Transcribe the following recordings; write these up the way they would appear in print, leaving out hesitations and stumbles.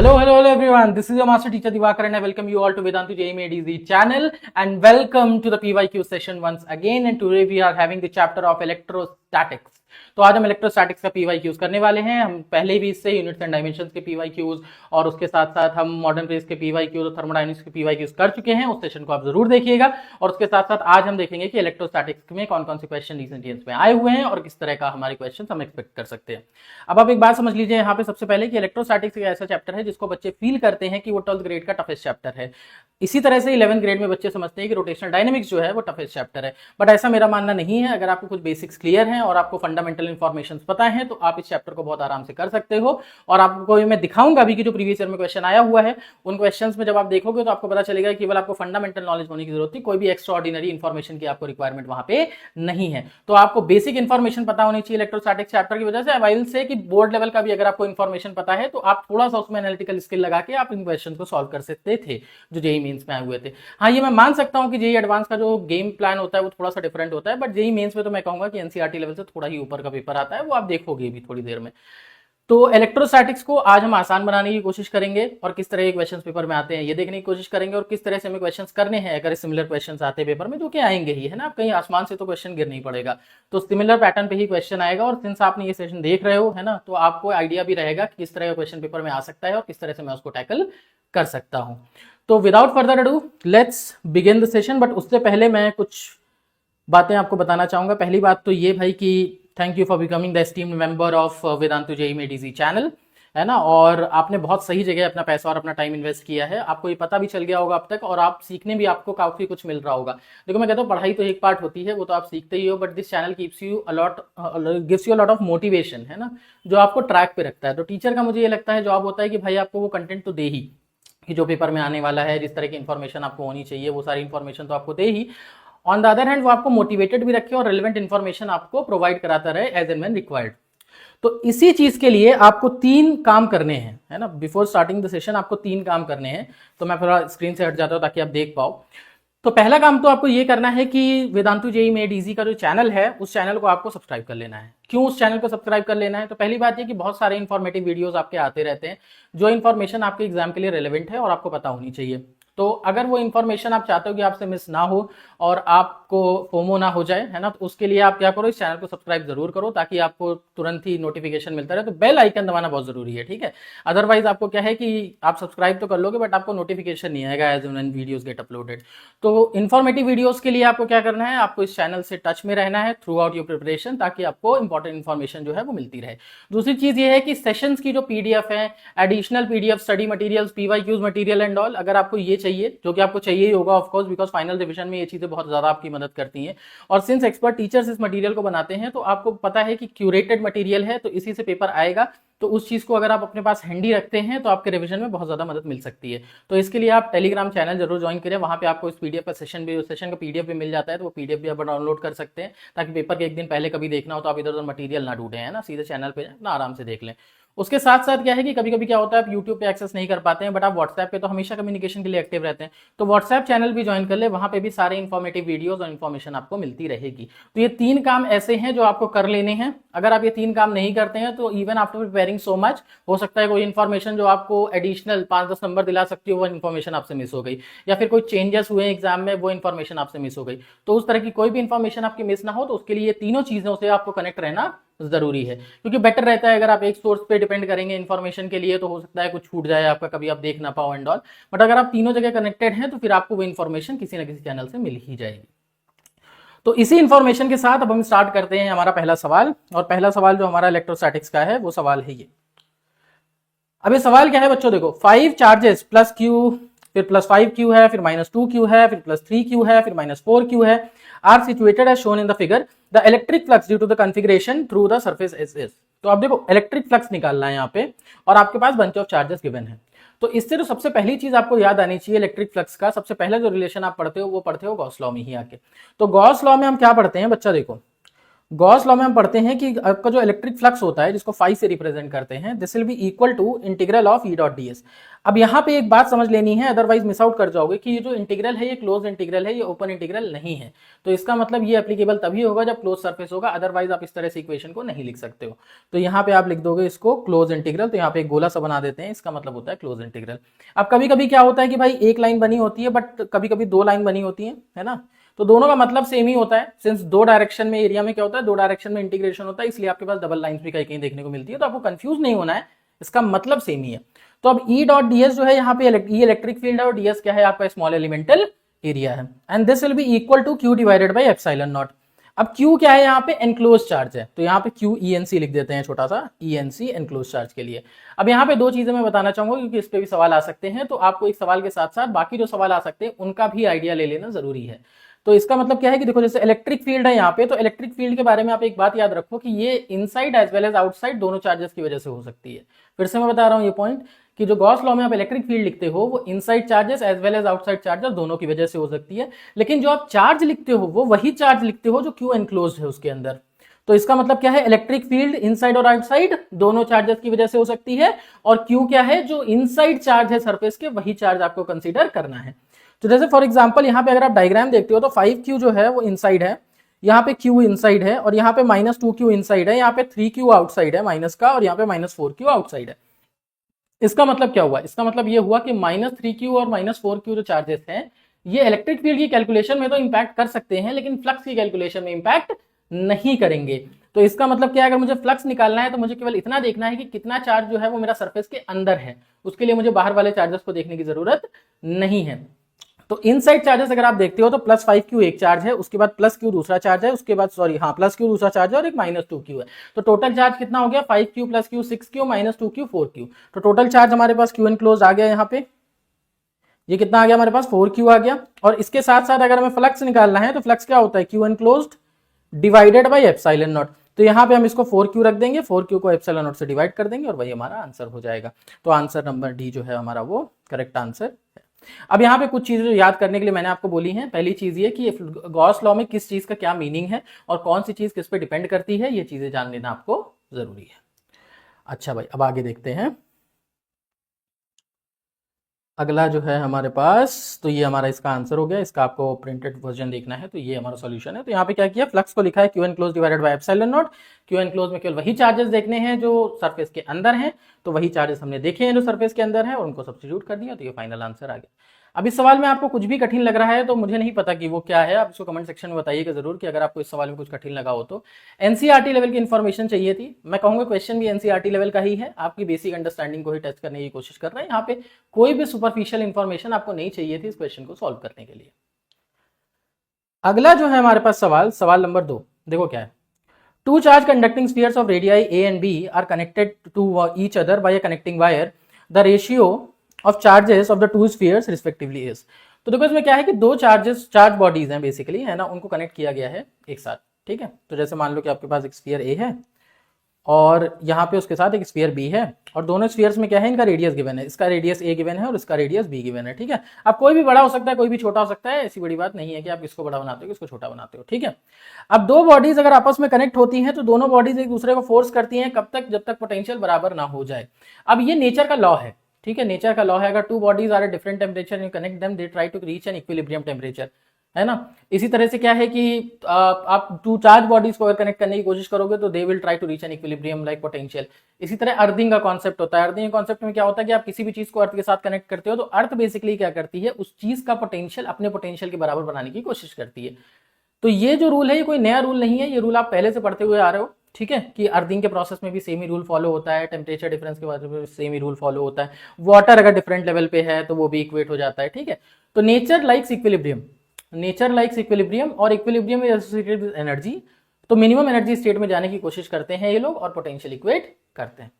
Hello everyone. This is your master teacher Divakar and I welcome you all to Vedantu JEE Made Easy channel and welcome to the PYQ session once again. And today we are having the chapter of electrostatics. तो आज हम electrostatics का PYQs करने वाले हैं। हम पहले भी इससे यूनिट्स एंड डायमेंशंस के पीवाईक्यूज और उसके साथ साथ हम मॉडर्न रेस के पीवाईक्यूज और थर्मोडायनेमिक्स के पीवाईक्यूज कर चुके हैं। उस सेशन को आप जरूर देखिएगा। और उसके साथ साथ आज हम देखेंगे कि इलेक्ट्रोस्टैटिक्स में कौन कौन से क्वेश्चन रिसेंट ईयर्स में आए हुए हैं और किस तरह का हमारे क्वेश्चन हम एक्सपेक्ट कर सकते हैं। अब आप एक बात समझ लीजिए यहाँ पे सबसे पहले कि इलेक्ट्रोस्टैटिक्स एक ऐसा चैप्टर है जिसको बच्चे फील करते हैं कि वो 12th ग्रेड का टफेस्ट चैप्टर है। इसी तरह से 11th ग्रेड में बच्चे समझते हैं कि रोटेशनल डायनेमिक्स जो है वो टफेस्ट चैप्टर है, बट ऐसा मेरा मानना नहीं है। अगर आपको कुछ बेसिक्स क्लियर हैं और आपको फंडामेंटल इन्फॉर्मेशन पता है तो आप इस चैप्टर को बहुत आराम से कर सकते हो। और आपको मैं दिखाऊंगा अभी कि जो प्रीवियस ईयर में क्वेश्चन आया हुआ है उन क्वेश्चंस में जब आप देखोगे तो आपको पता चलेगा कि केवल आपको फंडामेंटल नॉलेज होने की जरूरत थी, कोई भी एक्स्ट्रा ऑर्डिनरी इन्फॉर्मेशन की आपको रिक्वायरमेंट वहां पे नहीं है। तो आपको बेसिक इन्फॉर्मेशन पता होनी चाहिए इलेक्ट्रोस्टैटिक्स चैप्टर की वजह से। आई विल से कि बोर्ड लेवल का भी अगर आपको इन्फॉर्मेशन पता है तो आप थोड़ा सा उसमें एनालिटिकल स्किल लगा के आप इन क्वेश्चन को सॉल्व कर सकते थे जो जेईई मेंस में आए हुए थे। हाँ, ये मैं मान सकता हूं कि जेईई एडवांस का जो गेम प्लान होता है वो थोड़ा सा डिफरेंट होता है, बट जेईई मेंस में तो मैं कहूंगा कि एनसीईआरटी लेवल से थोड़ा ही ऊपर का पेपर आता है, वो आप देखोगे भी थोड़ी देर में। तो इलेक्ट्रोस्टैटिक्स को आज हम आसान बनाने की कोशिश करेंगे और किस तरह के क्वेश्चंस पेपर में आते हैं ये देखने की कोशिश करेंगे और किस तरह से हमें क्वेश्चंस करने हैं अगर सिमिलर क्वेश्चंस आते हैं पेपर में, जो कि आएंगे ही, है ना। कहीं आसमान से तो क्वेश्चन गिर नहीं पड़ेगा, तो सिमिलर पैटर्न पे ही क्वेश्चन आएगा। और सिंस आपने ये सेशन देख रहे हो, है ना, तो आपको आइडिया भी रहेगा कि किस तरह का क्वेश्चन पेपर में आ सकता है और किस तरह से मैं उसको टैकल कर सकता हूं। तो without further ado let's begin the session. But उससे पहले मैं कुछ बातें आपको बताना चाहूंगा। पहली बात तो ये भाई कि thank you for becoming the esteemed member of Vedantu JEE made easy channel, है ना। और आपने बहुत सही जगह अपना पैसा और अपना टाइम इन्वेस्ट किया है। आपको ये पता भी चल गया होगा अब तक और आप सीखने भी आपको काफी कुछ मिल रहा होगा। देखो, मैं कहता हूँ पढ़ाई तो एक पार्ट होती है, वो तो आप सीखते ही हो, but this channel keeps you a lot gives you a lot of motivation, है ना, जो आपको ट्रैक पे रखता है। तो टीचर का मुझे ये लगता है जॉब होता है कि भाई आपको वो कंटेंट तो दे ही, कि जो पेपर में आने वाला है, जिस तरह की इन्फॉर्मेशन आपको होनी चाहिए वो सारी इन्फॉर्मेशन तो आपको दे ही। ऑन द अदर हैंड वो आपको मोटिवेटेड भी रखे और रेलेवेंट इन्फॉर्मेशन आपको प्रोवाइड कराता रहे एज एंड व्हेन रिक्वायर्ड। तो इसी चीज के लिए आपको 3 काम करने हैं, है ना। बिफोर स्टार्टिंग द सेशन आपको 3 काम करने हैं। तो मैं थोड़ा स्क्रीन से हट जाता हूं ताकि आप देख पाओ। तो पहला काम तो आपको ये करना है कि वेदांतु जेईई मेड इजी का जो चैनल है उस चैनल को आपको सब्सक्राइब कर लेना है। क्यों उस चैनल को सब्सक्राइब कर लेना है? तो पहली बात ये कि बहुत सारे इंफॉर्मेटिव वीडियोस आपके आते रहते हैं जो इन्फॉर्मेशन आपके एग्जाम के लिए रेलेवेंट है और आपको पता होनी चाहिए। तो अगर वो इन्फॉर्मेशन आप चाहते हो कि आपसे मिस ना हो और आपको फोमो ना हो जाए, है ना, तो उसके लिए आप क्या करो, इस चैनल को सब्सक्राइब जरूर करो ताकि आपको तुरंत ही नोटिफिकेशन मिलता रहे। तो बेल आइकन दबाना बहुत जरूरी है, ठीक है। अदरवाइज आपको क्या है कि आप सब्सक्राइब तो कर लोगे बट आपको नोटिफिकेशन नहीं आएगा as when videos get uploaded. तो इन्फॉर्मेटिव वीडियोस के लिए आपको क्या करना है, आपको इस चैनल से टच में रहना है थ्रू आउट योर प्रिपरेशन, ताकि आपको इंपॉर्टेंट इन्फॉर्मेशन जो है वो मिलती रहे। दूसरी चीज ये है कि सेशंस की जो पीडीएफ है, additional PDF, study materials, PYQs material and all, अगर आपको ये चाहिए, जो कि आपको चाहिए ही होगा of course, because final revision में ये चीजें बहुत ज्यादा आपकी मदद करती हैं। और सिंस एक्सपर्ट टीचर्स इस मटेरियल को बनाते हैं तो आपको पता है कि क्यूरेटेड मटेरियल है, तो इसी से पेपर आएगा। तो उस चीज को अगर आप अपने पास हैंडी रखते हैं तो आपके रिवीजन में बहुत ज्यादा मदद मिल सकती है। तो इसके लिए आप टेलीग्राम चैनल जरूर ज्वाइन करें। वहां पे आपको इस पीडीएफ का सेशन का पीडीएफ भी मिल जाता है, तो वो पीडीएफ भी आप डाउनलोड कर सकते हैं ताकि पेपर के एक दिन पहले कभी देखना हो तो आप इधर उधर मटेरियल ना ढूंढे, है ना, सीधे चैनल पे ना आराम से देख लें। उसके साथ साथ क्या है कि कभी कभी क्या होता है आप यूट्यूब पे एक्सेस नहीं कर पाते हैं बट आप व्हाट्सएप पे तो हमेशा कम्युनिकेशन के लिए एक्टिव रहते हैं, तो व्हाट्सएप चैनल भी ज्वाइन कर ले, वहां पे भी सारे इंफॉर्मेटिव वीडियोस और इन्फॉर्मेशन आपको मिलती रहेगी। तो ये 3 काम ऐसे हैं जो आपको कर लेने हैं। अगर आप ये 3 काम नहीं करते हैं तो even after preparing so much, हो सकता है कोई इन्फॉर्मेशन जो आपको एडिशनल 5-10 नंबर दिला सकती हो वो इन्फॉर्मेशन आपसे मिस हो गई, या फिर कोई चेंजेस हुए एग्जाम में वो इन्फॉर्मेशन आपसे मिस हो गई। तो उस तरह की कोई भी इन्फॉर्मेशन आपकी मिस ना हो, तो उसके लिए ये तीनों चीजों से आपको कनेक्ट रहना जरूरी है। क्योंकि बेटर रहता है अगर आप एक सोर्स पे डिपेंड करेंगे इन्फॉर्मेशन के लिए तो हो सकता है कुछ छूट जाए आपका, कभी आप देख ना पाओ एंड ऑल। बट अगर आप तीनों जगह कनेक्टेड हैं तो फिर आपको वो इन्फॉर्मेशन किसी ना किसी चैनल से मिल ही जाएगी। तो इसी इन्फॉर्मेशन के साथ अब हम स्टार्ट करते हैं हमारा पहला सवाल। और पहला सवाल जो हमारा इलेक्ट्रोस्टैटिक्स का है वो सवाल है ये। अब ये सवाल क्या है बच्चों, देखो 5 चार्जेस प्लस क्यू, फिर प्लस 5 क्यू है, फिर माइनस 2 क्यू है, फिर प्लस 3 क्यू है, फिर माइनस 4 क्यू है, are situated as shown in the figure. The electric flux due to the configuration through the surface is. तो आप देखो इलेक्ट्रिक फ्लक्स निकालना है यहाँ पे और आपके पास बंच ऑफ चार्जेस गिवन है। तो इससे तो सबसे पहली चीज आपको याद आनी चाहिए, इलेक्ट्रिक फ्लक्स का सबसे पहला जो रिलेशन आप पढ़ते हो वो पढ़ते हो गॉस लॉ में ही आके। तो गॉस लॉ में हम क्या पढ़ते हैं बच्चा, देखो गॉस लॉ में हम पढ़ते हैं कि आपका जो इलेक्ट्रिक फ्लक्स होता है जिसको फाई से रिप्रेजेंट करते हैं, this will be equal to integral of E dot D S. अब यहाँ पे एक बात समझ लेनी है, अदरवाइज मिस आउट कर जाओगे कि ये जो इंटीग्रल है ये क्लोज इंटीग्रल है, ये ओपन इंटीग्रल नहीं है। तो इसका मतलब ये एप्लीकेबल तभी होगा जब क्लोज सरफेस होगा, अदरवाइज आप इस तरह से इक्वेशन को नहीं लिख सकते हो। तो यहाँ पे आप लिख दोगे इसको क्लोज इंटीग्रल, तो यहाँ पे एक गोला सा बना देते हैं, इसका मतलब होता है क्लोज इंटीग्रल। अब कभी कभी क्या होता है कि भाई एक लाइन बनी होती है बट कभी कभी दो लाइन बनी होती है ना, तो दोनों का मतलब सेम ही होता है, सिंस दो डायरेक्शन में एरिया में क्या होता है, दो डायरेक्शन में इंटीग्रेशन होता है, इसलिए आपके पास डबल लाइंस भी कहीं कहीं देखने को मिलती है, तो आपको कंफ्यूज नहीं होना है, इसका मतलब सेम ही है। तो अब ई डॉट डी एस जो है यहाँ पे ई इलेक्ट्रिक फील्ड है और डी एस क्या है आपका स्मॉल एलिमेंटल एरिया है, and this will be equal to Q divided by epsilon not. अब Q क्या है यहाँ पे, एनक्लोज चार्ज है, तो यहाँ पे Q ENC लिख देते हैं, छोटा सा ENC एनक्लोज चार्ज के लिए। अब यहाँ पे दो चीजें मैं बताना चाहूंगा क्योंकि इस पे भी सवाल आ सकते हैं, तो आपको एक सवाल के साथ साथ बाकी जो सवाल आ सकते हैं उनका भी आइडिया ले लेना जरूरी है। तो इसका मतलब क्या है कि देखो जैसे इलेक्ट्रिक फील्ड है यहाँ पे, तो इलेक्ट्रिक फील्ड के बारे में आप एक बात याद रखो कि ये inside as well as outside दोनों चार्जेस की वजह से हो सकती है। फिर से मैं बता रहा हूँ ये पॉइंट कि जो गॉस लॉ में आप इलेक्ट्रिक फील्ड लिखते हो वो inside charges as well as outside charges दोनों की वजह से हो सकती है, लेकिन जो आप चार्ज लिखते हो वो वही चार्ज लिखते हो जो क्यू एनक्लोज्ड है उसके अंदर। तो इसका मतलब क्या है, इलेक्ट्रिक फील्ड इनसाइड और आउटसाइड दोनों चार्जेस की वजह से हो सकती है, और क्यू क्या है, जो इनसाइड चार्ज है सरफेस के वही चार्ज आपको कंसीडर करना है। तो जैसे फॉर एग्जांपल यहाँ पे अगर आप डायग्राम देखते हो तो 5Q जो है वो इनसाइड है, यहाँ पे Q इनसाइड है, और यहाँ पे -2Q इनसाइड है, यहाँ पे 3Q आउटसाइड है माइनस का, और यहाँ पे -4Q आउटसाइड है। इसका मतलब क्या हुआ, इसका मतलब ये हुआ कि -3Q और -4Q जो चार्जेस हैं ये इलेक्ट्रिक फील्ड की कैलकुलेशन में तो इंपैक्ट कर सकते हैं लेकिन फ्लक्स की कैलकुलेशन में इंपैक्ट नहीं करेंगे। तो इसका मतलब क्या है, अगर मुझे फ्लक्स निकालना है तो मुझे केवल इतना देखना है कि कितना चार्ज जो है वो मेरा सरफेस के अंदर है, उसके लिए मुझे बाहर वाले चार्जेस को देखने की जरूरत नहीं है। तो इनसाइड चार्जेस अगर आप देखते हो तो +5Q एक चार्ज है, उसके बाद +Q दूसरा चार्ज है, उसके बाद +Q दूसरा चार्ज है, और एक -2Q है। तो टोटल चार्ज कितना हो गया, 5Q + Q 6Q -2Q 4Q। तो टोटल चार्ज हमारे पास Q एनक्लोज्ड आ गया यहाँ पे, ये कितना आ गया हमारे पास 4Q आ गया। और इसके साथ साथ अगर हमें फ्लक्स निकालना है तो फ्लक्स क्या होता है, Q enclosed divided by epsilon not. तो यहाँ पे हम इसको 4Q रख देंगे, 4Q को एप्सिलॉन नॉट से डिवाइड कर देंगे और वही हमारा आंसर हो जाएगा। तो आंसर नंबर डी जो है हमारा वो करेक्ट आंसर है। अब यहाँ पे कुछ चीजें जो याद करने के लिए मैंने आपको बोली हैं, पहली चीज ये कि गॉस लॉ में किस चीज का क्या मीनिंग है और कौन सी चीज किस पे डिपेंड करती है, ये चीजें जान लेना आपको जरूरी है। अच्छा भाई, अब आगे देखते हैं। अगला जो है हमारे पास, तो ये हमारा इसका आंसर हो गया, इसका आपको प्रिंटेड वर्जन देखना है तो ये हमारा सॉल्यूशन है। तो यहाँ पे क्या किया, फ्लक्स को लिखा है Q enclose divided by epsilon not. Q enclose में केवल वही चार्जेस देखने हैं जो सरफेस के अंदर हैं, तो वही चार्जेस हमने देखे हैं जो सरफेस के अंदर है और उनको सब्स्टिट्यूट कर दिया, तो ये फाइनल आंसर आ गया। अब इस सवाल में आपको कुछ भी कठिन लग रहा है तो मुझे नहीं पता कि वो क्या है, आप इसको कमेंट सेक्शन में बताइएगा जरूर कि अगर आपको इस सवाल में कुछ कठिन लगा हो तो। एनसीईआरटी लेवल की इन्फॉर्मेशन चाहिए थी, मैं कहूंगा क्वेश्चन भी एनसीईआरटी लेवल का ही है, आपकी बेसिक अंडरस्टैंडिंग को ही टेस्ट करने की कोशिश कर रहे हैं, यहाँ पे कोई भी सुपरफिशियल इन्फॉर्मेशन आपको नहीं चाहिए थी इस क्वेश्चन को सॉल्व करने के लिए। अगला जो है हमारे पास सवाल नंबर 2, देखो क्या है। Two charge conducting spheres of radii a and b are connected to each other by a connecting wire. The ratio of charges of the two spheres respectively is. तो देखो इसमें क्या है कि दो चार्ज बॉडीज हैं बेसिकली, है ना, उनको कनेक्ट किया गया है एक साथ, ठीक है। तो जैसे मान लो कि आपके पास एक स्फीयर ए है और यहाँ पे उसके साथ एक स्फीयर बी है, और दोनों स्फीयर्स में क्या है, इनका रेडियस गिवन है, इसका रेडियस ए गिवन है और इसका रेडियस बी गिवन है, ठीक है। अब कोई भी बड़ा हो सकता है, कोई भी छोटा हो सकता है, ऐसी बड़ी बात नहीं है कि आप किसको बड़ा बनाते हो किसको छोटा बनाते हो, ठीक है। अब दो बॉडीज अगर आपस में कनेक्ट होती हैं तो दोनों बॉडीज एक दूसरे को फोर्स करती हैं, कब तक, जब तक पोटेंशियल बराबर ना हो जाए। अब ये नेचर का लॉ है, ठीक है, नेचर का लॉ है, अगर two bodies are at different temperature you connect them they try to reach an equilibrium temperature, है ना। इसी तरह से क्या है कि आप टू चार्ज बॉडीज को अगर कनेक्ट करने की कोशिश करोगे तो they will try to reach an equilibrium like potential. इसी तरह अर्थिंग का कॉन्सेप्ट होता है, अर्थिंग कॉन्सेप्ट में क्या होता है कि आप किसी भी चीज को अर्थ के साथ कनेक्ट करते हो तो अर्थ बेसिकली क्या करती है, उस चीज का पोटेंशियल अपने पोटेंशियल के बराबर बनाने की कोशिश करती है। तो ये जो रूल है ये कोई नया रूल नहीं है, ये रूल आप पहले से पढ़ते हुए आ रहे हो, ठीक है, कि अर्थिंग के प्रोसेस में भी सेम ही रूल फॉलो होता है, टेम्परेचर डिफरेंस के बाद में सेम ही रूल फॉलो होता है, वाटर अगर डिफरेंट लेवल पे है तो वो भी इक्वेट हो जाता है, ठीक है। तो nature likes equilibrium, nature likes equilibrium, और equilibrium is associated with energy. तो मिनिमम एनर्जी स्टेट में जाने की कोशिश करते हैं ये लोग और पोटेंशियल इक्वेट करते हैं।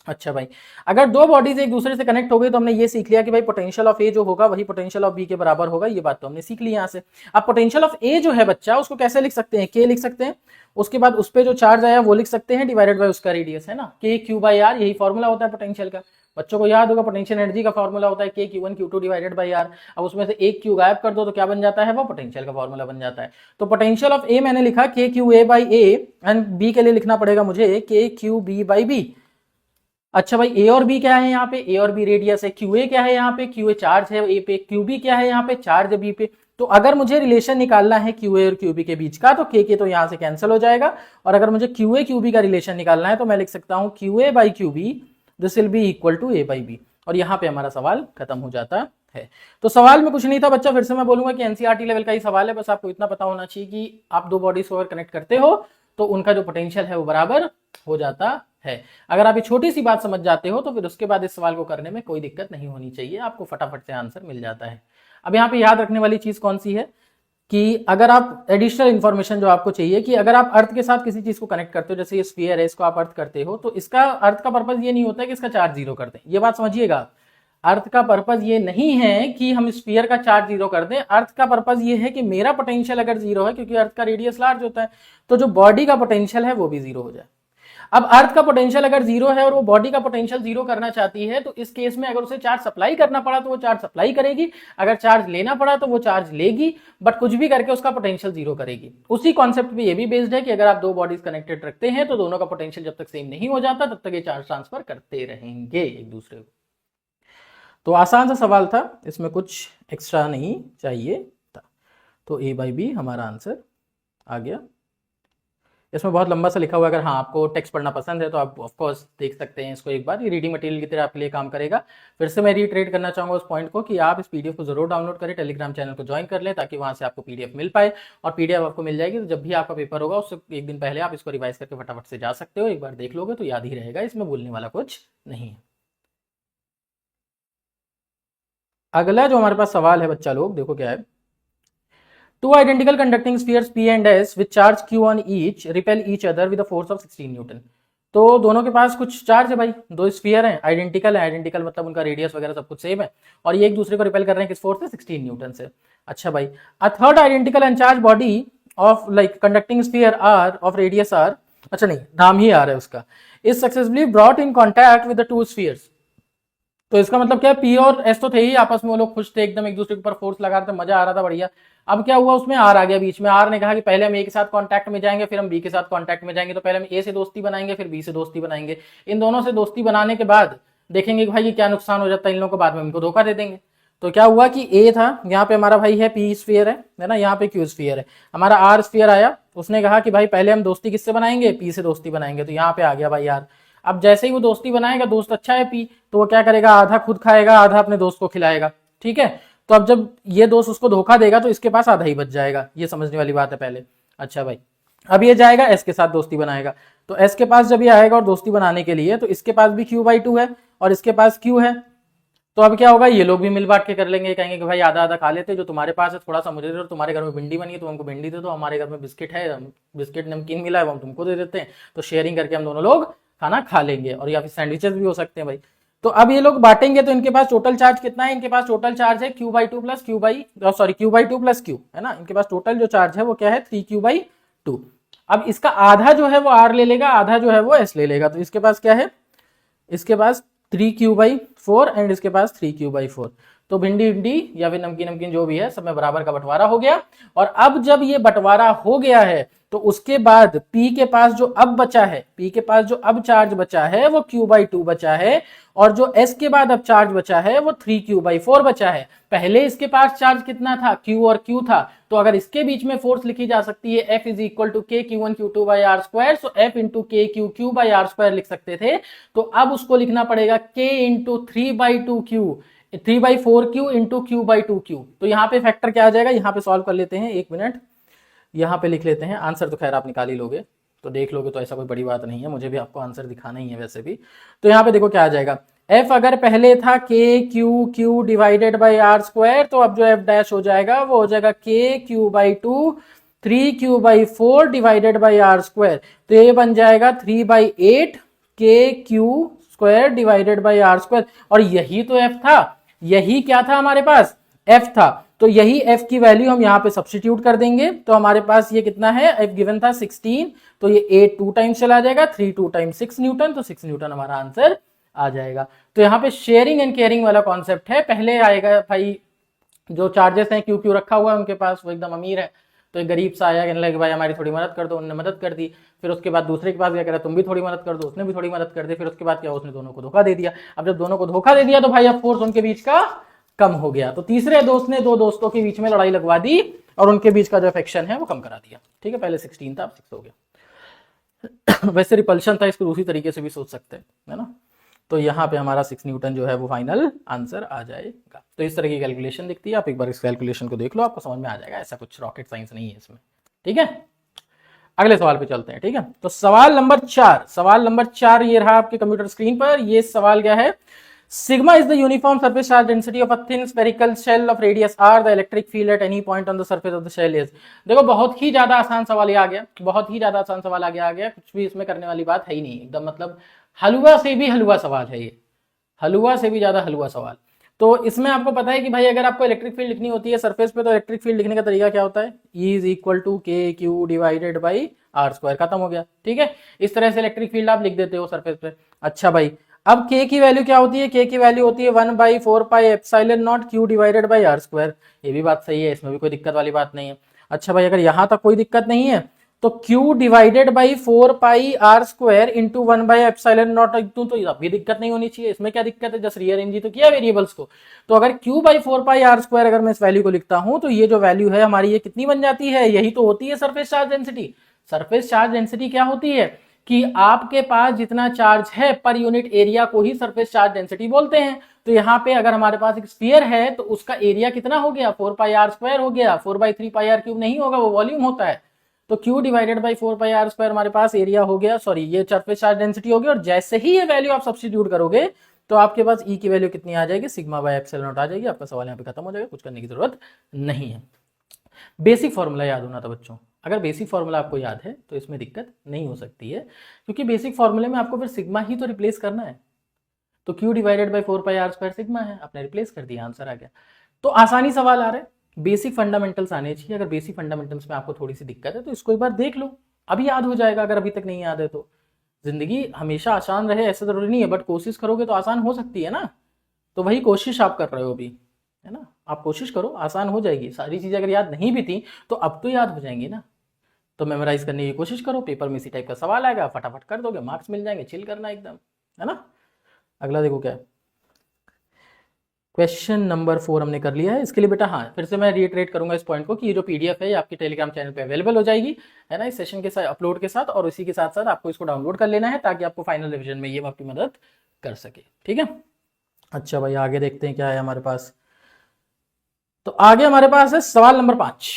अच्छा भाई, अगर दो बॉडीज एक दूसरे से कनेक्ट हो गई तो हमने ये सीख लिया कि भाई पोटेंशियल ऑफ ए जो होगा वही पोटेंशियल ऑफ बी के बराबर होगा, ये बात तो हमने सीख ली यहाँ से। अब पोटेंशियल ऑफ ए जो है बच्चा, उसको कैसे लिख सकते हैं, के लिख सकते हैं, उसके बाद उस पर जो चार्ज आया वो लिख सकते हैं डिवाइडेड बाय उसका रेडियस, है ना, के क्यू बाई आर, यही फॉर्मूला होता है पोटेंशियल का। बच्चों को याद होगा पोटेंशियल एनर्जी का फॉर्मूला होता है के Q1 Q2 divided by R. अब उसमें से एक क्यू गायब कर दो तो क्या बन जाता है, वो पोटेंशियल का फॉर्मूला बन जाता है। तो पोटेंशियल ऑफ ए मैंने लिखा K Q A by A, and B के लिए लिखना पड़ेगा मुझे के क्यू बी बाई बी। अच्छा भाई ए और बी क्या है यहाँ पे, ए और बी रेडियस है, क्यू ए क्या है यहाँ पे, क्यू ए चार्ज है ए पे, क्यू बी क्या है यहाँ पे, चार्ज है बी पे। तो अगर मुझे रिलेशन निकालना है क्यू ए और क्यू बी के बीच का तो के तो यहाँ से कैंसिल हो जाएगा, और अगर मुझे क्यू ए क्यू बी का रिलेशन निकालना है तो मैं लिख सकता हूँ Q A by Q B this will be equal to A by B, और यहाँ पे हमारा सवाल खत्म हो जाता है। तो सवाल में कुछ नहीं था बच्चा, फिर से मैं बोलूंगा कि एनसीईआरटी लेवल का ही सवाल है, बस आपको इतना पता होना चाहिए कि आप दो बॉडीज को अगर कनेक्ट करते हो तो उनका जो पोटेंशियल है वो बराबर हो जाता है। अगर आप ये छोटी सी बात समझ जाते हो तो फिर उसके बाद इस सवाल को करने में कोई दिक्कत नहीं होनी चाहिए, आपको फटाफट से आंसर मिल जाता है। अब यहाँ पे याद रखने वाली चीज कौन सी है कि अगर आप एडिशनल इंफॉर्मेशन जो आपको चाहिए कि अगर आप अर्थ के साथ किसी चीज को कनेक्ट करते हो, जैसे ये स्फीयर है इसको आप अर्थ करते हो, तो इसका अर्थ का पर्पज ये नहीं होता है कि इसका चार्ज जीरो कर दें, ये बात समझिएगा। अर्थ का पर्पज ये नहीं है कि हम स्फीयर का चार्ज जीरो कर दें, अर्थ का पर्पज ये है कि मेरा पोटेंशियल अगर जीरो है, क्योंकि अर्थ का रेडियस लार्ज होता है, तो जो बॉडी का पोटेंशियल है वो भी जीरो हो जाए। अब अर्थ का पोटेंशियल अगर जीरो है और वो बॉडी का पोटेंशियल जीरो करना चाहती है, तो इस केस में अगर उसे चार्ज सप्लाई करना पड़ा तो वो चार्ज सप्लाई करेगी, अगर चार्ज लेना पड़ा तो वो चार्ज लेगी, बट कुछ भी करके उसका पोटेंशियल जीरो करेगी। उसी कॉन्सेप्ट पे ये भी बेस्ड है कि अगर आप दो बॉडीज कनेक्टेड रखते हैं तो दोनों का पोटेंशियल जब तक सेम नहीं हो जाता तब तक ये चार्ज ट्रांसफर करते रहेंगे एक दूसरे को। तो आसान सा सवाल था, इसमें कुछ एक्स्ट्रा नहीं चाहिए था। तो ए बाई बी हमारा आंसर आ गया। इसमें बहुत लंबा सा लिखा हुआ है, अगर हाँ आपको टेक्स्ट पढ़ना पसंद है तो आप ऑफ कोर्स देख सकते हैं इसको एक बार, ये रीडिंग मटेरियल की तरह आपके लिए काम करेगा। फिर से मैं रीट्रेट करना चाहूँगा उस पॉइंट को कि आप इस पीडीएफ को जरूर डाउनलोड करें, टेलीग्राम चैनल को ज्वाइन कर लें ताकि वहाँ से आपको पीडीएफ मिल पाए, और पीडीएफ आपको मिल जाएगी तो जब भी आपका पेपर होगा उससे एक दिन पहले आप इसको रिवाइज करके फटाफट से जा सकते हो, एक बार देख लोगे तो याद ही रहेगा, इसमें भूलने वाला कुछ नहीं है। अगला जो हमारे पास सवाल है बच्चा लोग, देखो क्या है। Two identical conducting spheres P and S with charge Q on each repel each other with a force of 16 Newton. तो दोनों के पास कुछ चार्ज है भाई, दो स्फीयर हैं, आइडेंटिकल है, आइडेंटिकल मतलब उनका रेडियस वगैरह सब कुछ सेम है, और ये एक दूसरे को रिपेल कर रहे हैं किस फोर्स से, 16 न्यूटन से। अच्छा भाई, a third identical uncharge body of like conducting sphere R of radius R, अच्छा नहीं नाम ही आर है उसका, is successfully brought in contact with the two spheres. तो इसका मतलब क्या है, पी और एस तो थे ही आपस में, वो लोग खुश थे एकदम, एक दूसरे के ऊपर फोर्स लगा रहे थे, मजा आ रहा था, बढ़िया। अब क्या हुआ, उसमें आर आ गया बीच में। आर ने कहा कि पहले हम ए के साथ कांटेक्ट में जाएंगे, फिर हम बी के साथ कांटेक्ट में जाएंगे, तो पहले हम ए से दोस्ती बनाएंगे फिर बी से दोस्ती बनाएंगे। इन दोनों से दोस्ती बनाने के बाद देखेंगे कि भाई ये क्या नुकसान हो जाता है इन लोगों को, बाद में इनको धोखा दे देंगे। तो क्या हुआ कि ए था, यहाँ पे हमारा भाई है पी स्फीयर है ना, यहाँ पे क्यू स्फीयर है, हमारा आर स्फीयर आया, उसने कहा कि भाई पहले हम दोस्ती किससे बनाएंगे, पी से दोस्ती बनाएंगे, तो यहाँ पे आ गया भाई आर। अब जैसे ही वो दोस्ती बनाएगा, दोस्त अच्छा है पी, तो वो क्या करेगा, आधा खुद खाएगा आधा अपने दोस्त को खिलाएगा, ठीक है। तो अब जब ये दोस्त उसको धोखा देगा तो इसके पास आधा ही बच जाएगा, ये समझने वाली बात है पहले। अच्छा भाई, अब ये जाएगा एस के साथ दोस्ती बनाएगा, तो एस के पास जब ये आएगा और दोस्ती बनाने के लिए, तो इसके पास भी क्यू बाई टू है और इसके पास क्यू है, तो अब क्या होगा, ये लोग भी मिल बांट के कर लेंगे, कहेंगे कि भाई आधा आधा खा लेते, जो तुम्हारे पास है थोड़ा सा मुझे दे दो, तुम्हारे घर में भिंडी बनी है तो हमको भिंडी दे दो, हमारे घर में बिस्किट है, बिस्किट नमकीन मिला है वो हम तुमको दे देते हैं, तो शेयरिंग करके हम दोनों लोग खाना खा लेंगे, और या फिर सैंडविचेस भी हो सकते हैं भाई। तो अब ये लोग बांटेंगे, तो इनके पास टोटल चार्ज कितना है, इनके पास टोटल चार्ज है Q by two plus Q by sorry Q by two plus Q है ना, इनके पास टोटल जो चार्ज है वो क्या है, 3 क्यू बाई टू। अब इसका आधा जो है वो आर ले लेगा, आधा जो है वो एस ले लेगा, तो इसके पास क्या है, इसके पास 3 क्यू बाई 4 एंड इसके पास 3 क्यू बाई 4। तो भिंडी भिंडी या फिर नमकीन नमकीन जो भी है सब में बराबर का बंटवारा हो गया। और अब जब ये बंटवारा हो गया है तो उसके बाद P के पास जो अब बचा है, P के पास जो अब चार्ज बचा है वो Q बाई 2 बचा है, और जो S के बाद अब चार्ज बचा है वो 3 Q बाई 4 बचा है। पहले इसके पास चार्ज कितना था, Q और Q था, तो अगर इसके बीच में फोर्स लिखी जा सकती है F is equal to K Q1 Q2 by are square, so F into K Q Q by are square लिख सकते थे, तो अब उसको लिखना पड़ेगा K into 3 by 2 Q 3 by 4 Q into Q by 2 Q। तो यहाँ पे फैक्टर क्या आ जाएगा, यहाँ पे सॉल्व कर लेते हैं, एक मिनट यहाँ पे लिख लेते हैं, आंसर तो खैर आप निकाल ही लोगे, तो देख लोगे तो ऐसा कोई बड़ी बात नहीं है, मुझे भी आपको आंसर दिखाना ही है वैसे भी। तो यहाँ पे देखो क्या आ जाएगा, F अगर पहले था K Q Q divided by are square, तो अब जो F डैश हो जाएगा वो हो जाएगा K Q by 2 3 Q by 4 divided by are square, तो ये बन जाएगा 3 by 8 K Q square divided by are square. और यही तो F था, यही क्या था हमारे पास, F था, तो यही F की वैल्यू हम यहाँ पे सब्स्टिट्यूट कर देंगे, तो हमारे पास ये कितना है, F गिवन था 16, तो ये 8 2 टाइम्स चला जाएगा, 3 2 टाइम्स 6 न्यूटन, तो 6 न्यूटन हमारा आंसर आ जाएगा। तो यहाँ पे शेयरिंग एंड केयरिंग वाला कॉन्सेप्ट है। पहले आएगा भाई जो चार्जेस हैं, क्यू क्यू रखा हुआ है उनके पास, वो एकदम अमीर है, तो एक गरीब सा आया कहने लगे भाई हमारी थोड़ी मदद कर दो, उन्होंने मदद कर दी। फिर उसके बाद दूसरे के पास क्या करा, तुम भी थोड़ी मदद कर दो, उसने भी थोड़ी मदद कर दी। फिर उसके बाद क्या, उसने दोनों को धोखा दे दिया। अब जब दोनों को धोखा दे दिया तो भाई अब फोर्स उनके बीच का कम हो गया। तो तीसरे दोस्त ने दो दोस्तों के बीच में लड़ाई लगवा दी और उनके बीच का जो अफेक्शन है वो कम करा दिया। ठीक है, पहले 16 था, अब 6 हो गया। वैसे रिपल्शन था, इसको दूसरी तरीके से भी सोच सकते हैं, है ना। तो यहाँ पे हमारा 6 न्यूटन जो है वो फाइनल आंसर आ जाएगा। तो इस तरह की कैलकुलेशन दिखती है, आप एक बार इस कैलकुलेशन को देख लो, आपको समझ में आ जाएगा। ऐसा कुछ रॉकेट साइंस नहीं है इसमें। ठीक है, अगले सवाल पे चलते हैं। ठीक है, तो सवाल नंबर 4, सवाल नंबर 4 ये रहा आपके कंप्यूटर स्क्रीन पर। ये सवाल क्या है, sigma is the uniform surface charge density of a thin spherical shell of radius R, the electric field at any point on the surface of the shell is. देखो बहुत ही ज्यादा आसान सवाल ये आ गया, बहुत ही ज्यादा आसान सवाल आ गया। कुछ भी इसमें करने वाली बात है ही नहीं, एकदम मतलब हलवा से भी हलवा सवाल है ये, हलवा से भी ज्यादा हलवा सवाल। तो इसमें आपको पता है कि भाई अगर आपको इलेक्ट्रिक फील्ड लिखनी होती है सरफेस पे, तो इलेक्ट्रिक फील्ड लिखने का तरीका क्या होता है, E is equal to K Q divided by are square, खत्म हो गया। ठीक है, इस तरह से इलेक्ट्रिक फील्ड आप लिख देते हो सरफेस पे। अच्छा भाई, अब के की वैल्यू क्या होती है, के की वैल्यू होती है 1/4 pi epsilon naught Q divided by are square. ये भी बात सही है, इसमें भी कोई दिक्कत वाली बात नहीं है। अच्छा भाई, अगर यहां तक कोई दिक्कत नहीं है तो Q divided by 4 pi R square into 1/एप्सिलॉन नॉट, तो अब भी दिक्कत नहीं होनी चाहिए। इसमें क्या दिक्कत है, जस्ट रीअरेंज ही तो किया वेरिएबल्स को। तो अगर Q/4 पाई आर स्क्वायर अगर मैं इस वैल्यू को लिखता हूं तो ये जो वैल्यू है हमारी ये कितनी बन जाती है, यही तो होती है surface charge density. Surface charge density क्या होती है कि आपके पास जितना चार्ज है पर यूनिट एरिया को ही सरफेस चार्ज डेंसिटी बोलते हैं। तो यहाँ पे अगर हमारे पास एक स्फीयर है तो उसका एरिया कितना हो गया, 4 पाई आर स्क्वायर हो गया, 4/3 पाई आर क्यूब नहीं होगा, वो वॉल्यूम होता है। तो Q divided by 4 pi R square हमारे पास एरिया हो गया, सॉरी ये सरफेस चार्ज डेंसिटी हो गया। और जैसे ही ये वैल्यू आप सब्स्टिट्यूट करोगे तो आपके पास E की वैल्यू कितनी आ जाएगी, सिग्मा बाय एप्सिलॉन नॉट आ जाएगी। आपका सवाल यहाँ पे खत्म हो जाएगा, कुछ करने की जरूरत नहीं है। बेसिक फॉर्मूला याद होना था बच्चों, अगर बेसिक फॉर्मूला आपको याद है तो इसमें दिक्कत नहीं हो सकती है, क्योंकि बेसिक फॉर्मूले में आपको फिर सिग्मा ही तो रिप्लेस करना है। तो Q divided by 4 pi R square sigma है, आपने रिप्लेस कर दिया, आंसर आ गया। तो आसानी सवाल आ रहे हैं, बेसिक फंडामेंटल्स आने चाहिए। अगर बेसिक फंडामेंटल्स में आपको थोड़ी सी दिक्कत है तो इसको एक बार देख लो, अभी याद हो जाएगा। अगर अभी तक नहीं याद है तो जिंदगी हमेशा आसान रहे ऐसा जरूरी नहीं है, बट कोशिश करोगे तो आसान हो सकती है ना। तो वही कोशिश आप कर रहे हो अभी, है ना। आप कोशिश करो, आसान हो जाएगी। सारी चीजें अगर याद नहीं भी थी तो अब तो याद हो जाएंगी ना। तो मेमोराइज करने की कोशिश करो, पेपर में इसी टाइप का सवाल आएगा, फटाफट कर दोगे, मार्क्स मिल जाएंगे, चिल करना एकदम, है ना। अगला देखो क्या है, क्वेश्चन नंबर 4 हमने कर लिया है। इसके लिए बेटा हाँ, फिर से मैं रिइटरेट करूंगा इस पॉइंट को कि ये जो पीडीएफ है ये आपके टेलीग्राम चैनल पे अवेलेबल हो जाएगी, है ना, इस सेशन के साथ अपलोड के साथ। और इसी के साथ साथ आपको इसको डाउनलोड कर लेना है ताकि आपको फाइनल रिविजन में ये आपकी मदद कर सके। ठीक है, अच्छा भाई आगे देखते हैं क्या है हमारे पास। तो आगे हमारे पास है सवाल नंबर 5,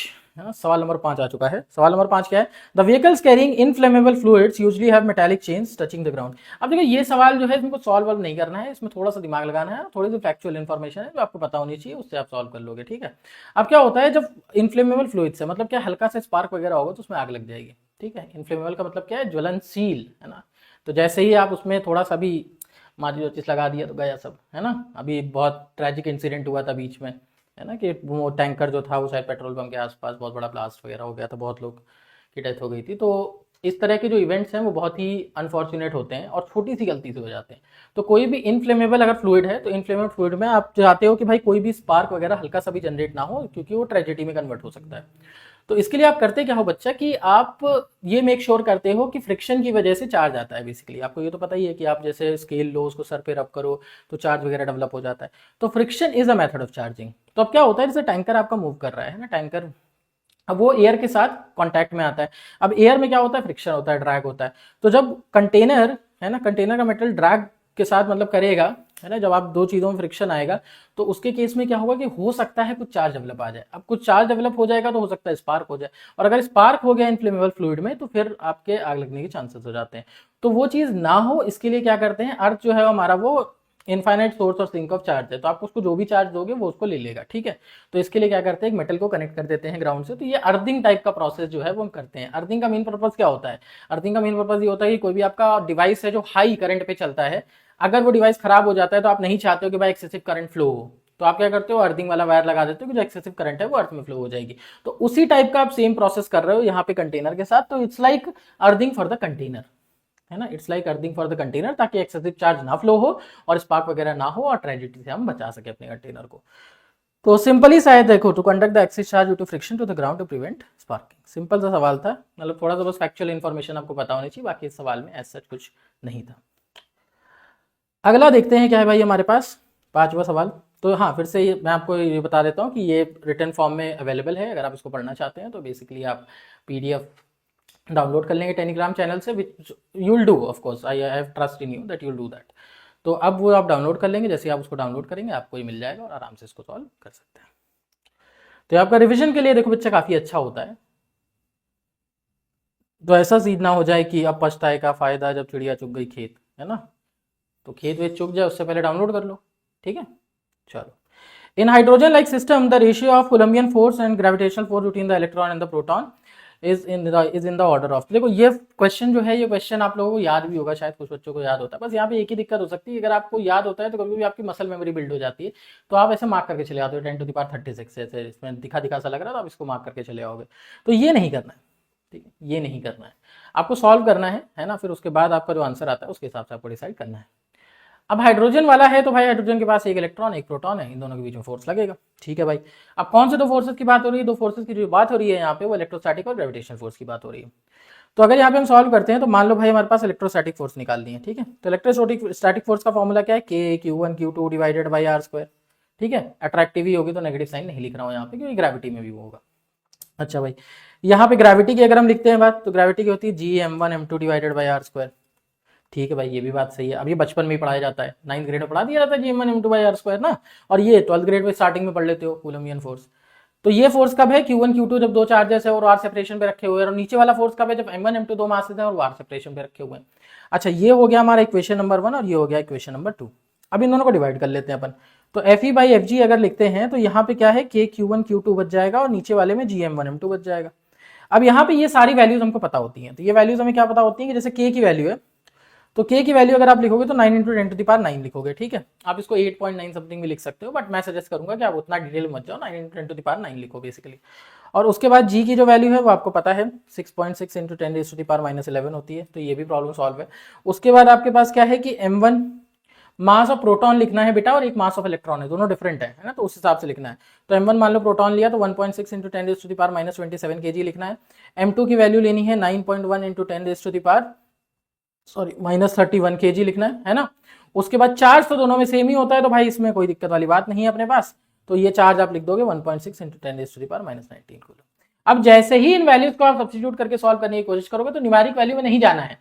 सवाल नंबर 5 आ चुका है। सवाल नंबर 5 क्या है, the vehicles carrying inflammable fluids usually have metallic chains touching the ground. अब देखो ये सवाल जो है इसमें कुछ सॉल्व नहीं करना है, इसमें थोड़ा सा दिमाग लगाना है, थोड़ी सी फैक्चुअल इन्फॉर्मेशन है जो आपको पता होनी चाहिए, उससे आप सॉल्व कर लोगे। ठीक है, अब क्या होता है जब इनफ्लेमेबल फ्लूइड्स है, मतलब क्या हल्का सा स्पार्क वगैरह होगा तो उसमें आग लग जाएगी। ठीक है, इनफ्लेमेबल का मतलब क्या है, ज्वलनशील, है ना। तो जैसे ही आप उसमें थोड़ा सा भी माचिस लगा दिया तो गया सब, है ना। अभी बहुत ट्रेजिक इंसिडेंट हुआ था बीच में, है ना, कि वो टैंकर जो था वो शायद पेट्रोल पंप के आसपास बहुत बड़ा ब्लास्ट वगैरह हो गया था, बहुत लोग की डेथ हो गई थी। तो इस तरह के जो इवेंट्स हैं वो बहुत ही अनफॉर्चुनेट होते हैं और छोटी सी गलती से हो जाते हैं। तो कोई भी इनफ्लेमेबल अगर फ्लूइड है तो इनफ्लेमेबल फ्लूइड में आप चाहते हो कि भाई कोई भी स्पार्क वगैरह हल्का सा भी जनरेट ना हो, क्योंकि वो ट्रेजेडी में कन्वर्ट हो सकता है। तो इसके लिए आप करते क्या हो बच्चा कि आप ये मेक श्योर करते हो कि फ्रिक्शन की वजह से चार्ज आता है। बेसिकली आपको ये तो पता ही है कि आप जैसे स्केल लो, उसको सर पे रब करो तो चार्ज वगैरह डेवलप हो जाता है। तो friction is a method of charging. तो अब क्या होता है, जैसे टैंकर आपका मूव कर रहा है ना, टैंकर अब वो एयर के साथ कांटेक्ट में आता है। अब एयर में क्या होता है, फ्रिक्शन होता है, ड्रैग होता है। तो जब कंटेनर है ना, कंटेनर का मेटल ड्रैग के साथ मतलब करेगा, है ना, जब आप दो चीजों में फ्रिक्शन आएगा तो उसके केस में क्या होगा कि हो सकता है कुछ चार्ज डेवलप आ जाए। अब कुछ चार्ज डेवलप हो जाएगा तो हो सकता है स्पार्क हो जाए, और अगर स्पार्क हो गया इनफ्लेमेबल फ्लूइड में तो फिर आपके आग लगने के चांसेस हो जाते हैं। तो वो चीज ना हो इसके लिए क्या करते हैं, अर्थ जो है हमारा वो इनफाइनाइट सोर्स और सिंक ऑफ चार्ज है, तो आप उसको जो भी चार्ज दोगे वो उसको ले लेगा। ठीक है, तो इसके लिए क्या करते हैं, एक मेटल को कनेक्ट कर देते हैं ग्राउंड से। तो ये अर्थिंग टाइप का प्रोसेस जो है वो हम करते हैं। अर्थिंग का मेन पर्पज क्या होता है, अर्थिंग का मेन पर्पज ये होता है कि कोई भी आपका डिवाइस है जो हाई करंट पे चलता है, अगर वो डिवाइस खराब हो जाता है तो आप नहीं चाहते हो कि भाई एक्सेसिव करंट फ्लो हो, तो आप क्या करते हो, अर्थिंग वाला वायर लगा देते हो कि जो एक्सेसिव करंट है वो अर्थ में फ्लो हो जाएगी। तो उसी टाइप का आप सेम प्रोसेस कर रहे हो यहाँ पे कंटेनर के साथ। तो it's like earthing for the container, है ना, it's like earthing for the container, ताकि एक्सेसिव चार्ज ना फ्लो हो और स्पार्क वगैरह ना हो और ट्रेजिडी से हम बचा सके अपने कंटेनर को। तो सिंपली शायद देखो, to conduct the excess charge due to friction to the ground to prevent sparking. Simple सा सवाल था, मतलब थोड़ा सा बस फैक्चुअल इन्फॉर्मेशन आपको पता होनी चाहिए, बाकी इस सवाल में ऐसा कुछ नहीं था। अगला देखते हैं क्या है भाई हमारे पास, पांचवा सवाल। तो हाँ, फिर से मैं आपको ये बता देता हूँ कि ये रिटर्न फॉर्म में अवेलेबल है, अगर आप इसको पढ़ना चाहते हैं तो बेसिकली आप PDF डाउनलोड कर लेंगे टेलीग्राम चैनल से, which you will do, of course I have trust in you that you will do that. तो अब वो आप डाउनलोड कर लेंगे, जैसे आप उसको डाउनलोड करेंगे आपको ये मिल जाएगा और आराम से इसको सॉल्व कर सकते हैं। तो आपका रिविजन के लिए देखो बच्चा काफ़ी अच्छा होता है, तो ऐसा सीध ना हो जाए कि अब पछताए का फायदा जब चिड़िया चुग गई खेत, है ना। तो खेत वेत चुग जाए उससे पहले डाउनलोड कर लो, ठीक है। चलो, in hydrogen like system the ratio of Coulombian force and gravitational force between the electron and the proton is in the order of. देखो ये क्वेश्चन जो है, ये क्वेश्चन आप लोगों को याद भी होगा, शायद कुछ बच्चों को याद होता है, बस यहाँ पे एक ही दिक्कत हो सकती है, अगर आपको याद होता है तो कभी भी आपकी मसल मेमोरी बिल्ड हो जाती है, तो आप ऐसे मार्क करके चले जाते हो 10⁻36 ऐसे, इसमें दिखा दिखा सा लग रहा है तो आप इसको मार्क करके चले आओगे। तो ये नहीं करना है, ठीक है, ये नहीं करना है, आपको सॉल्व करना है ना। फिर उसके बाद आपका जो आंसर आता है उसके हिसाब से आपको डिसाइड करना है। अब हाइड्रोजन वाला है तो भाई हाइड्रोजन के पास एक इलेक्ट्रॉन एक प्रोटॉन है, इन दोनों के बीच में फोर्स लगेगा, ठीक है भाई। अब कौन से दो फोर्सेस की बात हो रही है, दो फोर्सेस की जो बात हो रही है यहाँ पे वो इलेक्ट्रोस्टैटिक और ग्रेविटेशनल फोर्स की बात हो रही है। तो अगर यहाँ पे हम सॉल्व करते हैं तो मान लो भाई हमारे पास इलेक्ट्रोस्टैटिक फोर्स निकालनी है, ठीक है। तो इलेक्ट्रोस्टैटिक फोर्स का फॉर्मूला क्या है, K(Q1Q2) डिवाइडेड बाई R², ठीक है। अट्रैक्टिव ही होगी तो नेगेटिव साइन नहीं लिख रहा हूँ यहाँ पे, क्योंकि ग्रेविटी में भी वो होगा। अच्छा भाई, यहाँ पे ग्रेविटी की अगर हम लिखते हैं बात, तो ग्रेविटी की होती है Gm1m2 डिवाइडेड बाई R², ठीक है भाई, ये भी बात सही है। अब ये बचपन में ही पढ़ाया जाता है, 9th ग्रेड में पढ़ा दिया जाता है Gm1m2/r² ना, और ये 12th ग्रेड में स्टार्टिंग में पढ़ लेते हो कूलम्बियन फोर्स। तो ये फोर्स कब है, Q1 Q2 जब दो चार्जेस है और R सेपरेशन पे रखे हुए हैं, और नीचे वाला फोर्स कब है, जब M1 M2 दो मासेस है और R सेपरेशन पे रखे हुए हैं। अच्छा, ये हो गया हमारा इक्वेशन नंबर 1 और ये हो गया इक्वेशन नंबर 2। अब इन दोनों को डिवाइड कर लेते हैं अपन। तो Fe/Fg अगर लिखते हैं तो यहाँ पे क्या है, K(Q1 Q2) बच जाएगा और नीचे वाले में Gm1 M2 बच जाएगा। अब यहाँ पे ये सारी वैल्यूज हमको पता होती हैं, तो ये वैल्यूज हमें क्या पता होती है कि जैसे K की वैल्यू है, तो K की वैल्यू अगर आप लिखोगे तो 9 × 10⁻9 लिखोगे, ठीक है। आप इसको 8.9 समथिंग भी लिख सकते हो, बट मैं सजेस्ट करूंगा कि आप उतना डिटेल मत जाओ, 9 × 10⁻9 लिखो बेसिकली। और उसके बाद G की जो वैल्यू है वो आपको पता है 6.6 × 10⁻11 होती है, तो ये भी प्रॉब्लम सॉल्व है। उसके बाद आपके पास क्या है कि M1 मास ऑफ प्रोटॉन लिखना है बेटा, और एक मास ऑफ इलेक्ट्रॉन है, दोनों डिफरेंट है ना, तो उस हिसाब से लिखना है। तो M1 मान लो प्रोटॉन लिया तो 1.6 × 10⁻27 kg लिखना है। M2 की वैल्यू लेनी है 9.1 × 10⁻31 kg लिखना है ना। उसके बाद चार्ज तो दोनों में सेम ही होता है, तो भाई इसमें कोई दिक्कत वाली बात नहीं है अपने पास, तो ये चार्ज आप लिख दोगे 1.6 × 10⁻19 कूलम। अब जैसे ही इन वैल्यूज को आप सब्स्टिट्यूट करके सॉल्व करने की कोशिश करोगे तो न्यूमेरिक वैल्यू में नहीं जाना है,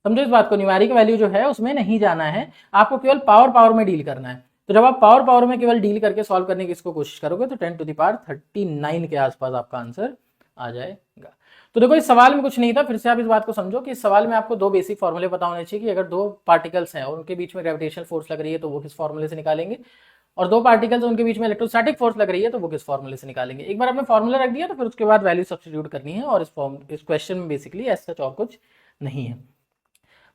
समझो इस बात को, न्यूमेरिक वैल्यू जो है उसमें नहीं जाना है, आपको केवल पावर में डील करना है। तो जब आप पावर में केवल डील करके सॉल्व करने की इसको कोशिश करोगे तो 10⁻39 के आसपास आपका आंसर आ जाएगा। तो देखो इस सवाल में कुछ नहीं था, फिर से आप इस बात को समझो कि इस सवाल में आपको दो बेसिक फॉर्मूले पता होने चाहिए कि अगर दो पार्टिकल्स हैं और उनके बीच में ग्रेविटेशनल फोर्स लग रही है तो वो किस फॉर्मूले से निकालेंगे, और दो पार्टिकल्स उनके बीच में इलेक्ट्रोस्टैटिक फोर्स लग रही है तो वो किस फॉर्मूले से निकालेंगे। एक बार आपने फॉर्मूला रख दिया तो फिर उसके बाद वैल्यू सब्स्टिट्यूट करनी है, और इस क्वेश्चन में बेसिकली ऐसा और कुछ नहीं है।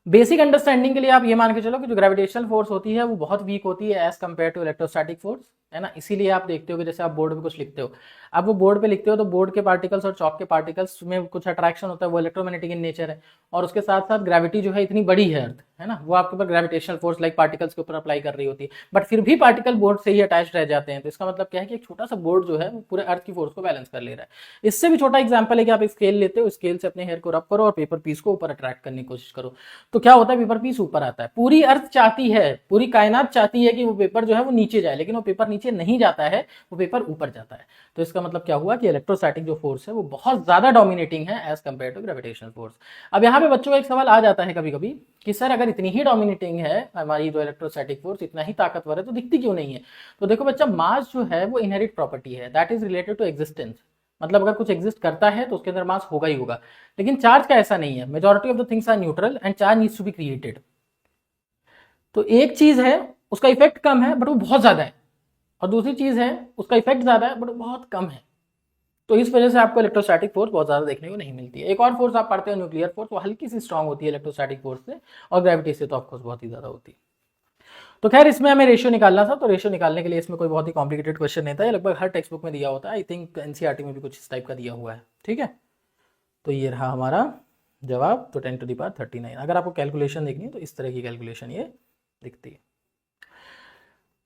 बेसिक अंडरस्टैंडिंग के लिए आप ये मान के चलो कि जो ग्रेविटेशनल फोर्स होती है वो बहुत वीक होती है as compare to electrostatic force, है ना। इसीलिए आप देखते हो कि जैसे आप बोर्ड पे कुछ लिखते हो, आप वो बोर्ड पे लिखते हो तो बोर्ड के पार्टिकल्स और चॉक के पार्टिकल्स में कुछ अट्रैक्शन होता है, वो इलेक्ट्रोमैग्नेटिक इन नेचर है, और उसके साथ साथ ग्रेविटी जो है इतनी बड़ी है अर्थ, है ना, वो आपके ऊपर ग्रेविटेशनल फोर्स लाइक पार्टिकल्स के ऊपर अप्लाई कर रही होती है, बट फिर भी पार्टिकल बोर्ड से ही अटैच रह जाते हैं। तो इसका मतलब क्या है कि एक छोटा सा बोर्ड जो है वो पूरे अर्थ की फोर्स को बैलेंस कर ले रहा है। इससे भी छोटा एग्जाम्पल है कि आप एक स्केल लेते हो, स्केल से अपने हेयर को रब करो और पेपर पीस को ऊपर अट्रैक्ट करने की कोशिश करो, तो क्या होता है, पेपर पीस ऊपर आता है। पूरी अर्थ चाहती है, पूरी कायनात चाहती है कि वो पेपर जो है वो नीचे जाए, लेकिन वो पेपर नीचे नहीं जाता है, वो पेपर ऊपर जाता है। तो इसका मतलब क्या हुआ कि इलेक्ट्रोस्टैटिक जो फोर्स है वो बहुत ज्यादा डोमिनेटिंग है as compare to gravitational force. अब यहाँ पे बच्चों का एक सवाल आ जाता है कभी कभी कि सर अगर इतनी ही डोमिनेटिंग है हमारी जो इलेक्ट्रोस्टैटिक फोर्स, इतना ही ताकतवर है, तो दिखती क्यों नहीं है। तो देखो बच्चा, मास जो है वो इनहेरिट प्रॉपर्टी है, that is related to existence. मतलब अगर कुछ एग्जिस्ट करता है तो उसके अंदर मास होगा ही होगा, लेकिन चार्ज का ऐसा नहीं है। Majority of the things are neutral and charge needs to be created. तो एक चीज है उसका इफेक्ट कम है बट वो बहुत ज्यादा है, और दूसरी चीज है उसका इफेक्ट ज्यादा है बट वो बहुत कम है। तो इस वजह से आपको इलेक्ट्रोस्टैटिक फोर्स बहुत ज्यादा देखने को नहीं मिलती है। एक और फोर्स आप पढ़ते हैं न्यूक्लियर फोर्स, वो हल्की सी स्ट्रांग होती है इलेक्ट्रोस्टैटिक फोर्स से, और ग्रेविटी से तो ऑफकोर्स बहुत ही ज्यादा होती है। तो खैर इसमें हमें रेशियो निकालना था, तो रेशियो निकालने के लिए इसमें कोई बहुत ही कॉम्प्लिकेटेड क्वेश्चन नहीं था, ये लगभग हर टेक्स्ट बुक में दिया होता है, आई थिंक एनसीईआरटी में भी कुछ इस टाइप का दिया हुआ है, ठीक है। तो ये रहा हमारा जवाब तो 10⁻39। अगर आपको कैलकुलेशन देखनी है तो इस तरह की कैलकुलेशन ये दिखती है।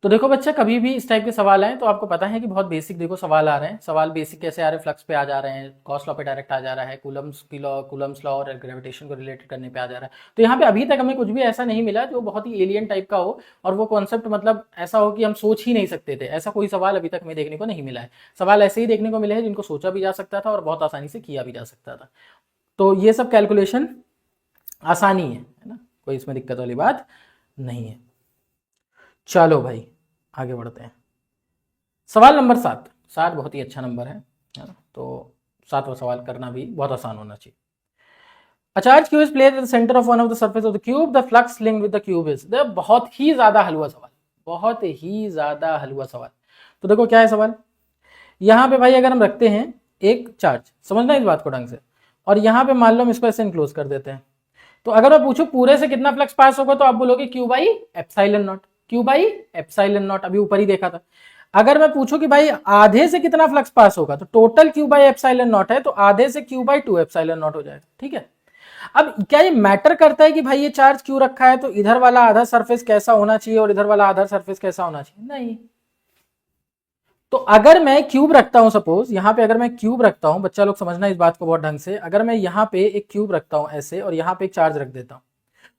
तो देखो बच्चा, कभी भी इस टाइप के सवाल आए तो आपको पता है कि बहुत बेसिक देखो सवाल आ रहे हैं। सवाल बेसिक कैसे आ रहे हैं, फ्लक्स पे आ जा रहे हैं, गॉस लॉ पे डायरेक्ट आ जा रहा है, कूलम्स लॉ और ग्रेविटेशन को रिलेटेड करने पे आ जा रहा है। तो यहाँ पे अभी तक हमें कुछ भी ऐसा नहीं मिला जो बहुत ही एलियन टाइप का हो और वो कॉन्सेप्ट मतलब ऐसा हो कि हम सोच ही नहीं सकते थे। ऐसा कोई सवाल अभी तक हमें देखने को नहीं मिला है। सवाल ऐसे ही देखने को मिले हैं जिनको सोचा भी जा सकता था और बहुत आसानी से किया भी जा सकता था। तो ये सब कैलकुलेशन आसानी है ना, कोई इसमें दिक्कत वाली बात नहीं है। चलो भाई आगे बढ़ते हैं। सवाल नंबर 7। 7 बहुत ही अच्छा नंबर है ना, तो 7वां सवाल करना भी बहुत आसान होना चाहिए। A charge q is placed at the center of one of the surface of the cube. The flux linked with the cube is। बहुत ही ज्यादा हलवा सवाल, बहुत ही ज्यादा हलवा सवाल। तो देखो क्या है सवाल, यहां पे भाई अगर हम रखते हैं एक चार्ज, समझना इस बात को ढंग से, और यहां पे मान लो हम इसको ऐसे इनक्लोज कर देते हैं, तो अगर मैं पूछूं पूरे से कितना फ्लक्स पास होगा तो आप बोलोगे q by epsilon not, q by epsilon not, अभी ऊपर ही देखा था। अगर मैं पूछूं कि भाई आधे से कितना फ्लक्स पास होगा तो total q by epsilon not है, तो आधे से q बाई 2 एप्सिलॉन नॉट हो जाएगा। ठीक है, अब क्या ये मैटर करता है कि भाई ये चार्ज क्यों रखा है, तो इधर वाला आधा सरफेस कैसा होना चाहिए और इधर वाला आधा सरफेस कैसा होना चाहिए, नहीं। तो अगर मैं क्यूब रखता हूं, सपोज यहां पे अगर मैं क्यूब रखता हूं, बच्चा लोग समझना इस बात को बहुत ढंग से, अगर मैं यहां पे एक क्यूब रखता हूं ऐसे और यहां पे एक चार्ज रख देता हूं,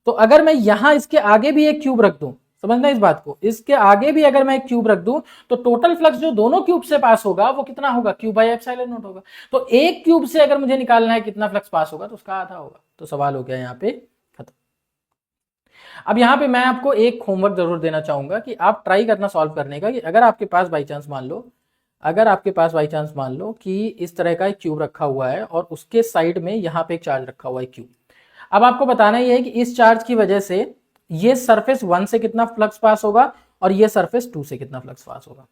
तो अगर मैं यहां इसके आगे भी एक क्यूब रख दूं, समझना इस बात को, इसके आगे भी अगर मैं एक क्यूब रख दूं तो टोटल फ्लक्स जो दोनों क्यूब से पास होगा वो कितना होगा, क्यूब बाई एप्सिलॉन नॉट होगा। तो एक क्यूब से अगर मुझे निकालना है कितना फ्लक्स पास होगा तो उसका आधा होगा। तो सवाल हो गया यहाँ पे खत्म। अब यहाँ पे मैं आपको एक होमवर्क जरूर देना चाहूंगा कि आप ट्राई करना सॉल्व करने का, कि अगर आपके पास बाई चांस मान लो, अगर आपके पास बाई चांस मान लो कि इस तरह का एक क्यूब रखा हुआ है और उसके साइड में यहाँ पे एक चार्ज रखा हुआ है क्यूब। अब आपको बताना यह है कि इस चार्ज की वजह से ये सरफेस 1 से कितना फ्लक्स पास होगा और ये सरफेस 2 से कितना फ्लक्स पास होगा।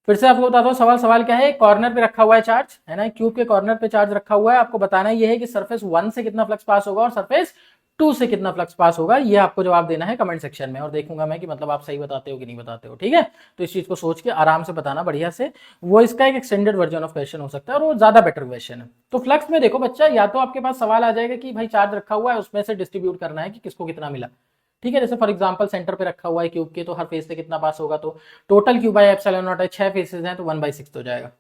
फिर से आपको बताता हूं सवाल क्या है, कॉर्नर पे रखा हुआ है चार्ज है ना, क्यूब के कॉर्नर पे चार्ज रखा हुआ है, आपको बताना यह है कि सरफेस 1 से कितना फ्लक्स पास होगा और सरफेस 2 से कितना फ्लक्स पास होगा। ये आपको जवाब देना है कमेंट सेक्शन में, और देखूंगा मैं कि मतलब आप सही बताते हो कि नहीं बताते हो। ठीक है, तो इस चीज को सोच के आराम से बताना बढ़िया से, वो इसका एक एक्सटेंडेड वर्जन ऑफ क्वेश्चन हो सकता है और वो ज्यादा बेटर क्वेश्चन है। तो फ्लक्स में देखो बच्चा, या तो आपके पास सवाल आ जाएगा कि भाई चार्ज रखा हुआ है उसमें से डिस्ट्रीब्यूट करना है कि किसको कितना मिला। ठीक है, जैसे फॉर एग्जांपल सेंटर पे रखा हुआ है क्यूब के, तो हर फेस से कितना पास होगा, तो total cube by epsilon not है, 6 फेसेस हैं तो 1/6 हो जाएगा।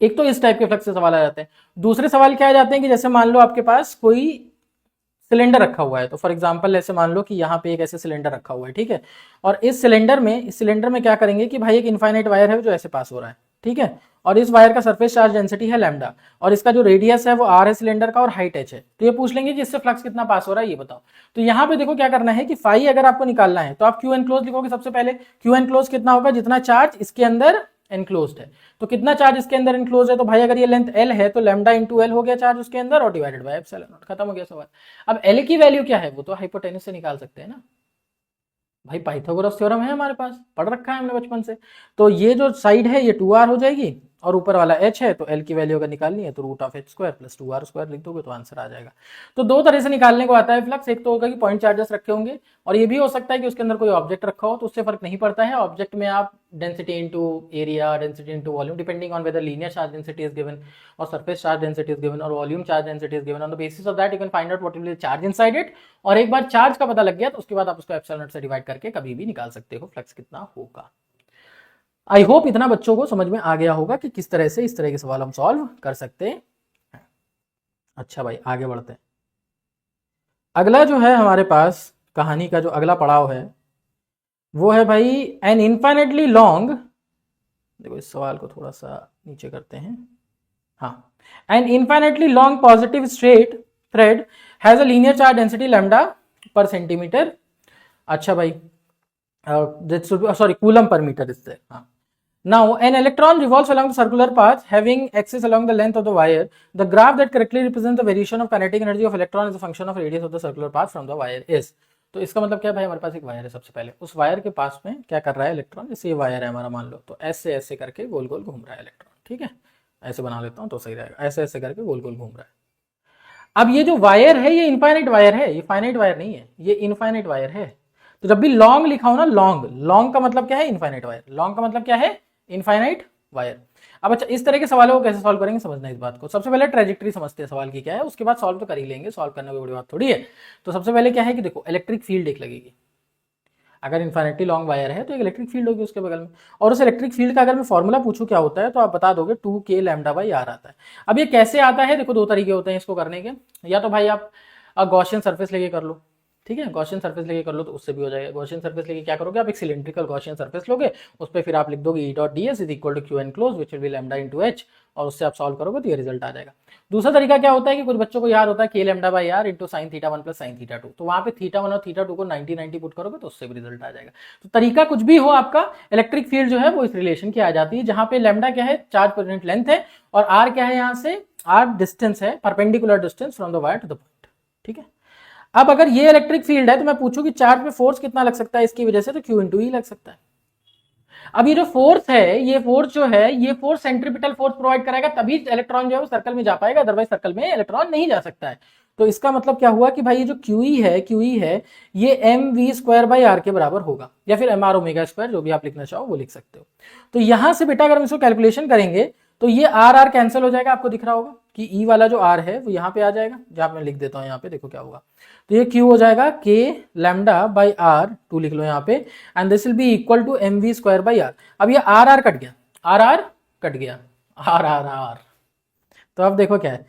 एक तो इस टाइप के फ्लक्स से सवाल आ जाते हैं। दूसरे सवाल क्या आ जाते हैं कि जैसे मान लो आपके पास कोई सिलेंडर रखा हुआ है, तो फॉर एग्जांपल ऐसे मान लो कि यहाँ पे एक ऐसे सिलेंडर रखा हुआ है, ठीक है, और इस सिलेंडर में क्या करेंगे कि भाई एक इनफाइनाइट वायर है जो ऐसे पास हो रहा है, ठीक है, और इस वायर का सरफेस चार्ज डेंसिटी है लैम्डा और इसका जो रेडियस है वो आर है सिलेंडर का और हाइट एच है। तो ये पूछ लेंगे कि इससे फ्लक्स कितना पास हो रहा है ये बताओ। तो यहाँ पे देखो क्या करना है कि फाई अगर आपको निकालना है तो आप क्यू एनक्लोज लिखोगे सबसे पहले। क्यू एनक्लोज कितना होगा, जितना चार्ज इसके अंदर एनक्लोज्ड है, तो कितना चार्ज इसके अंदर एनक्लोज है, तो भाई अगर ये लेंथ एल है तो लैम्डा इंटू एल हो गया चार्ज उसके अंदर और डिवाइडेड बाय एप्सिलॉन नॉट, खत्म हो गया सवाल। अब एल की वैल्यू क्या है वो तो हाइपोटेन्यूज से निकाल सकते हैं ना भाई, पाइथागोरस थ्योरम है हमारे पास, पढ़ रखा है हमने बचपन से। तो ये जो साइड है ये 2r हो जाएगी और ऊपर वाला h है, तो l की वैल्यू अगर निकालनी है तो root of h square plus 2r square लिख दोगे तो आंसर आ जाएगा। तो दो तरह से निकालने को आता है फ्लक्स, एक तो होगा कि पॉइंट चार्जेस रखे होंगे और ये भी हो सकता है कि उसके अंदर कोई ऑब्जेक्ट रखा हो, तो उससे फर्क नहीं पड़ता है। ऑब्जेक्ट में आप density into area, density into volume, depending on whether linear charge density is given और surface charge density is given और volume charge density is given, on the basis of that you can find out what will be the charge inside it. और एक बार charge का पता लग गया तो उसके बाद आप उसको एप्सिलॉन नॉट से डिवाइड करके कभी भी निकाल सकते हो फ्लक्स कितना होगा। आई होप इतना बच्चों को समझ में आ गया होगा कि किस तरह से इस तरह के सवाल हम सॉल्व कर सकते हैं। अच्छा भाई आगे बढ़ते हैं। अगला जो है हमारे पास कहानी का जो अगला पड़ाव है वो है भाई एन इनफाइनेटली लॉन्ग, देखो इस सवाल को थोड़ा सा नीचे करते हैं, हाँ, an infinitely long positive straight thread has a linear charge density lambda per centimetre. अच्छा भाई sorry, coulomb per meter is there. Now an electron revolves along the circular path having axis along the length of the wire. The graph that correctly represents the variation of kinetic energy of electron as a function of radius of the circular path from the wire is। तो इसका मतलब क्या है भाई, हमारे पास एक wire है, सबसे पहले उस वायर के पास में क्या कर रहा है इलेक्ट्रॉन, जैसे ये वायर है हमारा मान लो, तो ऐसे ऐसे करके गोल गोल घूम रहा है इलेक्ट्रॉन, ठीक है, ऐसे बना लेता हूँ तो सही रहेगा, ऐसे ऐसे करके गोल गोल घूम रहा है। अब ये जो वायर है ये इनफाइनाइट वायर है, ये फाइनाइट वायर नहीं है, ये इनफाइनाइट वायर है। तो जब भी लॉन्ग लिखा हो ना, लॉन्ग, लॉन्ग का मतलब क्या है, इनफाइनाइट वायर, लॉन्ग का मतलब क्या है, इनफाइनाइट वायर। अब अच्छा, इस तरह के सवालों को कैसे सॉल्व करेंगे समझना इस बात को। सबसे पहले ट्रेजेक्टरी समझते हैं सवाल की क्या है, उसके बाद सॉल्व तो कर ही लेंगे, सॉल्व करना कोई बड़ी बात थोड़ी है। तो सबसे पहले क्या है कि देखो इलेक्ट्रिक फील्ड एक लगेगी, अगर इन्फिनिटी लॉन्ग वायर है तो एक इलेक्ट्रिक फील्ड होगी उसके बगल में, और उस इलेक्ट्रिक फील्ड का अगर मैं फॉर्मूला पूछूं क्या होता है तो आप बता दोगे 2k लैम्डा बाई आर आता है। अब ये कैसे आता है, देखो दो तरीके होते हैं इसको करने के, या तो भाई आप गॉसियन सरफेस लेके कर लो, ठीक है, गॉसियन सरफेस लेके कर लो तो उससे भी हो जाएगा। गॉसियन सरफेस लेके क्या करोगे, आप एक सिलेंड्रिकल गॉसियन सरफेस लोगे, उस पर फिर आप लिख दोगे E dot D S is equal to Q enclosed which will be lambda into H, और उससे आप सॉल्व करोगे तो ये रिजल्ट आ जाएगा। दूसरा तरीका क्या होता है कि कुछ बच्चों को याद होता है के lambda by R into sine theta 1 plus sine theta 2, तो वहां पे थीटा 1 और थीटा 2 को 90-90 पुट करोगे तो उससे भी रिजल्ट आ जाएगा। तो तरीका कुछ भी हो आपका, इलेक्ट्रिक फील्ड जो है वो इस रिलेशन की आ जाती है, जहां पे लैम्डा क्या है, चार्ज पर यूनिट लेंथ है, और आर क्या है, यहां से आर डिस्टेंस है, perpendicular distance from the wire to the point, ठीक है। अब अगर ये इलेक्ट्रिक फील्ड है तो मैं पूछूं कि चार्ज पे फोर्स कितना लग सकता है इसकी वजह से, तो क्यू इंटू ई लग सकता है। अब ये जो फोर्स है, ये फोर्स जो है, ये फोर्स सेंट्रीपिटल फोर्स प्रोवाइड कराएगा, तभी इलेक्ट्रॉन जो है वो सर्कल में जा पाएगा, अदरवाइज सर्कल में इलेक्ट्रॉन नहीं जा सकता है। तो इसका मतलब क्या हुआ कि भाई ये जो क्यूई है ये M V square by R के बराबर होगा, या फिर एम आर ओमेगा स्क्वायर, जो भी आप लिखना चाहो वो लिख सकते हो। तो यहां से बेटा अगर हम इसको कैलकुलेशन करेंगे तो ये आर आर कैंसिल हो जाएगा, आपको दिख रहा होगा कि ई वाला जो आर है वो यहाँ पे आ जाएगा, जहां मैं लिख देता हूँ यहाँ पे, देखो क्या होगा, तो ये क्यू हो जाएगा के लैम्डा बाई आर, 2 लिख लो यहाँ पे, and this will be equal to M V square by R. अब ये आर आर कट गया, आर आर कट गया, आर आर आर, तो अब देखो क्या है,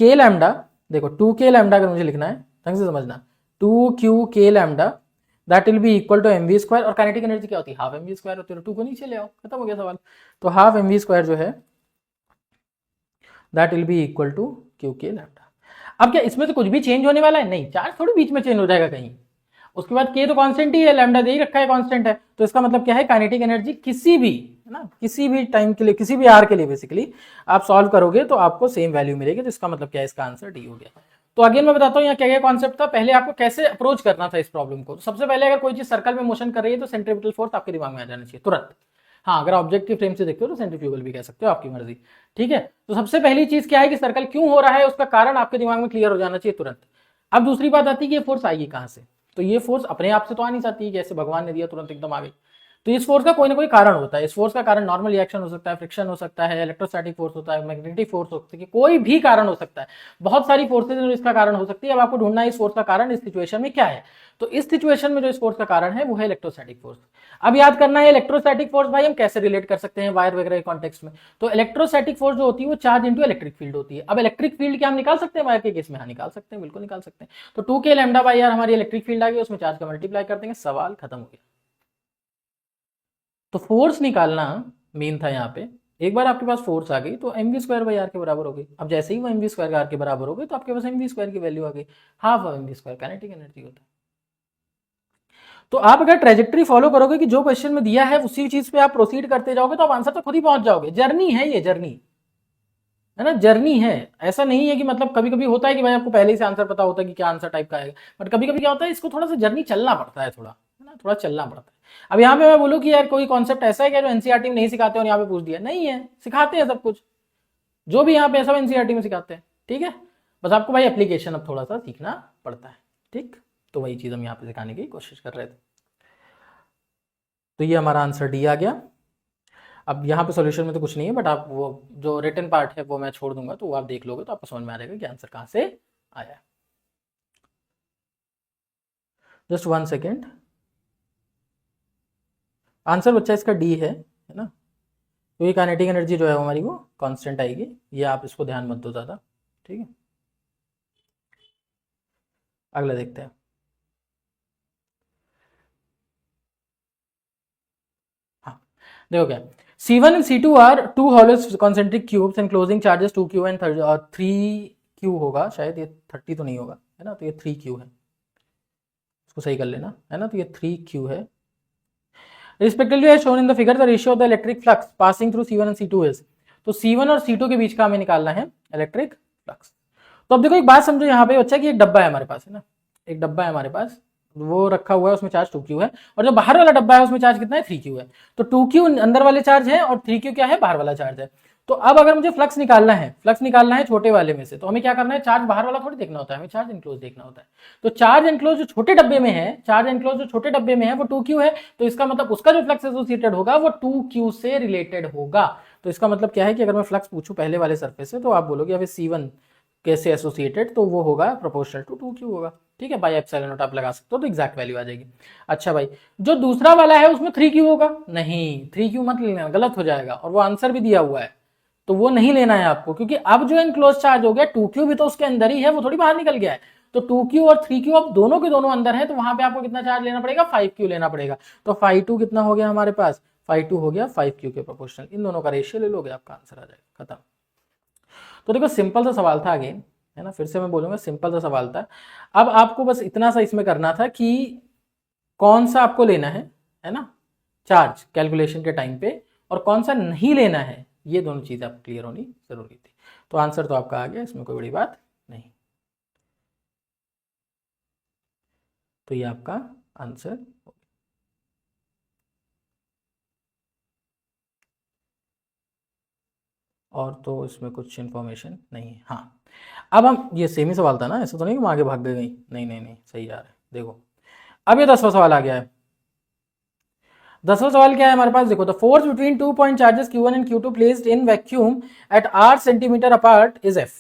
के लैम्डा, देखो 2k लैम्डा अगर मुझे लिखना है ढंग से समझना, 2q k lambda that will be equal to M V square, और काइनेटिक एनर्जी क्या होती है, हाफ एम वी स्क्वायर होती है, 2 को नीचे ले आओ, खत्म हो गया सवाल। तो हाफ एम वी स्क्वायर जो है that will be equal to Q K lambda. अब क्या इसमें से कुछ भी चेंज होने वाला है, नहीं, चार्ज थोड़ी बीच में चेंज हो जाएगा कहीं, उसके बाद के तो कांस्टेंट ही है, लैम्डा दे ही रखा है कांस्टेंट है, तो इसका मतलब क्या है, काइनेटिक एनर्जी किसी भी, है ना, किसी भी टाइम के लिए, किसी भी आर के लिए बेसिकली आप सॉल्व करोगे तो आपको सेम वैल्यू मिलेगी, तो इसका मतलब क्या है, इसका आंसर डी हो गया। तो अगेन मैं बताता हूँ यहाँ क्या क्या कॉन्सेप्ट था, पहले आपको कैसे अप्रोच करना था इस प्रॉब्लम को। तो सबसे पहले अगर कोई चीज सर्कल में मोशन कर रही है तो सेंट्रीपिटल फोर्स आपके दिमाग में आ जाना चाहिए तुरंत। हाँ, अगर ऑब्जेक्टिव फ्रेम से देखते हो तो सेंट्रीफ्यूगल भी कह सकते हो, आपकी मर्जी, ठीक है। तो सबसे पहली चीज क्या है कि सर्कल क्यों हो रहा है, उसका कारण आपके दिमाग में क्लियर हो जाना चाहिए तुरंत। अब दूसरी बात आती है कि ये फोर्स आएगी कहां से, तो ये फोर्स अपने आप से तो आ नहीं सकती, जैसे भगवान ने दिया तुरंत एकदम आ गई, तो इस फोर्स का कोई ना कोई कारण होता है। इस फोर्स का कारण नॉर्मल रिएक्शन हो सकता है, फ्रिक्शन हो सकता है, इलेक्ट्रोस्टैटिक फोर्स होता है, मैग्नेटिक फोर्स हो सकता है, कोई भी कारण हो सकता है, बहुत सारी फोर्सेज इसका कारण हो सकती है। अब आपको ढूंढना है इस फोर्स का कारण इस सिचुएशन में क्या है, तो इस सिचुएशन में जो इस फोर्स का कारण है वो है इलेक्ट्रोस्टैटिक फोर्स। अब याद करना है इलेक्ट्रोस्टैटिक फोर्स भाई हम कैसे रिलेट कर सकते हैं वायर वगैरह के कॉन्टेक्स्ट में, तो इलेक्ट्रोस्टैटिक फोर्स जो होती है वो चार्ज इंटू इलेक्ट्रिक फील्ड होती है। अब इलेक्ट्रिक फील्ड क्या हम निकाल सकते हैं वायर के केस में, हाँ निकाल सकते हैं, बिल्कुल निकाल सकते हैं। तो 2k लैम्डा बाई आर हमारी इलेक्ट्रिक फील्ड आ गई, उसमें चार्ज का मल्टीप्लाई कर देंगे, सवाल खत्म हो गया। तो फोर्स निकालना मेन था यहाँ पे। एक बार आपके पास फोर्स आ गई तो M V square by R के बराबर हो गई। अब जैसे ही वो एम वी स्क्वायर आर के बराबर हो गई तो आपके पास एम वी स्क्वायर की वैल्यू आ गई, half of M V square kinetic energy होता है। तो आप अगर ट्रेजेक्ट्री फॉलो करोगे कि जो क्वेश्चन में दिया है उसी चीज पे आप प्रोसीड करते जाओगे तो आप आंसर तो खुद ही पहुंच जाओगे। जर्नी है ये, जर्नी है ना, जर्नी है। ऐसा नहीं है कि मतलब कभी कभी होता है कि भाई आपको पहले ही से आंसर पता होता है कि क्या आंसर टाइप का आएगा, बट कभी कभी क्या होता है, इसको थोड़ा सा जर्नी चलना पड़ता है, थोड़ा है ना, थोड़ा चलना पड़ता है। अब यहाँ पे मैं बोलूँ कि यार कोई कॉन्सेप्ट ऐसा है क्या जो एनसीईआरटी में नहीं सिखाते और यहाँ पे पूछ दिया, नहीं है, सिखाते हैं सब कुछ, जो भी यहाँ पे सब एनसीईआरटी में सिखाते हैं, ठीक है। बस आपको भाई एप्लीकेशन अब थोड़ा सा सीखना पड़ता है, ठीक। तो वही चीज हम यहाँ पे सिखाने की कोशिश कर रहे थे। तो ये हमारा आंसर डी आ गया। अब यहाँ पे सॉल्यूशन में तो कुछ नहीं है, बट आप वो जो रिटन पार्ट है वो मैं छोड़ दूंगा, तो वो आप देख लोगे तो आपको समझ में आ जाएगा कि आंसर कहाँ से आया। जस्ट 1 सेकेंड, आंसर बच्चा इसका डी है ना। तो ये काइनेटिक एनर्जी जो है हमारी वो कांस्टेंट आएगी, ये आप इसको ध्यान मत दो ज़्यादा, ठीक है। अगला देखते हैं। हाँ देखो क्या, C1 and C2 are two hollows concentric cubes enclosing charges 2q and 3q होगा शायद, ये 30 तो नहीं होगा है ना, तो ये 3q है, इसको सही कर लेना है ना, तो ये 3q है। Respectively as shown in the figure the ratio of the electric flux passing through C1 and C2 is, तो C1 और C2 के बीच का हमें निकालना है इलेक्ट्रिक फ्लक्स। तो अब देखो एक बात समझो यहाँ पे बच्चा कि एक डब्बा है हमारे पास, है ना, एक डब्बा है हमारे पास, वो रखा हुआ है, उसमें चार्ज 2q है, और जो बाहर वाला डब्बा है उसमें चार्ज कितना है 3q है। तो 2q अंदर वाले चार्ज है और 3q क्या है, बाहर वाला चार्ज है। तो अब अगर मुझे फ्लक्स निकालना है छोटे वाले में से, तो हमें क्या करना है, चार्ज बाहर वाला थोड़ी देखना होता है, हमें चार्ज इनक्लोज देखना होता है। तो चार्ज इनक्लोज जो छोटे डब्बे में है वो 2q है, तो इसका मतलब उसका जो फ्लक्स एसोसिएटेड होगा वो 2q से रिलेटेड होगा। तो इसका मतलब क्या है कि अगर मैं फ्लक्स पूछूं पहले वाले सरफेस से, तो आप बोलोगे अभी C1 कैसे एसोसिएटेड, तो वो होगा प्रोपोर्शनल टू 2q होगा, ठीक है, बाय एप्सिलॉन नॉट आप लगा सकते हो, तो एग्जैक्ट वैल्यू आ जाएगी। अच्छा भाई, जो दूसरा वाला है उसमें 3q होगा, नहीं 3q मत लेना, गलत हो जाएगा, और वो आंसर भी दिया हुआ है, तो वो नहीं लेना है आपको, क्योंकि अब जो इनक्लोज चार्ज हो गया 2q भी तो उसके अंदर ही है, वो थोड़ी बाहर निकल गया है। तो 2q और 3q अब दोनों के दोनों अंदर है, तो वहां पे आपको कितना चार्ज लेना पड़ेगा, 5q लेना पड़ेगा। तो 5 कितना हो गया हमारे पास, 5 हो गया 5q के प्रोपोर्शनल, इन दोनों का रेशियो ले लोगे, आपका आंसर आ जाएगा, खत्म। तो देखो सिंपल सा सवाल था अगेन, है ना, फिर से मैं बोलूंगा सिंपल सा सवाल था। अब आपको बस इतना सा इसमें करना था कि कौन सा आपको लेना है ना, चार्ज कैलकुलेशन के टाइम पे, और कौन सा नहीं लेना है, ये दोनों चीजें आपको क्लियर होनी जरूरी थी। तो आंसर तो आपका आ गया, इसमें कोई बड़ी बात नहीं। तो ये आपका आंसर, और तो इसमें कुछ इंफॉर्मेशन नहीं है। हाँ, अब हम, ये सेम ही सवाल था ना, ऐसा तो नहीं कि हम आगे भाग गए, नहीं नहीं नहीं, सही जा रहे हैं। देखो अब ये 10वां सवाल आ गया है। 10वां सवाल क्या है हमारे पास, देखो, the force between 2 point charges Q1 and Q2 placed in vacuum at 8 centimetre apart is F।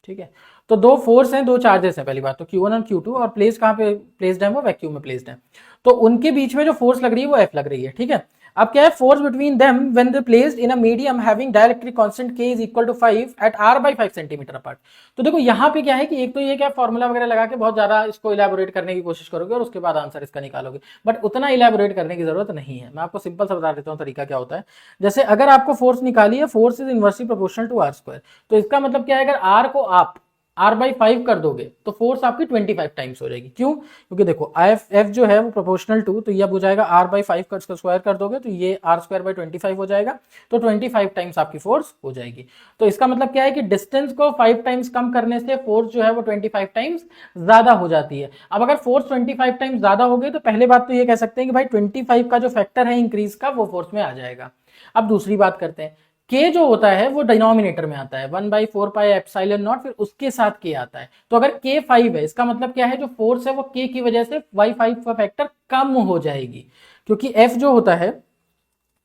ठीक है, तो दो फोर्स हैं, दो चार्जेस हैं, पहली बात तो Q1 और Q2, और प्लेस कहाँ पे प्लेस्ड है, वो वैक्यूम में प्लेस्ड है। तो उनके बीच में जो फोर्स लग रही है वो F लग रही है, ठीक है। अब क्या है, force between them when they placed in a medium having dielectric constant K is equal to 5 at R by 5 centimetre apart. तो देखो यहाँ पे क्या है कि एक तो ये क्या फॉर्मूला वगैरह लगा के बहुत ज्यादा इसको इलेबोरेट करने की कोशिश करोगे और उसके बाद आंसर इसका निकालोगे, बट उतना इलेबोरेट करने की जरूरत नहीं है। मैं आपको सिंपल सा बता देता हूँ तरीका क्या होता है। जैसे अगर आपको फोर्स निकाली है, force is inversely proportional to R square, तो इसका मतलब क्या है, अगर R को आप R/5 कर दोगे तो फोर्स आपकी 25 टाइम्स हो जाएगी। क्यों, क्योंकि देखो F जो है वो प्रोपोर्शनल टू, तो ये अब हो जाएगा R/5 का स्क्वायर कर दोगे तो ये R²/25 हो जाएगा, तो 25 टाइम्स आपकी फोर्स हो जाएगी। तो इसका मतलब क्या है कि डिस्टेंस को 5 टाइम्स कम करने से फोर्स जो है वो 25 टाइम्स ज्यादा हो जाती है। अब अगर फोर्स 25 टाइम्स ज्यादा हो गई तो पहले बात तो ये कह सकते हैं कि भाई 25 का जो फैक्टर है इंक्रीज का, वो फोर्स में आ जाएगा। अब दूसरी बात करते हैं, के जो होता है वो डिनोमिनेटर में आता है, 1/4 पाई एप्सिलॉन नॉट, फिर उसके साथ के आता है। तो अगर के 5 है, इसका मतलब क्या है, जो फोर्स है वो के की वजह से y5 का फैक्टर कम हो जाएगी, क्योंकि एफ जो होता है,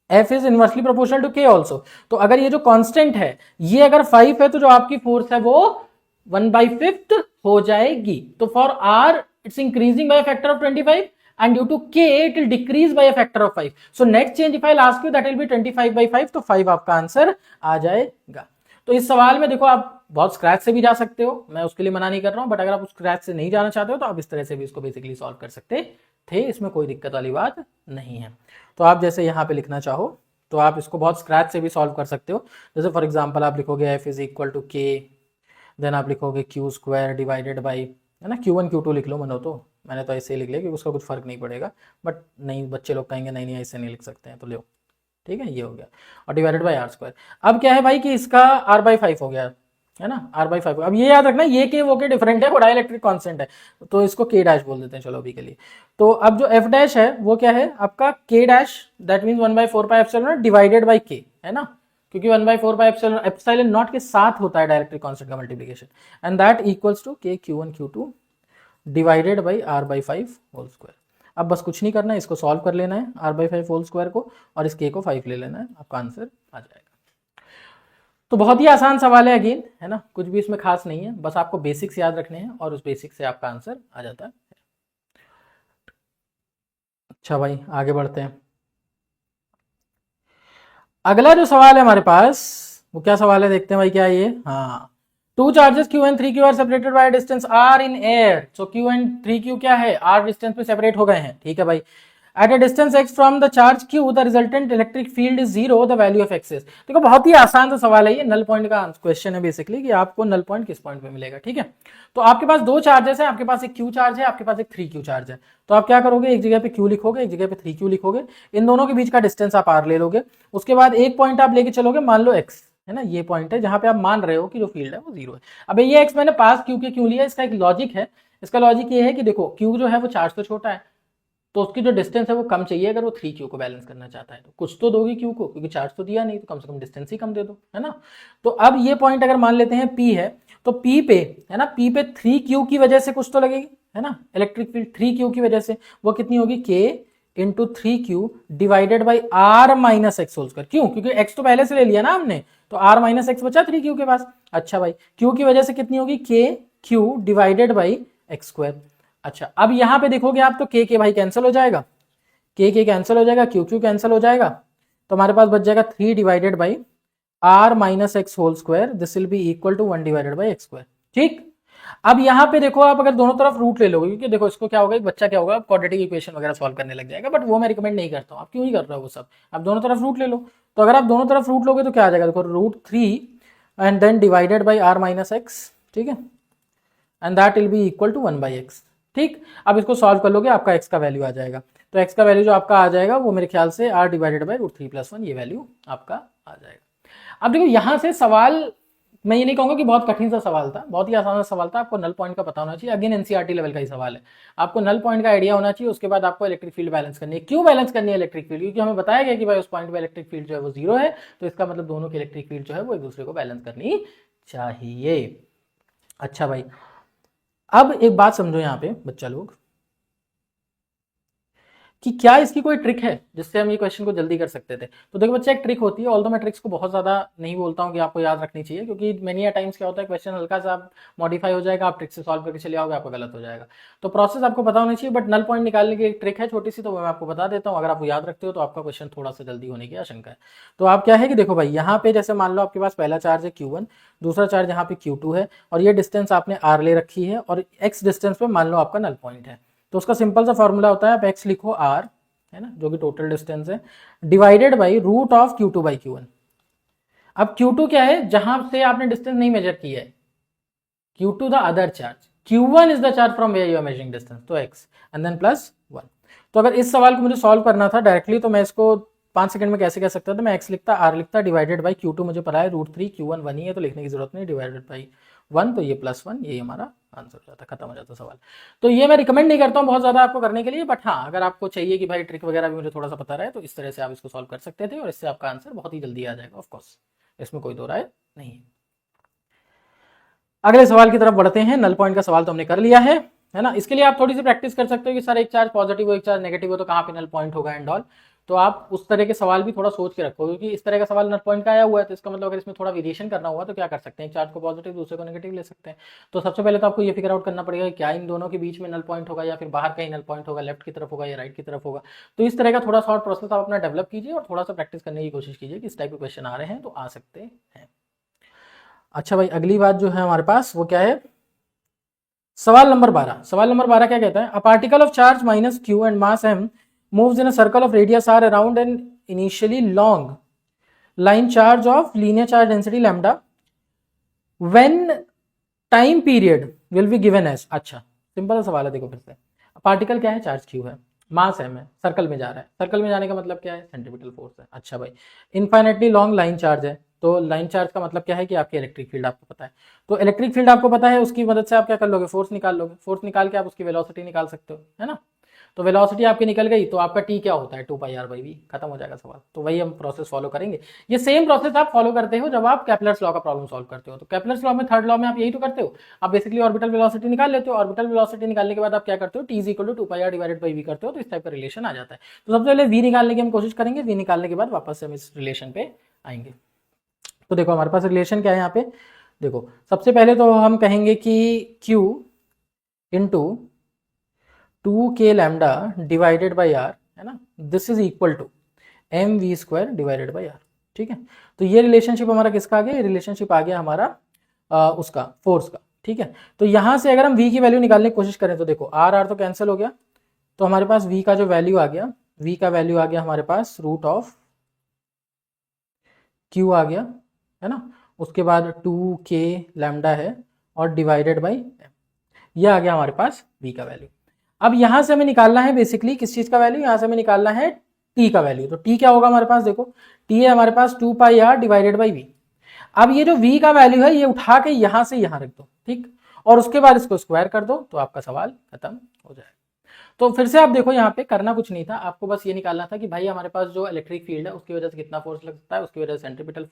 F is inversely proportional to K also. तो अगर ये जो कांस्टेंट है ये अगर 5 है, तो जो आपकी फोर्स है वो 1/5 हो जाएगी। तो for R it's increasing by factor of 25, and due to k it will decrease by a factor of 5. So next change if I'll ask you, that will be 25/5, तो 5 आपका आंसर आ जाएगा। तो इस सवाल में देखो आप बहुत स्क्रैच से भी जा सकते हो, मैं उसके लिए मना नहीं कर रहा हूं, बट अगर आप स्क्रैच से नहीं जाना चाहते हो तो आप इस तरह से भी इसको बेसिकली सॉल्व कर सकते थे, इसमें कोई दिक्कत वाली बात नहीं है। तो आप जैसे यहाँ पे लिखना चाहो तो आप इसको बहुत स्क्रैच से भी सॉल्व कर सकते हो। जैसे फॉर एग्जाम्पल आप लिखोगे F इज इक्वल टू के, देन आप लिखोगे Q² डिवाइडेड बाई, है ना, Q1 Q2 लिख लो, मनो तो मैंने तो ऐसे ही लिख लिया क्योंकि उसका कुछ फर्क नहीं पड़ेगा, बट नहीं, बच्चे लोग कहेंगे नहीं नहीं ऐसे नहीं लिख सकते हैं, तो लो, ठीक है, ये हो गया, और डिवाइडेड बाई R²। अब क्या है भाई कि इसका R/5 हो गया, है ना, R/5। अब ये याद रखना, ये के वो के डिफरेंट है, वो डाइलेक्ट्रिक कांस्टेंट है, तो इसको K डैश बोल देते हैं चलो अभी के लिए। तो अब जो F डैश है वो क्या है आपका K dash, that means 1/4 pi epsilon divided by K, है ना, क्योंकि 1/4 पाई एप्सिलॉन नॉट के साथ होता है डायरेक्ट्रिक कांस्टेंट का multiplication, and that equals to K Q1 Q2 divided by R/5 whole square. अब बस कुछ नहीं करना है, इसको सॉल्व कर लेना है R/5 होल स्क्वायर को, और इस K को 5 ले लेना है, आपका आंसर आ जाएगा। तो बहुत ही आसान सवाल है अगेन, है ना, कुछ भी इसमें खास नहीं है, बस आपको बेसिक्स याद रखने हैं और उस बेसिक से आपका आंसर आ जाता है। अच्छा भाई आगे बढ़ते हैं। अगला जो सवाल है हमारे पास वो क्या सवाल है, देखते हैं भाई क्या है ये। हाँ, two charges Q and 3Q are separated by distance R in air, so Q and 3Q क्या है, R डिस्टेंस पे सेपरेट हो गए हैं, ठीक है भाई। Eight a distance x from the charge Q the resultant electric field is 0, the value of x is. देखो बहुत ही आसान सा सवाल है ये, नल पॉइंट का क्वेश्चन है बेसिकली, कि आपको नल पॉइंट किस पॉइंट पे मिलेगा, ठीक है। तो आपके पास दो चार्जेस है, आपके पास एक Q चार्ज है, आपके पास एक 3Q चार्ज है। तो आप क्या करोगे, एक जगह पे Q लिखोगे, एक जगह पे 3Q लिखोगे, इन दोनों के बीच का डिस्टेंस आप R ले लोगे। उसके बाद एक पॉइंट आप लेके चलोगे, मान लो x, है ना, ये पॉइंट है जहां पे आप मान रहे हो कि जो फील्ड है वो 0 है। अब ये x मैंने पास Q के क्यों लिया, इसका एक लॉजिक है। इसका लॉजिक ये है कि देखो Q जो है वो चार्ज तो छोटा है, तो उसकी जो डिस्टेंस है वो कम चाहिए अगर वो 3q को बैलेंस करना चाहता है। तो कुछ तो दोगी q को, क्योंकि चार्ज तो दिया नहीं, तो कम से कम डिस्टेंस ही कम दे दो, है ना। तो अब ये पॉइंट अगर मान लेते हैं p है, तो p पे, है ना, p पे 3q की वजह से कुछ तो लगेगी, है ना, इलेक्ट्रिक फील्ड 3q की वजह से, वो कितनी होगी, k into 3q divided by r minus X whole square. क्यों, क्योंकि x तो पहले से ले लिया ना हमने, तो r माइनस एक्स बचा 3q के पास। अच्छा भाई, q की वजह से कितनी होगी, k q divided by X square. अच्छा, अब यहां पे देखोगे आप तो k भाई कैंसिल हो जाएगा, k कैंसिल हो जाएगा, q कैंसिल हो जाएगा, तो हमारे पास बच जाएगा 3 divided by r minus X whole square, this will be equal to 1 divided by X square. ठीक, अब यहां पे देखो आप अगर दोनों तरफ रूट ले लोगे, क्योंकि देखो इसको क्या होगा, एक बच्चा क्या होगा, क्वाड्रेटिक इक्वेशन वगैरह सॉल्व करने लग जाएगा, बट वो मैं रिकमेंड नहीं करता हूं। आप क्यों ही कर रहे हो वो सब, आप दोनों तरफ रूट ले लो। तो अगर आप दोनों तरफ रूट लोगे तो क्या आ जाएगा, देखो √3 and then divided by r minus x, ठीक है, and that will be equal to 1 by x. ठीक, अब इसको सॉल्व कर लोगे, आपका x का वैल्यू आ जाएगा। तो x का वैल्यू जो आपका आ जाएगा वो मेरे ख्याल से r डिवाइडेड बाई √3 + 1, ये वैल्यू आपका आ जाएगा। अब देखो यहां से सवाल, मैं ये नहीं कहूंगा कि बहुत कठिन सा सवाल था, बहुत ही आसान सा सवाल था। आपको नल पॉइंट का पता होना चाहिए, अगेन एनसीईआरटी लेवल का ही सवाल है। आपको नल पॉइंट का आइडिया होना चाहिए, उसके बाद आपको इलेक्ट्रिक फील्ड बैलेंस करनी है। क्यों बैलेंस करनी है इलेक्ट्रिक फील्ड, क्योंकि हमें बताया गया कि भाई उस पॉइंट पे इलेक्ट्रिक फील्ड जो है वो 0 है, तो इसका मतलब दोनों की इलेक्ट्रिक फील्ड जो है वो एक दूसरे को बैलेंस करनी चाहिए। अच्छा भाई, अब एक बात समझो यहाँ पे बच्चा लोग, कि क्या इसकी कोई ट्रिक है जिससे हम ये क्वेश्चन को जल्दी कर सकते थे। तो देखो बच्चा, एक ट्रिक होती है, ऑल्दो मैं ट्रिक्स को बहुत ज्यादा नहीं बोलता हूँ कि आपको याद रखनी चाहिए, क्योंकि मेनी टाइम्स क्या होता है, क्वेश्चन हल्का सा मॉडिफाई हो जाएगा, आप ट्रिक से सॉल्व करके चले आओगे, आपका गलत हो जाएगा। तो प्रोसेस आपको पता होनी चाहिए, बट नल पॉइंट निकालने की एक ट्रिक है छोटी सी, तो मैं आपको बता देता हूँ। अगर आप याद रखते हो तो आपका क्वेश्चन थोड़ा सा जल्दी होने की आशंका है। तो आप क्या है कि देखो भाई, यहाँ पे जैसे मान लो आपके पास पहला चार्ज है Q1, दूसरा चार्ज यहाँ पे Q2 है, और ये डिस्टेंस आपने R ले रखी है, और x डिस्टेंस पे मान लो आपका नल पॉइंट है। तो उसका सिंपल सा फॉर्मूला होता है, आप x लिखो R, है ना, जो कि टोटल डिस्टेंस है, divided by √Q2 by Q1। अब Q2 क्या है, जहां से आपने डिस्टेंस नहीं मेजर किया है, Q2 the other charge, Q1 is the charge from where you are measuring distance, तो x एंड देन +1। तो अगर इस सवाल को मुझे सॉल्व करना था डायरेक्टली, तो मैं इसको 5 सेकंड में कैसे कह सकता था, मैं x लिखता, r लिखता, डिवाइडेड बाई Q2 मुझे पता है √3, Q1 1 ही है तो लिखने की जरूरत नहीं, डिवाइडेड बाई 1, तो ये +1, ये हमारा आंसर हो जाता, खत्म हो जाता सवाल। तो ये मैं रिकमेंड नहीं करता हूँ बहुत ज्यादा आपको करने के लिए, बट हाँ, अगर आपको चाहिए कि भाई ट्रिक वगैरह भी मुझे थोड़ा सा पता रहे, तो इस तरह से आप इसको सॉल्व कर सकते थे, और इससे आपका आंसर बहुत ही जल्दी आ जाएगा, ऑफकोर्स, इसमें कोई दो राय नहीं है। अगले सवाल की तरफ बढ़ते हैं। नल पॉइंट का सवाल तो हमने कर लिया है ना। इसके लिए आप थोड़ी सी प्रैक्टिस कर सकते हो कि सर एक चार्ज पॉजिटिव हो, एक चार्ज नेगेटिव हो, तो कहाँ पे नल पॉइंट होगा एंड ऑल। तो आप उस तरह के सवाल भी थोड़ा सोच के रखो, क्योंकि इस तरह का सवाल नल पॉइंट का आया हुआ है, तो इसका मतलब अगर इसमें थोड़ा वेरिएशन करना हुआ तो क्या कर सकते हैं, एक चार्ज को पॉजिटिव दूसरे को नेगेटिव ले सकते हैं। तो सबसे पहले तो आपको ये फिगर आउट करना पड़ेगा क्या इन दोनों के बीच में नल पॉइंट होगा, या फिर बाहर कहीं नल पॉइंट होगा, लेफ्ट की तरफ होगा या राइट की तरफ होगा। तो इस तरह का थोड़ा शॉर्ट प्रोसेस आप अपना डेवलप कीजिए, और थोड़ा सा प्रैक्टिस करने की कोशिश कीजिए कि इस टाइप के क्वेश्चन आ रहे हैं तो आ सकते हैं। अच्छा भाई, अगली बात जो है हमारे पास वो क्या है, सवाल नंबर 12। सवाल नंबर 12 क्या कहता है, a particle of charge -q and mass m moves in a circle of radius r around an initially long line charge of linear charge density lambda when time period will be given as। अच्छा, simple सवाल है, देखो फिर से, particle क्या है, charge q है, मास m है, सर्कल में जा रहा है, सर्कल में जाने का मतलब क्या है, सेंट्रीपिटल फोर्स है। अच्छा भाई, इनफाइनेटली लॉन्ग लाइन चार्ज है, तो लाइन चार्ज का मतलब क्या है कि आपकी इलेक्ट्रिक फील्ड आपको पता है। तो इलेक्ट्रिक फील्ड आपको पता है, उसकी मदद से आप क्या कर लोगे, फोर्स निकाल लोगे, फोर्स निकाल के आप उसकी वेलोसिटी निकाल सकते हो, है ना। तो वेलोसिटी आपकी निकल गई, तो आपका टी क्या होता है, 2πr/v, खत्म हो जाएगा सवाल। तो वही हम प्रोसेस फॉलो करेंगे। ये सेम प्रोसेस आप फॉलो करते हो जब आप केपलर्स लॉ का प्रॉब्लम सॉल्व करते हो। तो केपलर्स लॉ में, थर्ड लॉ में आप यही तो करते हो, आप बेसिकली ऑर्बिटल वेलोसिटी निकाल लेते हो, ऑर्बिटल वेलोसिटी निकालने के बाद आप क्या करते हो, t = 2πr/v करते हो, तो इस टाइप का रिलेशन आ जाता है। तो सबसे पहले v निकालने की हम कोशिश करेंगे, v निकालने के बाद वापस से हम इस रिलेशन पे आएंगे। तो देखो हमारे पास रिलेशन क्या है यहाँ पे, देखो सबसे पहले तो हम कहेंगे कि q into 2k lambda divided by r, है ना, this is equal to mv² divided by r। ठीक है, तो ये रिलेशनशिप हमारा किसका आ गया, ये रिलेशनशिप आ गया हमारा उसका, फोर्स का। ठीक है, तो यहां से अगर हम v की वैल्यू निकालने की कोशिश करें, तो देखो r तो कैंसिल हो गया, तो हमारे पास v का जो वैल्यू आ गया, v का वैल्यू आ गया हमारे पास √q आ गया, है ना, उसके बाद 2k लैम्डा है और डिवाइडेड बाई ये आ गया हमारे पास v का वैल्यू। अब यहां से हमें निकालना है बेसिकली किस चीज का वैल्यू, यहां से हमें निकालना है t का वैल्यू। तो t क्या होगा हमारे पास, देखो t है हमारे पास 2πr डिवाइडेड बाई v। अब ये जो v का वैल्यू है ये उठा के यहां से यहां रख दो, ठीक, और उसके बाद इसको स्क्वायर कर दो, तो आपका सवाल खत्म हो जाएगा। तो फिर से आप देखो यहाँ पे करना कुछ नहीं था, आपको बस ये निकालना था कि भाई हमारे पास जो इलेक्ट्रिक फील्ड है उसकी वजह से कितना फोर्स लग सकता है, उसकी वजह से सेंट्रीपिटल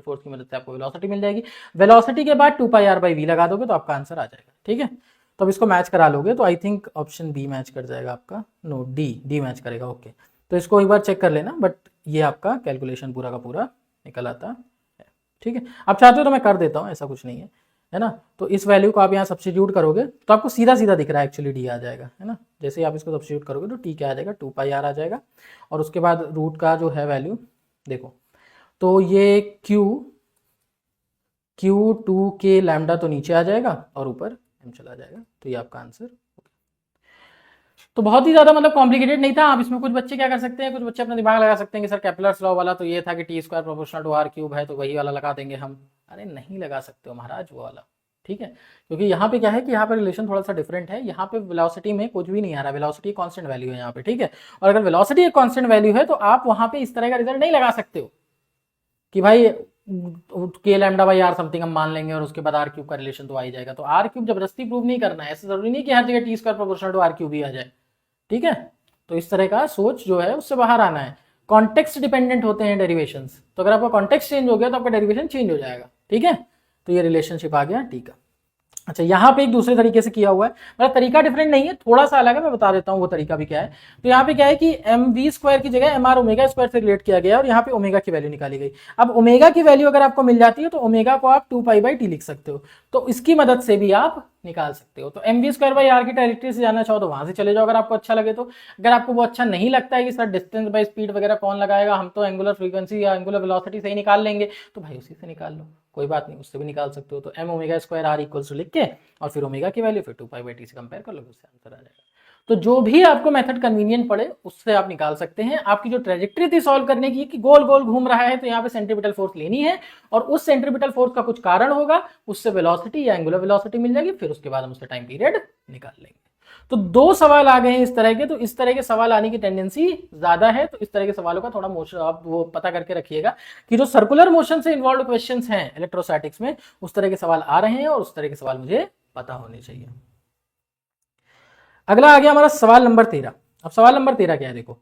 फोर्स की मदद से आपको वेलोसिटी मिल जाएगी। वेलोसिटी के बाद 2πr/v लगा दोगे तो आपका आंसर आ जाएगा। ठीक है, तो अब इसको मैच करा लोगे तो I think option B match कर जाएगा आपका, नो डी मैच करेगा। ओके, तो इसको एक बार चेक कर लेना, बट ये आपका कैलकुलेशन पूरा का पूरा निकल आता है। ठीक है, आप चाहते हो तो मैं कर देता हूँ, ऐसा कुछ नहीं है ना। तो इस वैल्यू को आप यहाँ सब्स्टिट्यूट करोगे तो आपको सीधा सीधा दिख रहा है एक्चुअली डी आ जाएगा, है ना। जैसे ही आप इसको सब्स्टिट्यूट करोगे तो टी क्या आ जाएगा, 2πr आ जाएगा। और उसके बाद रूट का जो है वैल्यू देखो, तो ये Q2k लैम्डा तो नीचे आ जाएगा और ऊपर m चला जाएगा, तो ये आपका आंसर। तो बहुत ही ज्यादा मतलब कॉम्प्लिकेटेड नहीं था। आप इसमें कुछ बच्चे क्या कर सकते हैं, कुछ बच्चे अपना दिमाग लगा सकते हैं कि सर केपलर्स लॉ वाला तो ये था कि T square proportional to R cube है, तो वही वाला लगा देंगे हम। अरे नहीं लगा सकते हो महाराज वो वाला। ठीक है, क्योंकि यहाँ पे क्या है कि यहाँ पे रिलेशन थोड़ा सा डिफरेंट है। यहाँ पे वेलोसिटी में कुछ भी नहीं आ रहा, वेलोसिटी कांस्टेंट वैल्यू है यहाँ पे। ठीक है, और अगर वेलोसिटी एक कांस्टेंट वैल्यू है तो आप वहां पे इस तरह का रिजल्ट नहीं लगा सकते हो कि भाई के लैम्डा बाई आर समथिंग हम मान लेंगे और उसके बाद आर क्यूब का रिलेशन तो आ ही जाएगा। तो आर क्यूब जबरदस्ती प्रूव नहीं करना है, ऐसा जरूरी नहीं कि हर जगह T square proportional to R cube ही आ जाए। ठीक है, तो इस तरह का सोच जो है उससे बाहर आना है। कॉन्टेक्स्ट डिपेंडेंट होते हैं डेरिवेशंस, तो अगर आपका कॉन्टेक्स्ट चेंज हो गया तो आपका डेरिवेशन चेंज हो जाएगा। ठीक है, तो ये रिलेशनशिप आ गया। ठीक है, अच्छा यहाँ पे एक दूसरे तरीके से किया हुआ है, मतलब तरीका डिफरेंट नहीं है, थोड़ा सा अलग है, मैं बता देता हूँ वो तरीका भी क्या है। तो यहाँ पे क्या है कि एम वी स्क्वायर की जगह एम आर ओमेगा स्क्वायर से रिलेट किया गया और यहाँ पे ओमेगा की वैल्यू निकाली गई। अब ओमेगा की वैल्यू अगर आपको मिल जाती है तो ओमेगा को आप 2π/t लिख सकते हो, तो इसकी मदद से भी आप निकाल सकते हो। तो M V square by R की डायरेक्टरी से जाना चाहो तो वहां से चले जाओ अगर आपको अच्छा लगे तो। अगर आपको वो अच्छा नहीं लगता है कि सर डिस्टेंस बाय स्पीड वगैरह कौन लगाएगा, हम तो एंगुलर फ्रीक्वेंसी या एंगुलर वेलोसिटी से ही निकाल लेंगे, तो भाई उसी से निकाल लो, कोई बात नहीं, उससे भी निकाल सकते हो। तो M omega square R equals to लिख के और फिर ओमेगा की वैल्यू फिर 2π/t से कंपेयर कर लो, उससे आंसर आ जाएगा। तो जो भी आपको मेथड कन्वीनियंट पड़े उससे आप निकाल सकते हैं। आपकी जो ट्रेजेक्टरी थी सॉल्व करने की कि गोल गोल घूम रहा है तो यहाँ पे सेंट्रीपिटल फोर्स लेनी है और उस सेंट्रीपिटल फोर्स का कुछ कारण होगा, उससे वेलोसिटी या एंगुलर वेलोसिटी मिल जाएगी, फिर उसके बाद हम उससे टाइम पीरियड निकाल लेंगे। तो दो सवाल आ गए हैं इस तरह के, तो इस तरह के सवाल आने की टेंडेंसी ज्यादा है, तो इस तरह के सवालों का थोड़ा मोशन आप वो पता करके रखिएगा कि जो सर्कुलर मोशन से इन्वॉल्व क्वेश्चंस हैं इलेक्ट्रोस्टैटिक्स में उस तरह के सवाल आ रहे हैं और उस तरह के सवाल मुझे पता होने चाहिए। अगला आ गया हमारा सवाल नंबर 13। अब सवाल नंबर 13 क्या है, देखो,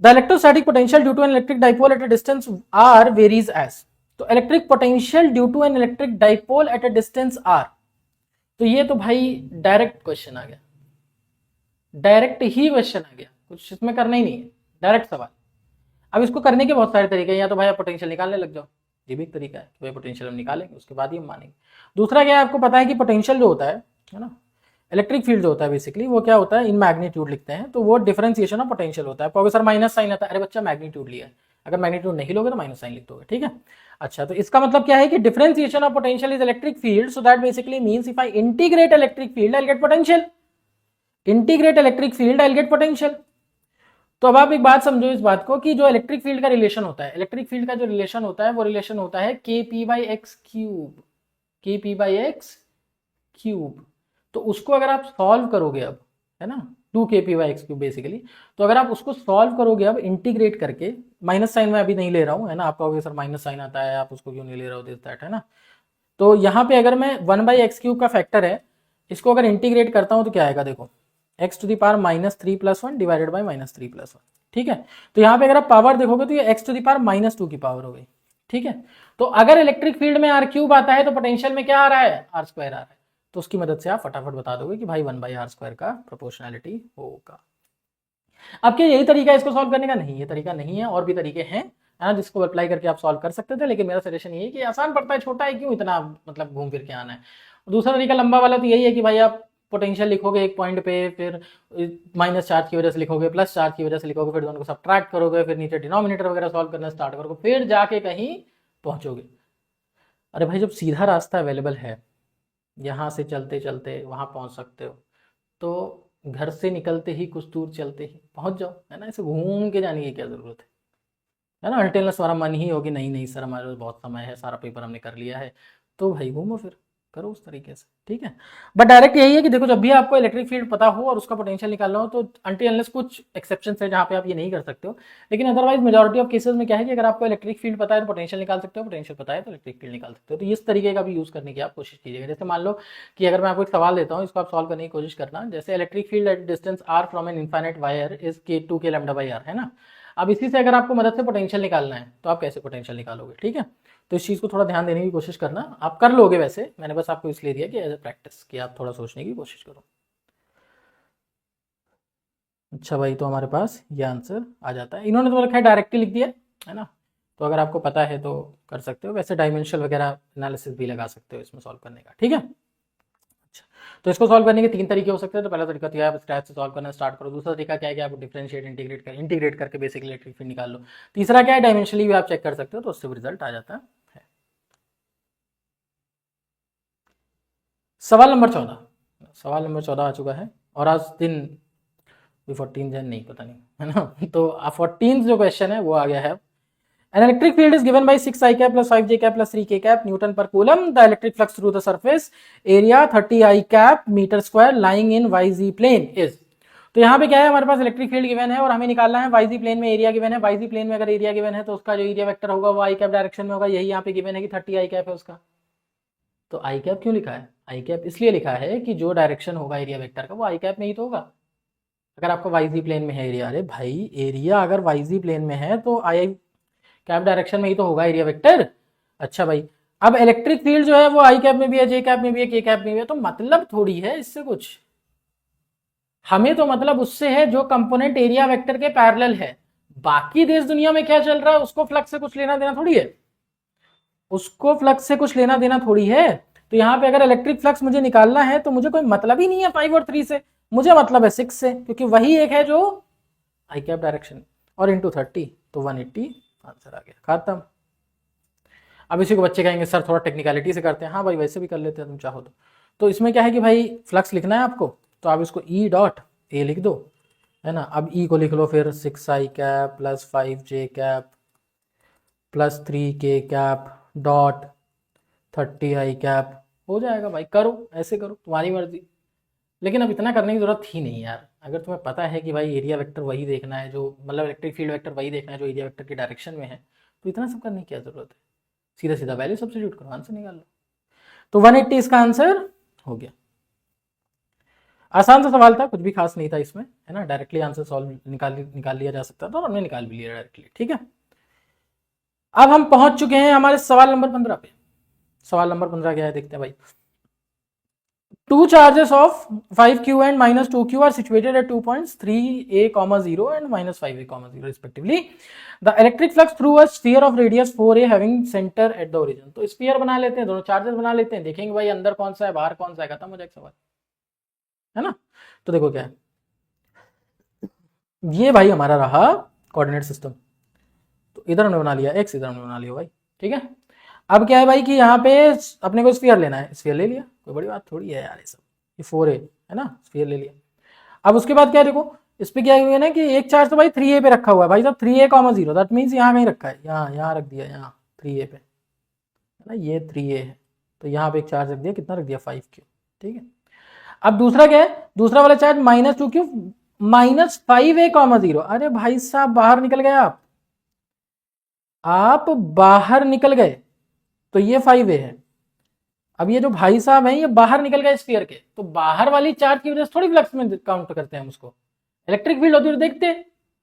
the electrostatic potential due to an electric dipole at a distance R varies as. तो electric potential due to an electric dipole at a distance R, तो ये तो भाई डायरेक्ट क्वेश्चन आ गया, डायरेक्ट ही क्वेश्चन आ गया, कुछ इसमें करना ही नहीं है, डायरेक्ट सवाल। अब इसको करने के बहुत सारे तरीके हैं, या तो भाई आप पोटेंशियल निकालने लग जाओ, ये भी एक तरीका है कि भाई पोटेंशियल हम निकालेंगे उसके बाद ही हम मानेंगे। दूसरा क्या है, आपको पता है कि पोटेंशियल जो होता है ना, इलेक्ट्रिक फील्ड जो होता है बेसिकली वो क्या होता है, इन मैग्नीट्यूड लिखते हैं, तो वो डिफरेंशिएशन ऑफ पोटेंशियल होता है। प्रोफेसर माइनस साइन आता है, अरे बच्चा मैग्नीट्यूड लिया है, अगर मैग्नीट्यूड नहीं लोगे तो माइनस साइन लिख दोगे। ठीक है, अच्छा, तो इसका मतलब क्या है कि differentiation of potential is electric field, so that basically means if I integrate electric field I get potential, integrate electric field I get potential. तो अब आप एक बात समझो इस बात को कि जो इलेक्ट्रिक फील्ड का रिलेशन होता है, इलेक्ट्रिक फील्ड का जो रिलेशन होता है वो रिलेशन होता है kp/x क्यूब, kp/x क्यूब। तो उसको अगर आप सॉल्व करोगे अब, है ना, 2kp/x क्यूब बेसिकली, तो अगर आप उसको सॉल्व करोगे अब इंटीग्रेट करके, माइनस साइन में अभी नहीं ले रहा हूं, है ना, आपका सर माइनस साइन आता है आप उसको क्यों नहीं ले रहे हो, दिस दैट, है ना। तो यहाँ पे अगर मैं 1/x क्यूब का फैक्टर है, इसको अगर इंटीग्रेट करता हूं तो क्या आएगा, देखो x⁻³ + 1 डिवाइडेड बाई -3+1। ठीक है, तो यहाँ पे अगर आप पावर देखोगे तो ये x⁻² की पावर हो गई। ठीक है, तो अगर इलेक्ट्रिक फील्ड में r³ आता है तो पोटेंशियल में क्या आ रहा है, r² आ रहा है, तो उसकी मदद से आप फटाफट बता दोगे कि भाई 1/r² का प्रोपोर्शनैलिटी होगा। अब क्या यही तरीका है इसको सॉल्व करने का, नहीं, ये तरीका नहीं है, और भी तरीके हैं, है ना, जिसको अप्लाई करके आप सॉल्व कर सकते थे, लेकिन मेरा सजेशन ये है कि आसान पड़ता है, छोटा है, क्यों इतना मतलब घूम फिर के आना है। दूसरा तरीका लंबा वाला तो यही है कि भाई आप पोटेंशियल लिखोगे एक पॉइंट पे, फिर माइनस चार्ज की वजह से लिखोगे, प्लस चार्ज की वजह से लिखोगे, फिर दोनों को सब्ट्रैक्ट करोगे, फिर नीचे डिनोमिनेटर वगैरह सॉल्व करना स्टार्ट करोगे, फिर जाके कहीं पहुंचोगे। अरे भाई जब सीधा रास्ता अवेलेबल है, यहाँ से चलते चलते वहां पहुंच सकते हो, तो घर से निकलते ही कुछ दूर चलते ही पहुंच जाओ, है ना, इसे घूम के जाने की क्या जरूरत है ना। अल्टरनेस हमारा मन ही होगी, नहीं नहीं सर हमारे पास बहुत समय है, सारा पेपर हमने कर लिया है, तो भाई घूमो फिर, करो उस तरीके से, ठीक है। बट डायरेक्ट यही है कि देखो, जब भी आपको इलेक्ट्रिक फील्ड पता हो और उसका पोटेंशियल निकालना हो, तो अनटिल अनलेस कुछ एक्सेप्शन है जहाँ पे आप ये नहीं कर सकते हो, लेकिन अदरवाइज मेजॉरिटी ऑफ केसेस में क्या है कि अगर आपको इलेक्ट्रिक फील्ड पता है तो पोटेंशियल निकाल सकते हो, पोटेंशियल पता है तो इलेक्ट्रिक फील्ड निकाल सकते हो। तो इस तरीके का भी यूज करने की आप कोशिश कीजिएगा। जैसे मान लो कि अगर मैं आपको एक सवाल देता हूँ, इसको आप सॉल्व करने की कोशिश करना। जैसे electric field at distance R from an infinite wire is K 2 के लैम्डा बाई आर, है ना। अब इसी से अगर आपको मदद से पोटेंशियल निकालना है तो आप कैसे पोटेंशियल निकालोगे, ठीक है। तो इस चीज़ को थोड़ा ध्यान देने की कोशिश करना, आप कर लोगे वैसे, मैंने बस आपको इसलिए दिया कि एज ए प्रैक्टिस कि आप थोड़ा सोचने की कोशिश करो। अच्छा भाई, तो हमारे पास ये आंसर आ जाता है। इन्होंने तो रखा है डायरेक्टली लिख दिया है ना, तो अगर आपको पता है तो कर सकते हो। वैसे डायमेंशनल वगैरह एनालिसिस भी लगा सकते हो इसमें सॉल्व करने का, ठीक है। अच्छा, तो इसको सॉल्व करने के 3 तरीके हो सकते हैं। तो पहला तरीका तो है आप स्क्रैच से सॉल्व करना स्टार्ट करो। दूसरा तरीका क्या है कि आप डिफरेंशिएट इंटीग्रेट करके बेसिकली इलेक्ट्रिक फील्ड निकाल लो। तीसरा क्या है, डायमेंशनली भी आप चेक कर सकते हो, तो उससे भी रिजल्ट आ जाता है। सवाल नंबर 14, सवाल नंबर 14 आ चुका है, और आज दिन 14 नहीं पता नहीं, है ना। तो 14 जो क्वेश्चन है वो आ गया है। An electric field is given by 6 I cap plus 5 J cap plus 3 K cap Newton per coulomb. The electric flux through the surface area 30 I cap meter square lying in YZ plane is. तो यहाँ पे क्या है, हमारे पास electric field given है और हमें निकालना है YZ प्लेन में एरिया गिवन है। YZ प्लेन में अगर एरिया गिवन है तो उसका जो एरिया वेक्टर होगा वो आई कैप डायरेक्शन में होगा। यही यहाँ पे गिवन है कि 30 आई कैप है उसका। तो आई कैप क्यों लिखा है, आई कैप इसलिए लिखा है कि जो डायरेक्शन होगा एरिया वेक्टर का वो आई कैप में ही तो होगा। अगर आपको YZ प्लेन में है एरिया, अरे भाई एरिया अगर YZ प्लेन में है तो आई कैप डायरेक्शन में ही तो होगा एरिया वेक्टर। अच्छा भाई, अब इलेक्ट्रिक फील्ड जो है वो आई कैप में भी है, जे कैप में भी है, के कैप में भी है, तो मतलब थोड़ी है इससे कुछ। हमें तो मतलब उससे है जो कंपोनेंट एरिया वेक्टर के पैरेलल है। बाकी देश दुनिया में क्या चल रहा है उसको फ्लक्स से कुछ लेना देना थोड़ी है, उसको फ्लक्स से कुछ लेना देना थोड़ी है। तो यहाँ पे अगर इलेक्ट्रिक फ्लक्स मुझे निकालना है तो मुझे कोई मतलब ही नहीं है 5 और 3 से, मुझे मतलब है 6 से, क्योंकि वही एक है जो आई कैप डायरेक्शन, और इंटू 30 तो 180 आंसर आ गया, खत्म। अब इसी को बच्चे कहेंगे सर थोड़ा टेक्निकलिटी से करते हैं, हाँ भाई वैसे भी कर लेते हैं तुम चाहो तो इसमें क्या है कि भाई फ्लक्स लिखना है आपको, तो आप इसको ई डॉट ए लिख दो, है ना। अब ई को लिख लो फिर 6 आई कैप प्लस 5 जे कैप प्लस 3 के कैप डॉट 30 आई कैप, हो जाएगा भाई। करो ऐसे करो, तुम्हारी मर्जी। लेकिन अब इतना करने की जरूरत थी नहीं यार। अगर तुम्हें पता है कि भाई एरिया वेक्टर वही देखना है जो, मतलब इलेक्ट्रिक फील्ड वेक्टर वही देखना है जो एरिया वेक्टर की डायरेक्शन में है, तो इतना सब करने की क्या जरूरत है। सीधा सीधा वैल्यू सब्स्टिट्यूट करो, आंसर निकाल लो। तो 180 इसका आंसर हो गया। आसान सा सवाल था, कुछ भी खास नहीं था इसमें, है ना। डायरेक्टली आंसर सॉल्व निकाल लिया जा सकता था और हमने निकाल भी लिया डायरेक्टली, ठीक है। अब हम पहुंच चुके हैं हमारे सवाल नंबर 15 पे। सवाल नंबर 15 क्या है देखते हैं भाई। Two charges of 5q and minus 2q are situated at 2 points 3a, 0 and minus 5a, 0 respectively. The electric flux through a sphere of radius 4a having center at the origin. तो sphere बना लेते हैं, दोनों charges बना लेते हैं, देखेंगे भाई अंदर कौन सा है बाहर कौन सा है, खत्म हो जाएगा सवाल, है ना। तो देखो क्या है, ये भाई हमारा रहा कोऑर्डिनेट सिस्टम। तो इधर हमने बना लिया x, इधर हमने बना लिया y, ठीक है। अब क्या है भाई कि यहाँ पे अपने को स्फीयर लेना है, स्फीयर ले लिया, कोई बड़ी बात थोड़ी है यार ये सब। ये 4a है ना, स्फीयर ले लिया। अब उसके बाद क्या देखो, इस पे क्या हुआ ना कि एक चार्ज तो भाई 3a पे रखा हुआ है भाई साहब, 3a, 0, दैट मीन्स यहाँ कहीं रखा है, यहाँ रख दिया, यहाँ 3a पे, है ना, ये 3a है, तो यहाँ पे एक चार्ज रख दिया, कितना रख दिया 5q, ठीक है। अब दूसरा क्या है, दूसरा वाला चार्ज -2q -5a, 0। अरे भाई साहब बाहर निकल गए आप बाहर निकल गए, तो ये 5a है। अब ये जो भाई साहब हैं ये बाहर निकल गए स्फीयर के, तो बाहर वाली चार्ज की वजह से थोड़ी फ्लक्स में काउंट करते हैं हम उसको। इलेक्ट्रिक फील्ड होती है तो देखते,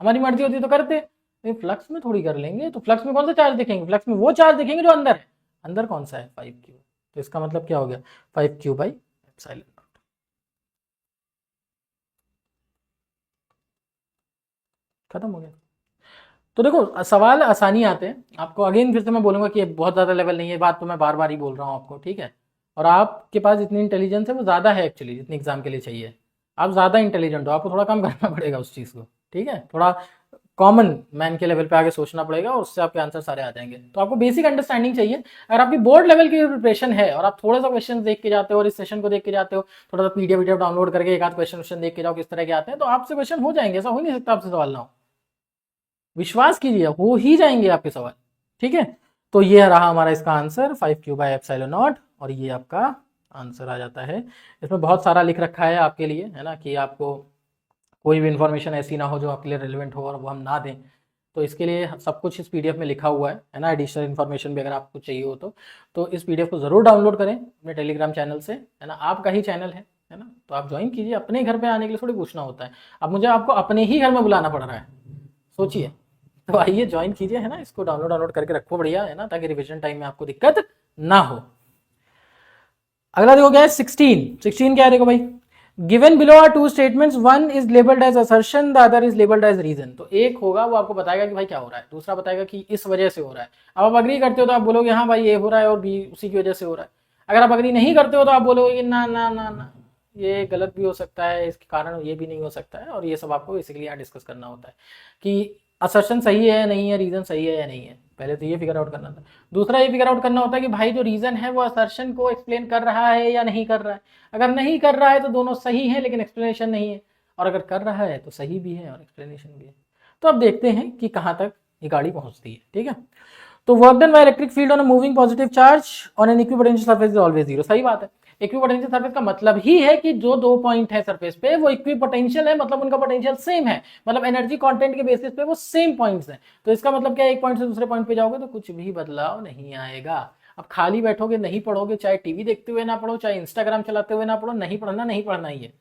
हमारी मर्जी होती है तो करते, फ्लक्स में थोड़ी कर लेंगे। तो फ्लक्स में कौन सा चार्ज देखेंगे, फ्लक्स में वो चार्ज देखेंगे जो अंदर है। अंदर कौन सा है 5q, तो इसका मतलब क्या हो गया 5q बाई एप्सिलॉन नॉट, खत्म हो गया। तो देखो सवाल आसानी आते हैं आपको, अगेन फिर से मैं बोलूंगा कि बहुत ज्यादा लेवल नहीं है, बात तो मैं बार बार ही बोल रहा हूँ आपको, ठीक है। और आपके पास जितनी इंटेलिजेंस है वो ज्यादा है एक्चुअली जितनी एग्जाम के लिए चाहिए। आप ज्यादा इंटेलिजेंट हो, आपको थोड़ा कम करना पड़ेगा उस चीज को, ठीक है। थोड़ा कॉमन मैन के लेवल पे आगे सोचना पड़ेगा और उससे आपके आंसर सारे आ जाएंगे। तो आपको बेसिक अंडरस्टैंडिंग चाहिए। अगर आपकी बोर्ड लेवल की प्रिपरेशन है और आप थोड़ा सा क्वेश्चन देख के जाते हो और इस सेशन को देख के जाते हो, थोड़ा सा पीडीएफ डाउनलोड करके एक आध क्वेश्चन देख के जाओ किस तरह के आते हैं, तो आपसे क्वेश्चन हो जाएंगे, ऐसा हो नहीं सकता आपसे सवाल ना हो। विश्वास कीजिए हो ही जाएंगे आपके सवाल, ठीक है। तो ये रहा हमारा इसका answer 5q by epsilon not, और ये आपका आंसर आ जाता है। इसमें बहुत सारा लिख रखा है आपके लिए, है ना, कि आपको कोई भी इन्फॉर्मेशन ऐसी ना हो जो आपके लिए रिलेवेंट हो और वो हम ना दें। तो इसके लिए सब कुछ इस पीडीएफ में लिखा हुआ है ना। एडिशनल इन्फॉर्मेशन भी अगर आपको चाहिए हो तो इस पीडीएफ को ज़रूर डाउनलोड करें अपने टेलीग्राम चैनल से, है ना। आपका ही चैनल है ना, तो आप ज्वाइन कीजिए। अपने घर पे आने के लिए थोड़ी पूछना होता है। अब मुझे आपको अपने ही घर में बुलाना पड़ रहा है, सोचिए। तो आइए ज्वाइन कीजिए, है ना। इसको डाउनलोड करके रखो बढ़िया, है ना, ताकि रिविजन टाइम में आपको दिक्कत ना हो। अगला देखो क्या है, 16 क्या है, देखो भाई, given below are two statements, one is labelled as assertion, the other is labelled as reason. तो एक होगा वो आपको बताएगा कि भाई क्या हो रहा है, दूसरा बताएगा कि इस वजह से हो रहा है। अब आप अग्री करते हो तो आप बोलोगे हाँ भाई ये हो रहा है और बी उसी की वजह से हो रहा है। अगर आप अग्री नहीं करते हो तो आप बोलोगे ना ना ना ना, ये गलत भी हो सकता है, इसके कारण ये भी नहीं हो सकता है। और ये सब आपको बेसिकली यहाँ डिस्कस करना होता है कि असर्शन सही है या नहीं है, रीजन सही है या नहीं है। पहले तो ये फिगर आउट करना था। दूसरा ये फिगर आउट करना होता है कि भाई जो रीजन है वो असर्शन को एक्सप्लेन कर रहा है या नहीं कर रहा है। अगर नहीं कर रहा है तो दोनों सही है लेकिन एक्सप्लेनेशन नहीं है, और अगर कर रहा है तो सही भी है और एक्सप्लेनेशन भी है। तो अब देखते हैं कि कहाँ तक ये गाड़ी पहुंचती है, ठीक है। तो work done by electric field on a moving positive charge on an equipotential surface is always zero. सही बात है। इक्विपोटेंशियल सरफेस का मतलब ही है कि जो दो पॉइंट है सरफेस पे वो इक्विपोटेंशियल है, मतलब उनका पोटेंशियल सेम है, मतलब एनर्जी कंटेंट के बेसिस पे वो सेम पॉइंट्स हैं। तो इसका मतलब क्या है, एक पॉइंट से दूसरे पॉइंट पे जाओगे तो कुछ भी बदलाव नहीं आएगा। अब खाली बैठोगे, नहीं पढ़ोगे, चाहे टीवी देखते हुए ना पढ़ो, चाहे इंस्टाग्राम चलाते हुए ना पढ़ो, नहीं पढ़ना, नहीं पढ़ना ही है,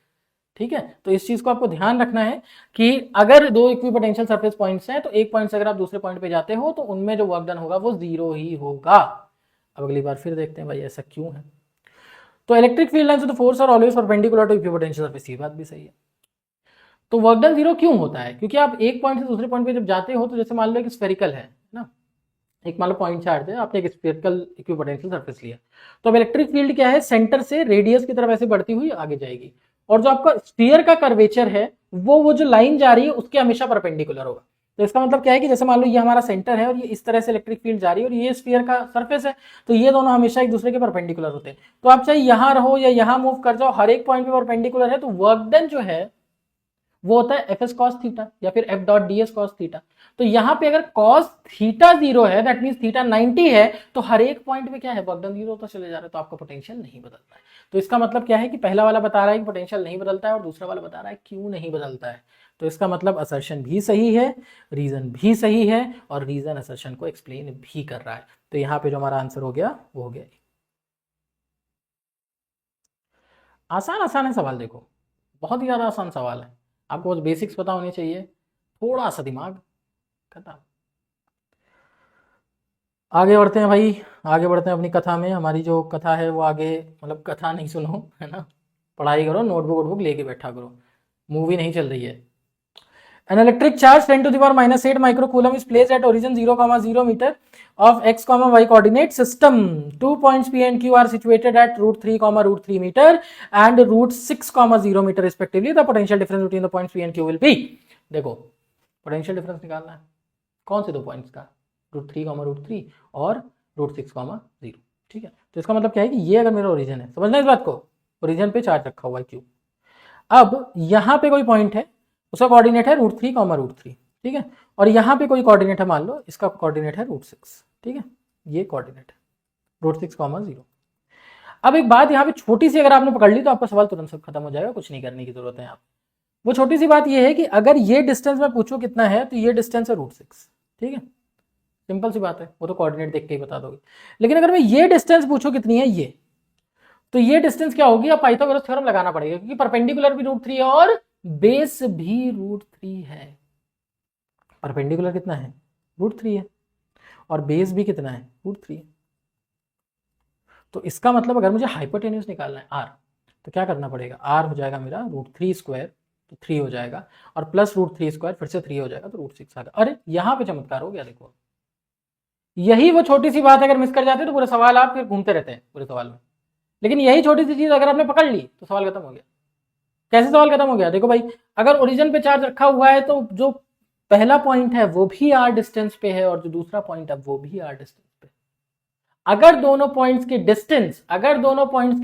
ठीक है। तो इस चीज को आपको ध्यान रखना है कि अगर दो इक्विपोटेंशियल सरफेस पॉइंट्स हैं तो एक पॉइंट से अगर आप दूसरे पॉइंट पे जाते हो तो उनमें जो वर्क डन होगा वो जीरो ही होगा। अब अगली बार फिर देखते हैं भाई ऐसा क्यों है। तो electric field lines of the force are always perpendicular to equipotential surface, ये बात भी सही है। तो वर्क डन जीरो क्यों होता है, क्योंकि आप एक पॉइंट से दूसरे पॉइंट पे जब जाते हो तो जैसे मान लो एक स्फेरिकल है ना, एक मान लो पॉइंट चार्ज है, आपने एक स्फेरिकल इक्विपोटेंशियल सरफेस लिया, तो अब इलेक्ट्रिक फील्ड क्या है, सेंटर से रेडियस की तरफ ऐसे बढ़ती हुई आगे जाएगी, और जो आपका स्फीयर का कर्वेचर है वो जो लाइन जा रही है उसके हमेशा परपेंडिकुलर होगा। तो इसका मतलब क्या है कि जैसे मान लो ये हमारा सेंटर है और ये इस तरह से इलेक्ट्रिक फील्ड जा रही है और ये स्फीयर का सरफेस है, तो ये दोनों हमेशा एक दूसरे के परपेंडिकुलर होते हैं। तो आप चाहे यहां रहो या यहां मूव कर जाओ, हर एक पॉइंट पे परपेंडिकुलर है, तो वर्क डन जो है वो होता है एफ एस कॉस थीटा या फिर F dot D S cos theta. तो यहां पे अगर कॉस थीटा जीरो है, दैट मीन थीटा 90 है, तो हर एक पॉइंट पे क्या है, वर्क डन जीरो तो चले जा रहा है, तो आपका पोटेंशियल नहीं बदलता है। तो इसका मतलब क्या है कि पहला वाला बता रहा है कि पोटेंशियल नहीं बदलता है और दूसरा वाला बता रहा है क्यों नहीं बदलता है। तो इसका मतलब असर्शन भी सही है, रीजन भी सही है, और रीजन असर्शन को एक्सप्लेन भी कर रहा है। तो यहाँ पे जो हमारा आंसर हो गया वो हो गया। आसान आसान है सवाल, देखो बहुत ही ज्यादा आसान सवाल है। आपको बस बेसिक्स पता होने चाहिए, थोड़ा सा दिमाग, खत्म। आगे बढ़ते हैं भाई, आगे बढ़ते हैं अपनी कथा में। हमारी जो कथा है वो आगे, मतलब कथा नहीं सुनो, है ना, पढ़ाई करो, नोटबुक वोटबुक लेके बैठा करो, मूवी नहीं चल रही है। An electric charge 10 to the power minus 8 microcoulomb is placed at origin 0,0 meter of x, y coordinate system. 2 points P and Q are situated at root 3, root 3 meter and root 6, 0 meter respectively. The potential difference between the points P and Q will be. देखो potential difference निकालना है, कौन से दो points का, root 3, root 3 और root 6, 0, ठीक है। तो इसका मतलब क्या है कि ये अगर मेरा ओरिजिन है, समझना इस बात को, ओरिजिन पे चार्ज रखा हुआ है क्यू। अब यहाँ पे कोई पॉइंट है, उसका कोऑर्डिनेट है रूट 3, रूट 3, ठीक है। और यहाँ पे कोई कोऑर्डिनेट है, मान लो इसका कोऑर्डिनेट है रूट 6, ठीक है, ये कोऑर्डिनेट है रूट 6, 0। अब एक बात यहाँ पे छोटी सी अगर आपने पकड़ ली तो आपका सवाल तुरंत सब खत्म हो जाएगा, कुछ नहीं करने की जरूरत है। आप वो छोटी सी बात ये है कि अगर ये डिस्टेंस मैं पूछूं कितना है, तो ये डिस्टेंस है रूट 6, ठीक है, सिंपल सी बात है, वो तो कोऑर्डिनेट देख के ही बता दोगे। लेकिन अगर मैं ये डिस्टेंस पूछूं कितनी है ये, तो ये डिस्टेंस क्या होगी, अब पाइथागोरस थ्योरम लगाना पड़ेगा, क्योंकि परपेंडिकुलर भी रूट 3 है और बेस भी रूट 3 है। परपेंडिकुलर कितना है, रूट 3 है, और बेस भी कितना है, रूट 3 है। तो इसका मतलब अगर मुझे हाइपोटेन्यूज निकालना है आर, तो क्या करना पड़ेगा, आर हो जाएगा मेरा रूट 3 स्क्वायर, तो 3 हो जाएगा, और प्लस रूट 3 स्क्वायर फिर से 3 हो जाएगा, तो रूट 6 आ गया। अरे यहाँ पे चमत्कार हो गया, देखो यही वो छोटी सी बात अगर मिस कर जाते तो पूरे सवाल आप फिर घूमते रहते हैं पूरे सवाल में। लेकिन यही छोटी सी चीज अगर आपने पकड़ ली तो सवाल खत्म हो गया। कैसे सवाल खत्म हो गया, देखो भाई, अगर ओरिजिन पे चार्ज रखा हुआ है तो जो पहला पॉइंट है वो भी आर डिस्टेंस पे है और जो दूसरा पॉइंट है वो भी आर डिस्टेंस पे। अगर दोनों पॉइंट्स के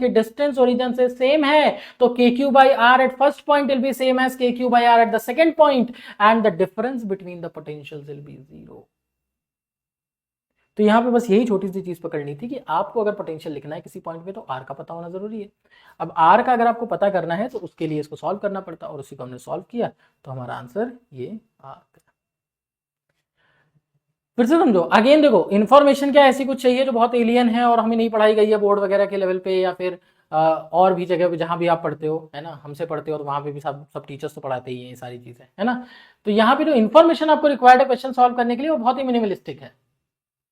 डिस्टेंस ओरिजिन से सेम है तो K Q by R at first point will be same as K Q by R at the second point and the difference between the potentials will be zero. तो यहाँ पे बस यही छोटी सी चीज पकड़नी थी कि आपको अगर पोटेंशियल लिखना है किसी पॉइंट पे तो आर का पता होना जरूरी है। अब आर का अगर आपको पता करना है तो उसके लिए इसको सॉल्व करना पड़ता और उसी को हमने सॉल्व किया तो हमारा आंसर ये आ गया। फिर से समझो, अगेन देखो इन्फॉर्मेशन क्या ऐसी कुछ चाहिए जो बहुत एलियन है और हमें नहीं पढ़ाई गई है बोर्ड वगैरह के लेवल पे या फिर और भी जगह पे जहां भी आप पढ़ते हो, है ना, हमसे पढ़ते हो तो वहां पे भी सब टीचर्स तो पढ़ाते ही हैं ये सारी चीजें, है ना। तो यहाँ पे जो इन्फॉर्मेशन आपको रिक्वायर्ड है क्वेश्चन सॉल्व करने के लिए वो बहुत ही मिनिमलिस्टिक है।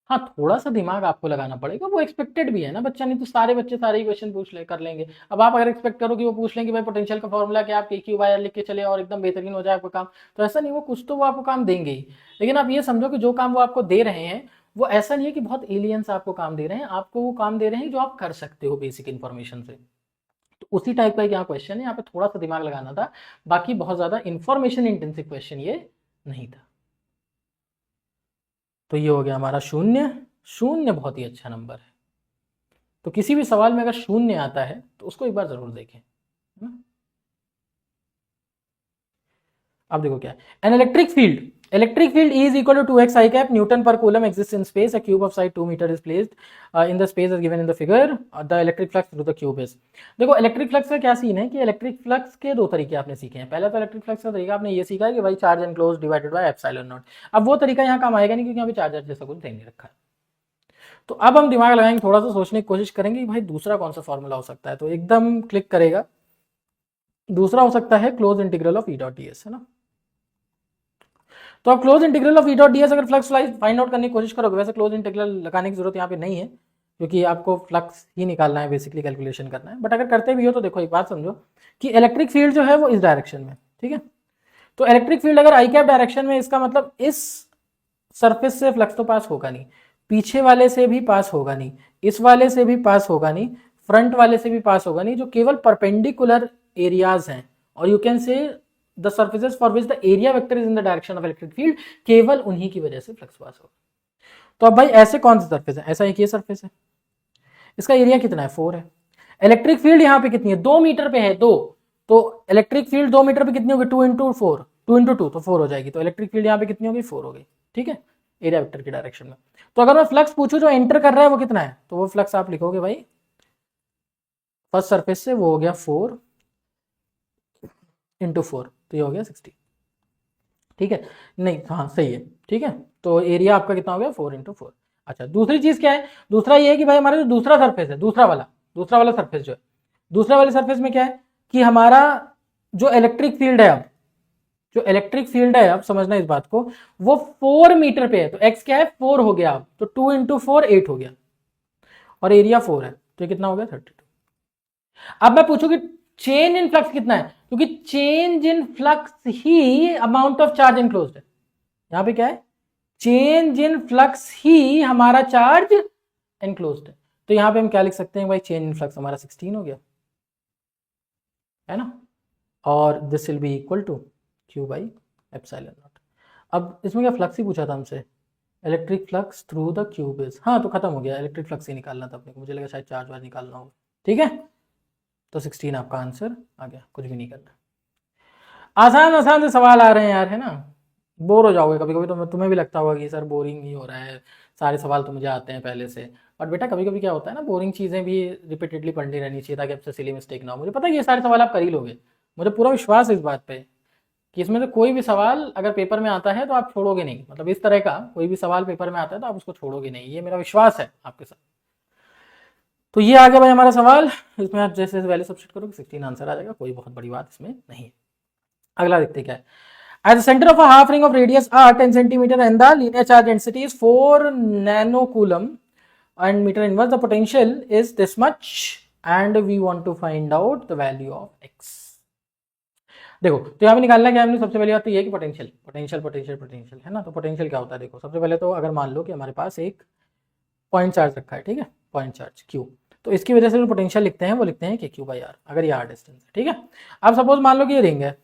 हाँ, थोड़ा सा दिमाग आपको लगाना पड़ेगा, वो एक्सपेक्टेड भी है ना बच्चा, नहीं तो सारे बच्चे सारे ही क्वेश्चन पूछ ले कर लेंगे। अब आप अगर एक्सपेक्ट करो कि वो पूछ लेंगे भाई पोटेंशियल का फॉर्मूला क्या, आप के क्यू बाय आर लिख के चले और एकदम बेहतरीन हो जाए आपका काम, तो ऐसा नहीं, वो कुछ तो वो आपको काम देंगे ही। लेकिन आप ये समझो कि जो काम वो आपको दे रहे हैं वो ऐसा नहीं है कि बहुत एलियंस आपको काम दे रहे हैं, आपको वो काम दे रहे हैं जो आप कर सकते हो बेसिक इन्फॉर्मेशन से। तो उसी टाइप का यहाँ क्वेश्चन है, यहाँ पे थोड़ा सा दिमाग लगाना था, बाकी बहुत ज्यादा इंफॉर्मेशन इंटेंसिव क्वेश्चन ये नहीं था। तो ये हो गया हमारा शून्य। शून्य बहुत ही अच्छा नंबर है, तो किसी भी सवाल में अगर शून्य आता है तो उसको एक बार जरूर देखें, है ना। अब देखो क्या है, an electric field is equal to 2x I cap newton per coulomb exists in space, a cube of size 2 meter is placed in the space as given in the figure, the electric flux through the cube is। देखो electric flux का क्या scene है कि electric flux के दो तरीके आपने सीखे हैं। पहला तो इलेक्ट्रिक फ्लक्स का तरीका आपने ये सीखा है कि भाई charge enclose divided by epsilon not. अब वो तरीका यहाँ काम आएगा नहीं क्योंकि यहाँ पे चार्जर जैसा कुछ दे नहीं रखा है। तो अब हम दिमाग लगाएंगे, थोड़ा सा सोचने की कोशिश करेंगे कि भाई दूसरा कौन सा फॉर्मूला हो सकता है, तो एकदम क्लिक करेगा। दूसरा हो सकता है close integral of E dot D S, है ना। तो आप close integral of E dot D S अगर फ्लक्स फाइंड आउट करने की कोशिश करोगे, वैसे क्लोज इंटीग्रल लगाने की जरूरत यहाँ पे नहीं है क्योंकि आपको फ्लक्स ही निकालना है, बेसिकली कैलकुलेशन करना है। बट अगर करते भी हो तो देखो एक बात समझो कि इलेक्ट्रिक फील्ड जो है वो इस डायरेक्शन में, ठीक है। तो इलेक्ट्रिक फील्ड अगर आई कैप डायरेक्शन में, इसका मतलब इस सरफेस से फ्लक्स तो पास होगा नहीं, पीछे वाले से भी पास होगा नहीं, इस वाले से भी पास होगा नहीं, फ्रंट वाले से भी पास होगा नहीं, जो केवल परपेंडिकुलर एरियाज हैं। और you can say the surfaces for which the area vector is in the direction of electric field, केवल उन्हीं की वजह से फ्लक्स पास होगा। तो अब भाई ऐसे कौन से सर्फेस है, ऐसा एक ये सर्फेस है, इसका एरिया कितना है 4 है। इलेक्ट्रिक फील्ड यहाँ पे कितनी है 2 मीटर पे है 2, तो इलेक्ट्रिक फील्ड 2 मीटर पे कितनी होगी 2 इंटू 4, 2 इंटू 2 तो 4 हो जाएगी। तो इलेक्ट्रिक फील्ड यहाँ पे कितनी होगी 4 हो गई, ठीक है, एरिया वेक्टर की डायरेक्शन में। तो अगर मैं फ्लक्स पूछूं जो एंटर कर रहा है वो कितना है, तो वो फ्लक्स आप लिखोगे भाई फर्स्ट सरफेस से, वो हो गया 4 इंटू 4, तो ये हो गया 60, ठीक है, नहीं हाँ सही है, ठीक है। तो एरिया आपका कितना हो गया 4 इंटू 4। अच्छा दूसरी चीज क्या है, दूसरा ये है कि भाई हमारा जो दूसरा सरफेस है, दूसरा वाला सरफेस जो है, दूसरा वाले सरफेस में क्या है कि हमारा जो इलेक्ट्रिक फील्ड है, अब जो इलेक्ट्रिक फील्ड है, अब समझना इस बात को, वो 4 मीटर पे है। तो x क्या है 4 हो गया, अब तो 2 इंटू 4 8 हो गया, और एरिया 4 है, तो कितना हो गया 32। अब मैं पूछूं कि चेंज इन फ्लक्स कितना है, क्योंकि change in flux he amount of charge enclosed है। यहां पे क्या है, चेंज इन फ्लक्स ही हमारा चार्ज एनक्लोज्ड है। तो यहां पे हम क्या लिख सकते हैं भाई, चेंज इन फ्लक्स हमारा 16 हो गया, है ना, और this will be equal to Q by epsilon not. अब इसमें क्या फ्लक्स ही पूछा था हमसे, electric flux through the cube is, हाँ तो खत्म हो गया, इलेक्ट्रिक फ्लक्स ही निकालना था अपने को, मुझे लगा शायद चार्ज वार्ज निकालना होगा, ठीक है। तो 16 आपका आंसर आ गया, कुछ भी नहीं करना। आसान आसान से सवाल आ रहे हैं यार, है ना, बोर हो जाओगे कभी कभी, तो तुम्हें भी लगता होगा कि सर बोरिंग ही हो रहा है, सारे सवाल तो मुझे आते हैं पहले से। बट बेटा कभी कभी क्या होता है ना, बोरिंग चीज़ें भी रिपीटेडली पढ़नी रहनी चाहिए ताकि आपसे सिली मिस्टेक ना हो। मुझे पता है ये सारे सवाल आप कर ही लोगे, मुझे पूरा विश्वास है इस बात पे कि इसमें से कोई भी सवाल अगर पेपर में आता है तो आप छोड़ोगे नहीं, मतलब इस तरह का कोई भी सवाल पेपर में आता है तो आप उसको छोड़ोगे नहीं, ये मेरा विश्वास है आपके साथ। तो ये आ गया भाई हमारा सवाल, इसमें आप जैसे वैल्यू सब्स्टिट्यूट करोगे 16 आंसर आ जाएगा, कोई बहुत बड़ी बात इसमें नहीं है। अगला देखते क्या है, at the center of a half ring of radius r 10 centimeter and the linear charge density is 4 nanocoulomb and meter inverse, the potential is this much and we want to find out the value of x। देखो तो यहाँ पे निकालना क्या है हमने, सबसे पहले बात तो ये है कि पोटेंशियल है ना। तो पोटेंशियल क्या होता है, देखो सबसे पहले तो अगर मान लो कि हमारे पास एक पॉइंट चार्ज रखा है, ठीक है, पॉइंट चार्ज q, तो इसकी वजह से जो पोटेंशियल लिखते हैं वो लिखते हैं kq बाई r, अगर ये r डिस्टेंस है, ठीक है। अब सपोज मान लो कि ये रिंग है,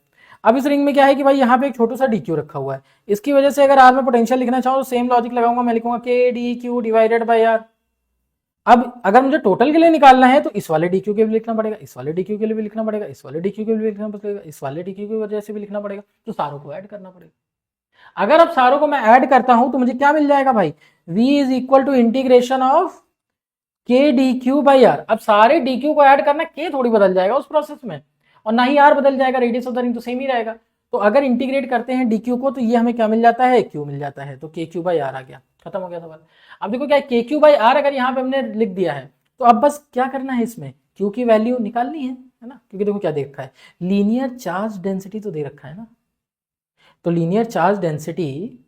अब इस रिंग में क्या है कि भाई यहाँ पे एक छोटा सा dq रखा हुआ है, इसकी वजह से अगर r में पोटेंशियल लिखना चाहो तो सेम लॉजिक लगाऊंगा, मैं लिखूंगा k dq divided by r। अब अगर मुझे टोटल के लिए निकालना है तो इस वाले dq के लिए लिखना पड़ेगा, इस वाले dq के लिए भी लिखना पड़ेगा, इस वाले dq के लिए लिखना पड़ेगा, इस वाले dq की वजह से भी लिखना पड़ेगा, तो सारों को ऐड करना पड़ेगा। अगर अब सारों को मैं ऐड करता हूं तो मुझे क्या मिल जाएगा भाई, v is equal to integration of K D Q by R. अब सारे डी क्यू को ऐड करना, के थोड़ी बदल जाएगा उस प्रोसेस में, और ना ही आर बदल जाएगा, रेडियस ऑफ द रिंग तो सेम ही रहेगा। तो अगर इंटीग्रेट करते हैं डी क्यू को तो ये हमें क्या मिल जाता है, क्यू मिल जाता है, तो के क्यू बाई आर आ गया, खत्म हो गया सवाल। अब देखो क्या है, के क्यू बाई आर अगर यहाँ पे हमने लिख दिया है तो अब बस क्या करना है, इसमें क्यू की वैल्यू निकालनी है ना, क्योंकि देखो क्या दे रखा है, लीनियर चार्ज डेंसिटी तो दे रखा है ना, तो linear charge density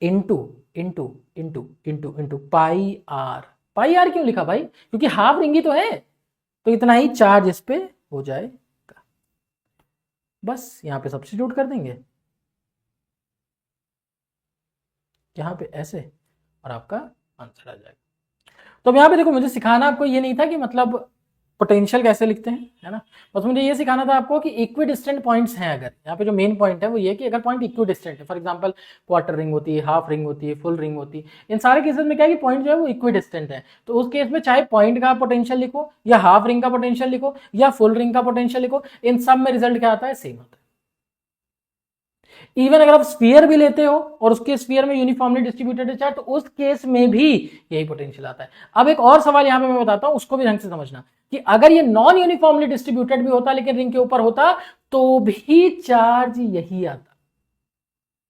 into into into into into pi R. Pi R क्यों लिखा भाई, क्योंकि हाफ रिंग ही तो है, तो इतना ही चार्ज इस पे हो जाएगा, बस यहां पे सब्स्टिट्यूट कर देंगे यहां पे ऐसे, और आपका आंसर आ जाएगा। तो अब यहाँ पे देखो, मुझे सिखाना आपको ये नहीं था कि मतलब पोटेंशियल कैसे लिखते हैं, है ना, बस मुझे ये सिखाना था आपको कि इक्वी डिस्टेंट पॉइंट्स हैं। अगर यहाँ पे जो मेन पॉइंट है वो ये कि अगर पॉइंट इक्वी डिस्टेंट है, फॉर एग्जांपल क्वार्टर रिंग होती है, हाफ रिंग होती है, फुल रिंग होती है, इन सारे केसेस में क्या है कि पॉइंट जो है वो इक्वी डिस्टेंट है, तो उस केस में चाहे पॉइंट का पोटेंशियल लिखो या हाफ रिंग का पोटेंशियल लिखो या फुल रिंग का पोटेंशियल लिखो, इन सब में रिजल्ट क्या आता है, सेम आता है। इवन अगर आप स्फीयर भी लेते हो और उसके स्फीयर में यूनिफॉर्मली डिस्ट्रीब्यूटेड है चार्ज, तो उस केस में भी यही पोटेंशियल आता है। अब एक और सवाल यहां पे मैं बताता हूं, उसको भी ढंग से समझना, कि अगर ये नॉन यूनिफॉर्मली डिस्ट्रीब्यूटेड भी होता लेकिन रिंग के ऊपर होता तो भी चार्ज यही आता,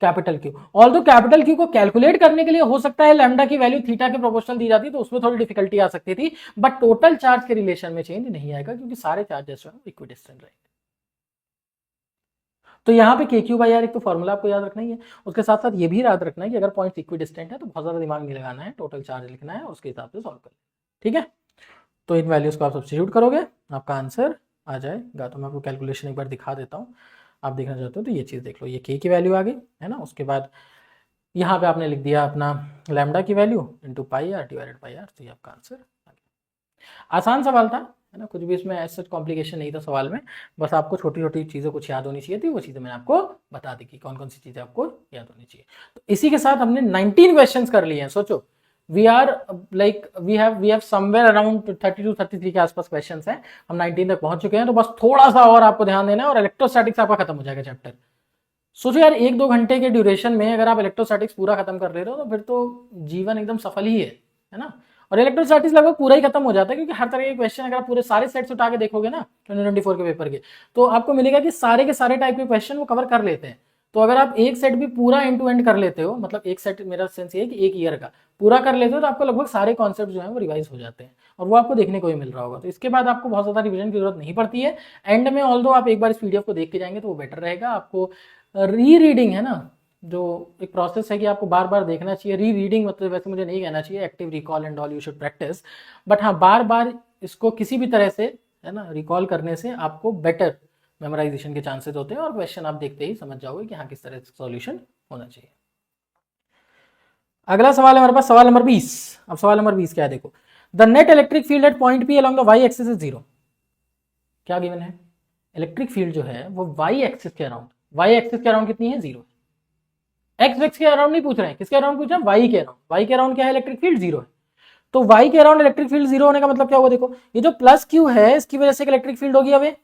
capital Q. Although capital Q को कैलकुलेट करने के लिए हो सकता है लैम्डा की वैल्यू थीटा के प्रोपोर्शनल दी जाती, तो उसमें थोड़ी डिफिकल्टी आ सकती थी, बट टोटल चार्ज के रिलेशन में चेंज नहीं आएगा, क्योंकि सारे चार्जेस जो है इक्विडिस्टेंट रहेंगे। तो यहाँ पे के क्यू बाई आर एक तो फॉर्मूला आपको याद रखना ही है, उसके साथ साथ ये भी याद रखना है कि अगर पॉइंट इक्वी डिस्टेंट है तो बहुत ज्यादा दिमाग नहीं लगाना है, टोटल चार्ज लिखना है और उसके हिसाब से सॉल्व करना है, ठीक है। तो इन वैल्यूज को आप सब्स्टिट्यूट करोगे, आपका आंसर आ जाएगा। तो मैं आपको कैलकुलेशन एक बार दिखा देता हूँ, आप देखना चाहते हो तो ये चीज़ देख लो, ये के की वैल्यू आ गई है ना, उसके बाद यहाँ पे आपने लिख दिया अपना लैम्डा की value into pi R divided by R, तो ये आपका आंसर आ गया। आसान सवाल था, है ना, कुछ भी इसमें ऐसा कॉम्प्लिकेशन नहीं था सवाल में, बस आपको छोटी छोटी चीज़ें कुछ याद होनी चाहिए थी, वो चीज़ें मैंने आपको बता दी कि कौन कौन सी चीज़ें आपको याद होनी चाहिए। तो इसी के साथ हमने 19 क्वेश्चंस कर लिए हैं, सोचो we are like we have somewhere around 30 to 33 के आसपास क्वेश्चंस हैं, हम 19 तक पहुंच चुके हैं, तो बस थोड़ा सा और आपको ध्यान देना है और इलेक्ट्रोस्टैटिक्स आपका खत्म हो जाएगा चैप्टर। सोचो यार, 1-2 घंटे के ड्यूरेशन में अगर आप इलेक्ट्रोस्टैटिक्स पूरा खत्म कर ले रहे हो तो फिर तो जीवन एकदम सफल ही है ना। और इलेक्ट्रोस्टैटिक्स लगभग पूरा ही खत्म हो जाता है, क्योंकि हर तरह के क्वेश्चन अगर आप पूरे सारे सेट्स उठा के देखोगे ना 2024 के पेपर के, तो आपको मिलेगा कि सारे के सारे टाइप के क्वेश्चन वो कवर कर लेते हैं। तो अगर आप एक सेट भी पूरा एंड टू एंड कर लेते हो, मतलब एक सेट मेरा सेंस ये है कि एक ईयर का पूरा कर लेते हो, तो आपको लगभग सारे कॉन्सेप्ट जो है वो रिवाइज हो जाते हैं, और वो आपको देखने को ही मिल रहा होगा। तो इसके बाद आपको बहुत ज्यादा रिविजन की जरूरत नहीं पड़ती है। एंड में ऑल्दो आप एक बार इस पीडीएफ को देख के जाएंगे तो वो बेटर रहेगा। आपको री रीडिंग है ना, जो एक प्रोसेस है कि आपको बार बार देखना चाहिए, री रीडिंग मतलब वैसे मुझे नहीं कहना चाहिए, active recall and all you should practice, but हाँ बार बार इसको किसी भी तरह से, है ना, रिकॉल करने से आपको बेटर मेमोराइजेशन के चांसेस होते हैं, और क्वेश्चन आप देखते ही समझ जाओगे कि हाँ किस तरह से सॉल्यूशन होना चाहिए। अगला सवाल है हमारे पास, सवाल नंबर 20। अब सवाल नंबर 20 क्या है, देखो, the net electric field at point P along the Y axis is 0। क्या गिवन है, इलेक्ट्रिक फील्ड जो है वो वाई एक्सिस के अराउंड, वाई एक्सिस के अराउंड कितनी है, 0। एक्स एक्स के अराउंड नहीं पूछ रहे हैं, किसके अराउंड पूछ रहे हैं, वाई के अराउंड। वाई के अराउंड क्या है, इलेक्ट्रिक फील्ड 0 है। तो वाई के अराउंड इलेक्ट्रिक फील्ड 0 होने का मतलब क्या हुआ, देखो ये जो प्लस क्यू है इसकी वजह से इलेक्ट्रिक फील्ड होगी अवे,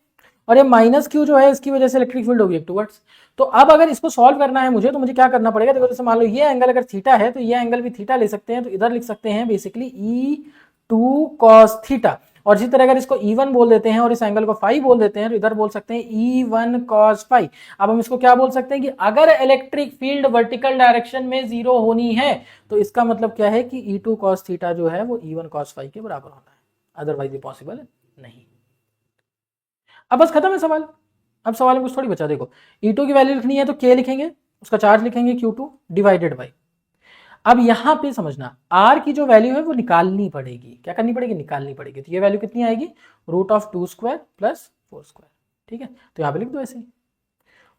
और ये माइनस क्यू जो है इसकी वजह से इलेक्ट्रिक फील्ड होगी टुवर्ड्स। तो अब अगर इसको सॉल्व करना है मुझे, तो मुझे क्या करना पड़ेगा, देखो जैसे मान लो ये एंगल अगर थीटा है तो ये एंगल भी थीटा ले सकते हैं, तो इधर लिख सकते हैं बेसिकली E2 cos थीटा, और इसी तरह अगर इसको E1 बोल देते हैं और इस एंगल को फाई बोल देते हैं, तो इधर बोल सकते हैं E1 cos फाई। अब हम इसको क्या बोल सकते हैं कि अगर इलेक्ट्रिक फील्ड वर्टिकल डायरेक्शन में 0 होनी है तो इसका मतलब क्या है कि E2 cos थीटा जो है वो E1 cos फाई के बराबर होना है, अदरवाइज ये पॉसिबल नहीं। अब बस खत्म है सवाल। अब सवाल में कुछ थोड़ी बचा, देखो E2 की वैल्यू लिखनी है तो K लिखेंगे, उसका चार्ज लिखेंगे Q2 डिवाइडेड बाई, अब यहां पे समझना R की जो वैल्यू है वो निकालनी पड़ेगी, क्या करनी पड़ेगी, निकालनी पड़ेगी। तो ये वैल्यू कितनी आएगी, √2² प्लस 4², ठीक है। तो यहां पे लिख दो ऐसे ही,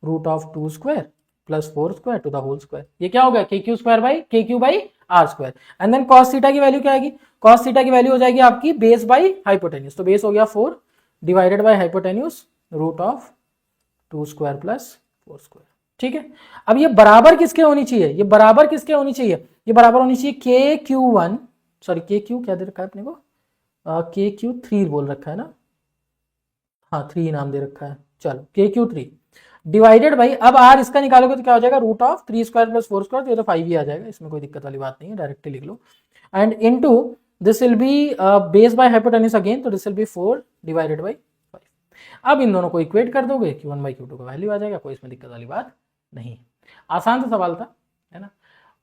√2² plus 4² to the whole square, ये क्या होगा, KQ² by R²। And then cos theta की वैल्यू क्या आएगी, cos थीटा की वैल्यू हो जाएगी आपकी बेस बाई हाइपोटेन्यूज, तो बेस हो गया 4 डिवाइडेड बाई हाइपोटेन्यूज √2² प्लस 4², ठीक है। अब ये बराबर किसके होनी चाहिए, ये बराबर किसके होनी चाहिए, ये बराबर होनी चाहिए KQ1, सॉरी KQ क्या दे रखा है अपने को, KQ3 बोल रखा है ना, हाँ 3 नाम दे रखा है, चलो KQ3, डिवाइडेड बाई, अब आर इसका निकालोगे तो क्या हो जाएगा, root of 3 square plus 4 square, तो ये तो 5 ही आ जाएगा, इसमें कोई दिक्कत वाली बात नहीं है, डायरेक्टली लिख लो। And into this will be base by hypotenuse again, तो this will be 4 divided by 5। अब इन दोनों को इक्वेट कर दोगे, Q1 बाई Q2 का वैल्यू आ जाएगा, कोई इसमें दिक्कत वाली बात नहीं। आसान सा सवाल था, है ना।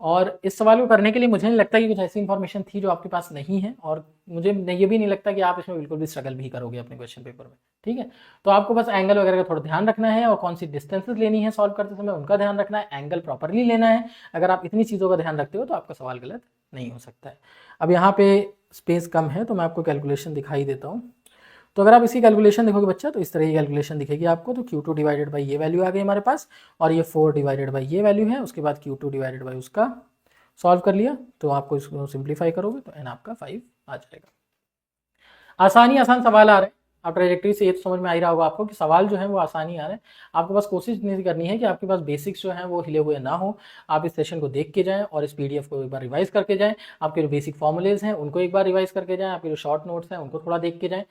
और इस सवाल को करने के लिए मुझे नहीं लगता कि कुछ ऐसी इंफॉर्मेशन थी जो आपके पास नहीं है, और मुझे ये भी नहीं लगता कि आप इसमें बिल्कुल भी स्ट्रगल भी करोगे अपने क्वेश्चन पेपर में, ठीक है। तो आपको बस एंगल वगैरह का थोड़ा ध्यान रखना है, और कौन सी डिस्टेंसेस लेनी है सॉल्व करते समय उनका ध्यान रखना है, एंगल प्रॉपरली लेना है। अगर आप इतनी चीज़ों का ध्यान रखते हो तो आपका सवाल गलत नहीं हो सकता है। अब यहाँ पे स्पेस कम है तो मैं आपको कैलकुलेशन दिखाई देता हूँ। तो अगर आप इसकी कैलकुलेशन देखोगे बच्चा, तो इस तरह की कैलकुलेशन दिखेगी आपको। तो Q2 डिवाइडेड बाई ये वैल्यू आ गई हमारे पास, और ये 4 डिवाइडेड बाई ये वैल्यू है, उसके बाद Q2 डिवाइडेड बाई उसका सॉल्व कर लिया, तो आपको इसको सिंप्लीफाई करोगे तो n आपका 5 आ जाएगा। आसान सवाल आ रहे हैं, आप ट्रेजेक्ट्री से ये तो समझ में आ ही रहा होगा आपको कि सवाल जो है वो आसानी आ रहे हैं। आपको बस कोशिश नहीं करनी है कि आपके पास बेसिक्स जो हैं वो हिले हुए ना हो। आप इस सेशन को देख के जाएं और इस पीडीएफ को एक बार रिवाइज करके जाएं। आपके जो बेसिक फॉर्मुलेज हैं उनको एक बार रिवाइज करके जाएं, आपके जो शॉर्ट नोट्स हैं उनको थोड़ा देख के जाएं।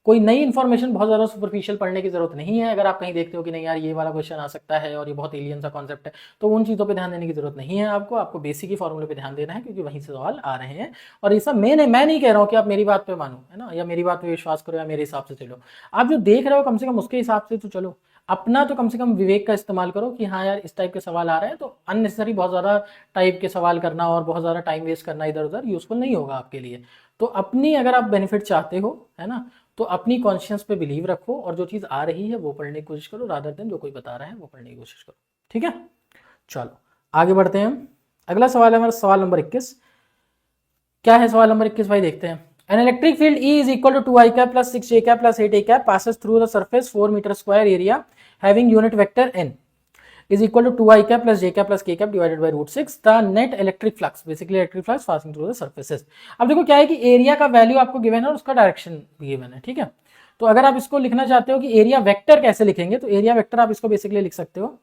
कोई नई इन्फॉर्मेशन बहुत ज़्यादा सुपरफिशियल पढ़ने की जरूरत नहीं है। अगर आप कहीं देखते हो कि नहीं यार ये वाला क्वेश्चन आ सकता है और ये बहुत एलियन सा कॉन्सेप्ट है, तो उन चीज़ों पे ध्यान देने की जरूरत नहीं है। आपको बेसिक ही फॉर्मूले पे ध्यान देना है, क्योंकि वहीं से सवाल आ रहे हैं। और ये सब मैं नहीं कह रहा हूँ कि आप मेरी बात पे मानो, है ना, या मेरी बात पे विश्वास करो या मेरे हिसाब से चलो। आप जो देख रहे हो कम से कम उसके हिसाब से तो चलो। अपना तो कम से कम विवेक का इस्तेमाल करो कि हाँ यार इस टाइप के सवाल आ रहे हैं, तो अननेसेसरी बहुत ज़्यादा टाइप के सवाल करना और बहुत ज़्यादा टाइम वेस्ट करना इधर उधर यूजफुल नहीं होगा आपके लिए। तो अपनी अगर आप बेनिफिट चाहते हो, है ना, तो अपनी कॉन्शियस पे बिलीव रखो और जो चीज़ आ रही है वो पढ़ने की कोशिश करो, रादर देन जो कोई बता रहा है वो पढ़ने की कोशिश करो, ठीक है। चलो आगे बढ़ते हैं हम। अगला सवाल है हमारा सवाल नंबर 21। क्या है सवाल नंबर 21 भाई, देखते हैं। An electric field E is equal to 2i cap plus 6j cap plus 8a cap passes through the surface 4 meter square area having unit vector n is equal to 2i cap plus j cap plus k cap divided by root 6. The net electric flux, basically electric flux passing through the surfaces. अब देखो क्या है कि area का value आपको given है और उसका डायरेक्शन भी गिवन है, ठीक है। तो अगर आप इसको लिखना चाहते हो कि एरिया वेक्टर कैसे लिखेंगे, तो एरिया वेक्टर आप इसको बेसिकली लिख सकते हो,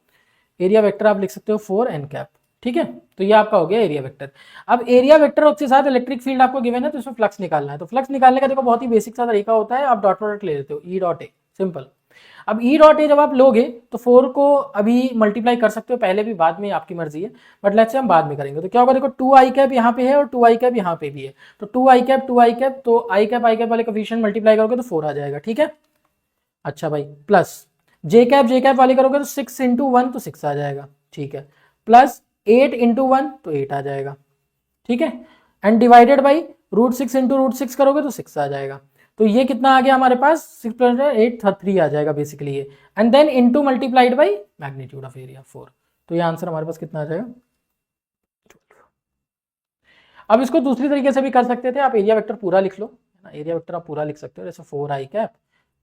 एरिया वेक्टर आप लिख सकते हो 4n कैप, ठीक है। तो ये आपका हो गया एरिया वेक्टर। अब एरिया वेक्टर और उसके साथ इलेक्ट्रिक फील्ड आपको गिवन है, तो इसमें फ्लक्स निकालना है। तो फ्लक्स निकालने का देखो बहुत ही बेसिक सा तरीका होता है, आप डॉट प्रोडक्ट ले लेते हो, ई डॉट ए, सिंपल। अब ई डॉट ए जब आप लोगे तो 4 को अभी मल्टीप्लाई कर सकते हो, पहले भी बाद में, आपकी मर्जी है, बट लेट्स से हम बाद में करेंगे। तो क्या होगा, देखो 2i कैप यहाँ पे है और 2i कैप यहाँ पे भी है, तो 2i कैप तो i कैप वाले कोफिशिएंट मल्टीप्लाई करोगे तो 4 आ जाएगा, ठीक है। अच्छा भाई, प्लस जे कैप वाले करोगे तो 6 इंटू 1 तो 6 आ जाएगा, ठीक है, प्लस 8 इंटू 1 तो 8 आ जाएगा, ठीक है, and divided by root 6 into root 6 करोगे तो 6 आ जाएगा। तो ये कितना आ गया हमारे पास, 6 + 8 3 आ जाएगा बेसिकली ये, and then into multiplied by magnitude of area 4। तो ये आंसर हमारे पास कितना आ जाएगा, 12। अब इसको दूसरी तरीके से भी कर सकते थे, आप एरिया वेक्टर पूरा लिख लो, है ना, एरिया वेक्टर आप पूरा लिख सकते हो, जैसे 4i cap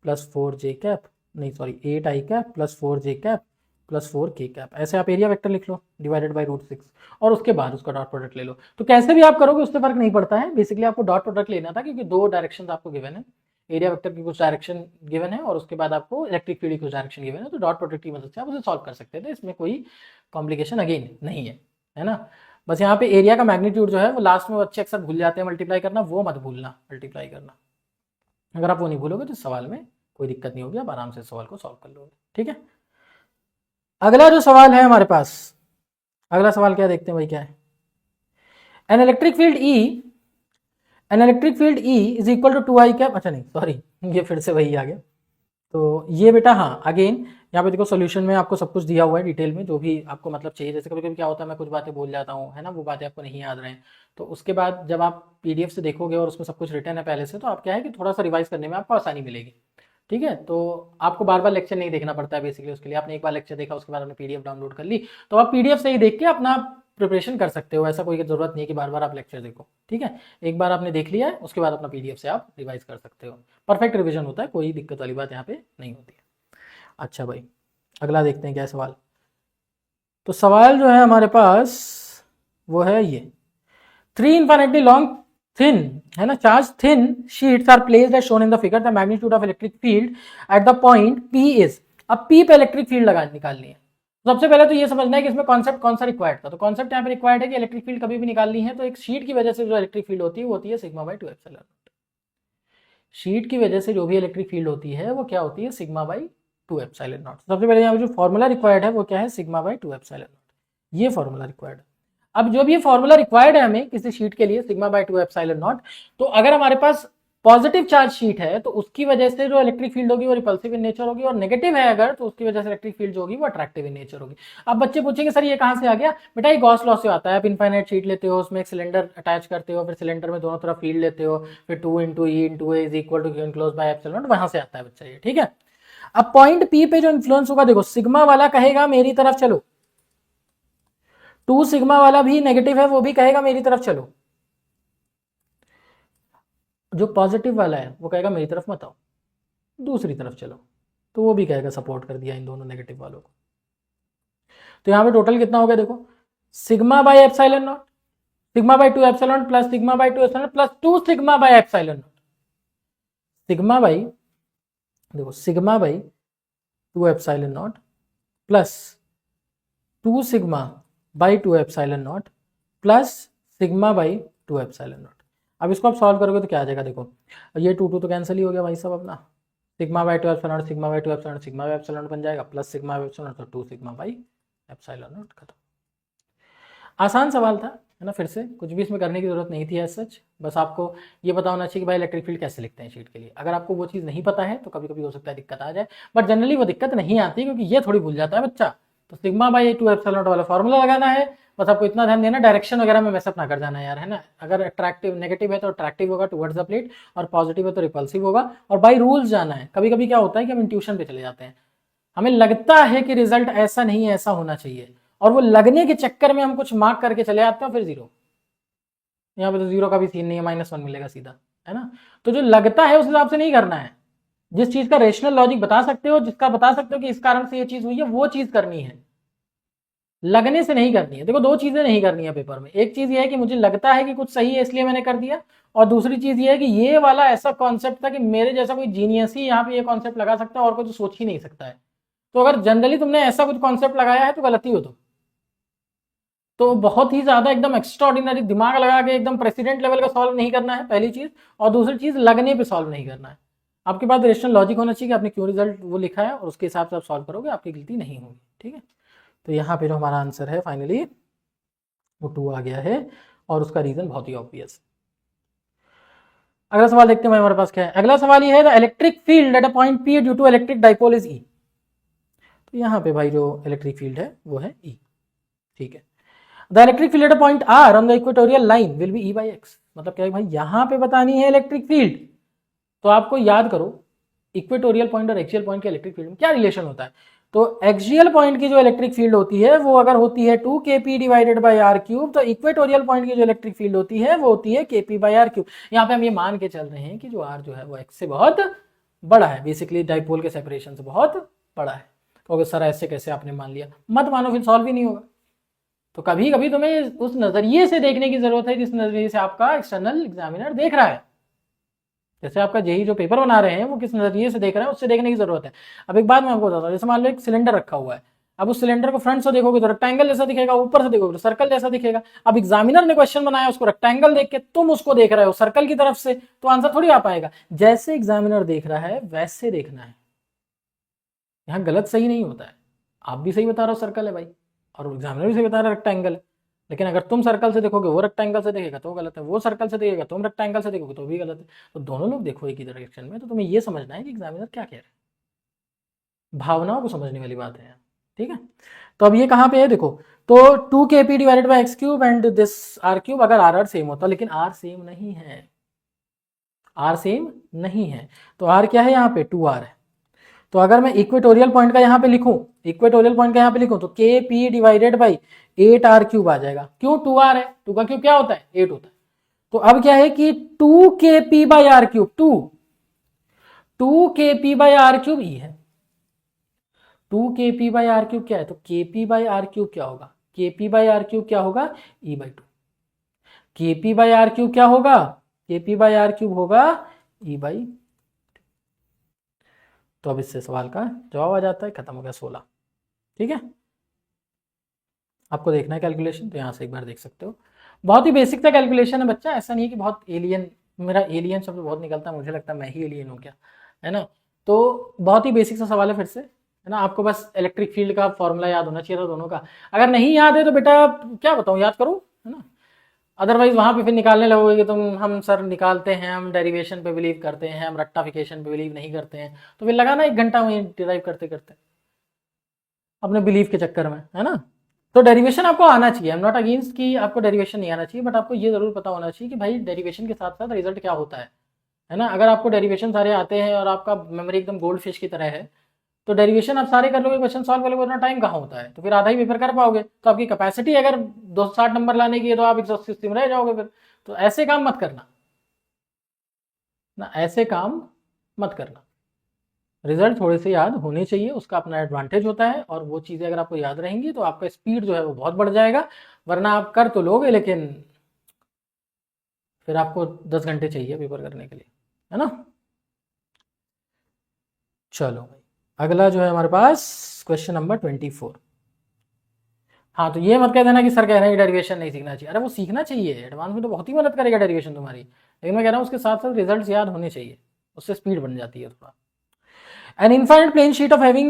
plus 4j cap, नहीं sorry 8i cap plus 4j cap plus 4k cap, ऐसे आप एरिया वेक्टर लिख लो डिवाइडेड बाई रूट 6, और उसके बाद उसका डॉट प्रोडक्ट ले लो। तो कैसे भी आप करोगे उससे फर्क नहीं पड़ता है, बेसिकली आपको डॉट प्रोडक्ट लेना था, क्योंकि दो डायरेक्शन आपको गिवन है, एरिया वेक्टर की कुछ डायरेक्शन गिवन है और उसके बाद आपको इलेक्ट्रिक फील्ड की कुछ डायरेक्शन गिवन है, तो डॉट प्रोडक्ट की मदद से आप उसे सॉल्व कर सकते थे, इसमें कोई कॉम्प्लिकेशन अगेन नहीं है ना। बस यहाँ पे एरिया का मैग्नीट्यूड जो है वो लास्ट में बच्चे अक्सर भूल जाते हैं मल्टीप्लाई करना, वो मत भूलना मल्टीप्लाई करना। अगर आप वो नहीं भूलोगे तो सवाल में कोई दिक्कत नहीं होगी, आप आराम से सवाल को सॉल्व कर लोगे, ठीक है। अगला जो सवाल है हमारे पास, अगला सवाल क्या देखते हैं भाई, क्या है। An electric field E is equal to 2i cap, अच्छा नहीं सॉरी, ये फिर से वही आ गया। तो ये बेटा हाँ अगेन यहाँ पे देखो सोल्यूशन में आपको सब कुछ दिया हुआ है डिटेल में, जो भी आपको मतलब चाहिए। जैसे कभी कभी क्या होता है, मैं कुछ बातें भूल जाता हूँ, है ना, वो बातें आपको नहीं याद रहे, तो उसके बाद जब आप पीडीएफ से देखोगे और उसमें सब कुछ रिटर्न है पहले से, तो आप क्या है कि थोड़ा सा रिवाइज करने में आपको आसानी मिलेगी, ठीक है। तो आपको बार बार लेक्चर नहीं देखना पड़ता है बेसिकली, उसके लिए आपने एक बार लेक्चर देखा, उसके बाद आपने पीडीएफ डाउनलोड कर ली, तो आप पीडीएफ से ही देख के अपना प्रिपरेशन कर सकते हो, ऐसा कोई जरूरत नहीं है कि बार बार आप लेक्चर देखो, ठीक है। एक बार आपने देख लिया है, उसके बाद अपना पीडीएफ से आप रिवाइज कर सकते हो, परफेक्ट रिविजन होता है, कोई दिक्कत वाली बात यहाँ पे नहीं होती है। अच्छा भाई, अगला देखते हैं क्या सवाल। तो सवाल जो है हमारे पास वो है ये, 3 infinitely long thin, है ना, charge thin sheets are placed as shown in the figure, the magnitude of electric field at the point P is. अब P पे इलेक्ट्रिक फील्ड निकालनी है। सबसे पहले तो ये समझना है कि इसमें कॉन्सेप्ट कौन सा रिक्वायर्ड था। तो कॉन्सेप्ट यहाँ पे रिक्वायर्ड है कि इलेक्ट्रिक फील्ड कभी भी निकालनी है तो एक शीट की वजह से जो इलेक्ट्रिक फील्ड होती है वो होती है sigma by 2 epsilon not. Sheet की वजह से जो भी इलेक्ट्रिक फील्ड होती है वो क्या होती है, सिग्मा बाई 2 एप्सिलॉन नॉट। सबसे पहले यहाँ पे जो फॉर्मूला रिक्वायर्ड है वो क्या है, सिग्मा बाई 2 एप्सिलॉन नॉट, ये फॉर्मूला रिक्वायर्ड है। अब जो भी ये फॉर्मूला रिक्वायर्ड है हमें किसी शीट के लिए, सिग्मा बाई 2 एप्सिलॉन नॉट, तो अगर हमारे पास पॉजिटिव चार्ज शीट है तो उसकी वजह से जो इलेक्ट्रिक फील्ड होगी वो रिपल्सिव इन नेचर होगी, और नेगेटिव है अगर तो उसकी वजह से इलेक्ट्रिक फील्ड जो होगी वो अट्रैक्टिव इन नेचर होगी। अब बच्चे पूछेंगे सर ये कहां से आ गया, बेटा ये गॉस लॉ से आता है। आप इनफाइनाइट शीट लेते हो, उसमें एक सिलेंडर अटैच करते हो, फिर सिलेंडर में दोनों तरफ फील्ड लेते हो, फिर 2 into E into A is equal to Q enclose by epsilon not, वहां से आता है बच्चा ये, ठीक है। अब पॉइंट पी पे जो इन्फ्लुएंस होगा, देखो सिग्मा वाला कहेगा मेरी तरफ चलो, 2 सिग्मा वाला भी नेगेटिव है वो भी कहेगा मेरी तरफ चलो, जो पॉजिटिव वाला है वो कहेगा मेरी तरफ मत आओ, दूसरी तरफ चलो, तो वो भी कहेगा सपोर्ट कर दिया इन दोनों नेगेटिव वालों को। तो यहां पे टोटल कितना हो गया देखो, sigma by epsilon nought, sigma by 2 epsilon plus sigma by 2 epsilon plus 2 sigma by epsilon nought, sigma by, देखो sigma by 2 epsilon nought plus 2 sigma by 2 epsilon nought plus sigma by 2 epsilon not. अब इसको आप solve करोगे तो क्या आ जाएगा, देखो ये 2 तो कैंसिल ही हो गया भाई साहब अपना, sigma by 2 epsilon nought, sigma by 2 epsilon nought, sigma by epsilon not बन जाएगा plus sigma by epsilon not, तो 2 सिग्मा बाई एप्सिलॉन नॉट, खत्म। आसान सवाल था है ना, फिर से कुछ भी इसमें करने की जरूरत नहीं थी एज सच, बस आपको ये पता होना चाहिए कि भाई इलेक्ट्रिक फील्ड कैसे लिखते हैं शीट के लिए। अगर आपको वो चीज़ नहीं पता है तो कभी कभी हो सकता है दिक्कत आ जाए, बट जनरली वो दिक्कत नहीं आती क्योंकि ये थोड़ी भूल जाता है बच्चा। तो सिग्मा बाई 2 एप्सिलॉन नॉट वाला फॉर्मूला लगाना है, बस आपको इतना ध्यान देना, डायरेक्शन वगैरह में मैसअप ना कर जाना यार, है ना। अगर अट्रैक्टिव नेगेटिव है तो अट्रैक्टिव होगा टुवर्ड्स द प्लेट, और पॉजिटिव है तो रिपल्सिव होगा, और बाई रूल्स जाना है। कभी कभी क्या होता है कि हम इंट्यूशन पे चले जाते हैं, हमें लगता है कि रिजल्ट ऐसा नहीं है ऐसा होना चाहिए, और वो लगने के चक्कर में हम कुछ मार्क करके चले आते हैं, फिर जीरो, यहाँ पे तो जीरो का भी सीन नहीं है, -1 मिलेगा सीधा, है ना। तो जो लगता है उस हिसाब से नहीं करना है, जिस चीज का रेशनल लॉजिक बता सकते हो, जिसका बता सकते हो कि इस कारण से ये चीज हुई है, वो चीज करनी है, लगने से नहीं करनी है। देखो 2 चीजें नहीं करनी है पेपर में, एक चीज ये है कि मुझे लगता है कि कुछ सही है इसलिए मैंने कर दिया, और दूसरी चीज ये है कि ये वाला ऐसा कॉन्सेप्ट था कि मेरे जैसा कोई जीनियस ही यहाँ पे ये कॉन्सेप्ट लगा सकता है और कोई तो सोच ही नहीं सकता है। तो अगर जनरली तुमने ऐसा कुछ कॉन्सेप्ट लगाया है तो गलती हो, तो बहुत ही ज्यादा एकदम एक्स्ट्राऑर्डिनरी दिमाग लगा के एकदम प्रेसिडेंट लेवल का सॉल्व नहीं करना है, पहली चीज, और दूसरी चीज लगने पे सॉल्व नहीं करना है। आपके पास रेशनल लॉजिक होना चाहिए कि आपने क्यों रिजल्ट वो लिखा है, और उसके हिसाब से आप सॉल्व करोगे, आपकी गलती नहीं होगी, ठीक है। तो यहाँ पे जो हमारा आंसर है फाइनली वो 2 आ गया है, और उसका रीजन बहुत ही ऑब्वियस। अगला सवाल देखते हैं हमारे पास क्या है। अगला सवाल ये है, the electric field at a point P due to electric dipole is E. तो यहाँ पे भाई जो इलेक्ट्रिक फील्ड है वो है ई, ठीक है। The electric field at a point R on the equatorial line will be E by X. मतलब क्या है भाई, यहाँ पे बतानी है इलेक्ट्रिक फील्ड, तो आपको याद करो इक्वेटोरियल पॉइंट और एक्सियल पॉइंट के इलेक्ट्रिक फील्ड में क्या रिलेशन होता है। तो एक्सियल पॉइंट की जो इलेक्ट्रिक फील्ड होती है वो अगर होती है 2 kp divided by R cube, तो इक्वेटोरियल पॉइंट की जो इलेक्ट्रिक फील्ड होती है वो होती है kp बाई आर क्यूब। यहाँ पे हम ये मान के चल रहे हैं कि जो आर जो है वो एक्स से बहुत बड़ा है, बेसिकली डाइपोल के सेपरेशन से बहुत बड़ा है। तो अगर सर ऐसे कैसे आपने मान लिया, मत मानो, फिर सॉल्व ही नहीं होगा। तो कभी कभी तुम्हें उस नजरिए से देखने की जरूरत है जिस नजरिए से आपका एक्सटर्नल एग्जामिनर देख रहा है। जैसे आपका जेई जो पेपर बना रहे हैं वो किस नजरिए से देख रहे हैं, उससे देखने की जरूरत है। अब एक बात मैं आपको बताता हूँ, जैसे मान लो एक सिलेंडर रखा हुआ है, अब उस सिलेंडर को फ्रंट से देखोगे तो रेक्टेंगल जैसा दिखेगा, ऊपर से देखोगे तो सर्कल जैसा दिखेगा। अब एग्जामिनर ने क्वेश्चन बनाया उसको रेक्टेंगल देख के, तुम उसको देख रहे हो सर्कल की तरफ से, तो आंसर थोड़ी आ पाएगा। जैसे एग्जामिनर देख रहा है वैसे देखना है, यहाँ गलत सही नहीं होता है। आप भी सही बता रहे हो सर्कल है भाई, और एग्जामिनर भी सही बता रहा है रेक्टेंगल है, लेकिन अगर तुम सर्कल से देखोगे वो रेक्टेंगल से देखेगा तो गलत है, वो सर्कल से देखेगा तुम रेक्टेंगल से देखोगे तो भी गलत है। तो दोनों लोग देखो एक ही डायरेक्शन में, तो तुम्हें ये समझना है कि एग्जामिनर क्या कह रहे हैं, भावनाओं को समझने वाली बात है, ठीक है। तो अब ये कहाँ पे है देखो, तो 2 kp divided by X cube and this R cube, अगर आर सेम होता, लेकिन आर सेम नहीं है, आर सेम नहीं है, तो आर क्या है यहाँ पे 2r है। तो अगर मैं इक्वेटोरियल पॉइंट का यहाँ पे लिखूं, इक्वेटोरियल पॉइंट का यहाँ पे लिखूं, तो kp divided by 8r cube आ जाएगा। क्यों 2r है, 2 का क्यूब क्या होता है 8 होता है। तो अब क्या है कि 2 kp by R cube, 2 kp by R cube E है। 2 kp बाई आर क्यूब क्या है, तो kp बाई आर क्यूब क्या होगा, kp बाई आर क्यूब क्या होगा e by 2। kp by R cube क्या होगा, kp बाई आर क्यूब होगा e बाई। तो अब इससे सवाल का जवाब आ जाता है, खत्म हो गया 16, ठीक है। आपको देखना है कैलकुलेशन, तो यहाँ से एक बार देख सकते हो, बहुत ही बेसिक सा कैलकुलेशन है बच्चा, ऐसा नहीं है कि बहुत एलियन, मेरा एलियन शब्द बहुत निकलता है, मुझे लगता है मैं ही एलियन हूँ क्या, है ना। तो बहुत ही बेसिक सा सवाल है, फिर से है ना। आपको बस इलेक्ट्रिक फील्ड का फॉर्मूला याद होना चाहिए था दोनों का। अगर नहीं याद है तो बेटा क्या बताऊँ, याद करो, है ना। अदरवाइज वहां पे फिर निकालने लगोगे कि तुम, हम सर निकालते हैं, हम डेरिवेशन पे बिलीव करते हैं, हम रट्टाफिकेशन पे बिलीव नहीं करते हैं, तो फिर लगाना 1 घंटा वहीं डिराइव करते करते अपने बिलीव के चक्कर में, है ना। तो डेरिवेशन आपको आना चाहिए, आई एम नॉट अगेंस्ट कि आपको डेरिवेशन नहीं आना चाहिए, बट आपको ये जरूर पता होना चाहिए कि भाई डेरिवेशन के साथ साथ रिजल्ट क्या होता है ना। अगर आपको डेरिवेशन सारे आते हैं और आपका मेमोरी एकदम गोल्ड फिश की तरह है, तो डेरिवेशन आप सारे कर लोगे, क्वेश्चन सॉल्व कर लोगे, उतना टाइम कहाँ होता है, तो फिर आधा ही पेपर कर पाओगे। तो आपकी कैपेसिटी अगर 260 नंबर लाने की है तो आप 180 में रह जाओगे फिर। तो ऐसे काम मत करना ना, ऐसे काम मत करना। रिजल्ट थोड़े से याद होने चाहिए, उसका अपना एडवांटेज होता है, और वो चीज़ें अगर आपको याद रहेंगी तो आपका स्पीड जो है वो बहुत बढ़ जाएगा। वरना आप कर तो लोगे लेकिन फिर आपको 10 घंटे चाहिए पेपर करने के लिए, है ना। चलो भाई, अगला जो है हमारे पास क्वेश्चन नंबर 24। हाँ, तो ये मत कह देना कि सर कह रहे हैं डेरिवेशन नहीं सीखना चाहिए। अरे वो सीखना चाहिए, एडवांस में तो बहुत ही मदद करेगा डेरिवेशन तुम्हारी, लेकिन मैं कह रहा हूँ उसके साथ साथ रिजल्ट्स याद होने चाहिए, उससे स्पीड बन जाती है थोड़ा। An infinite plane sheet of having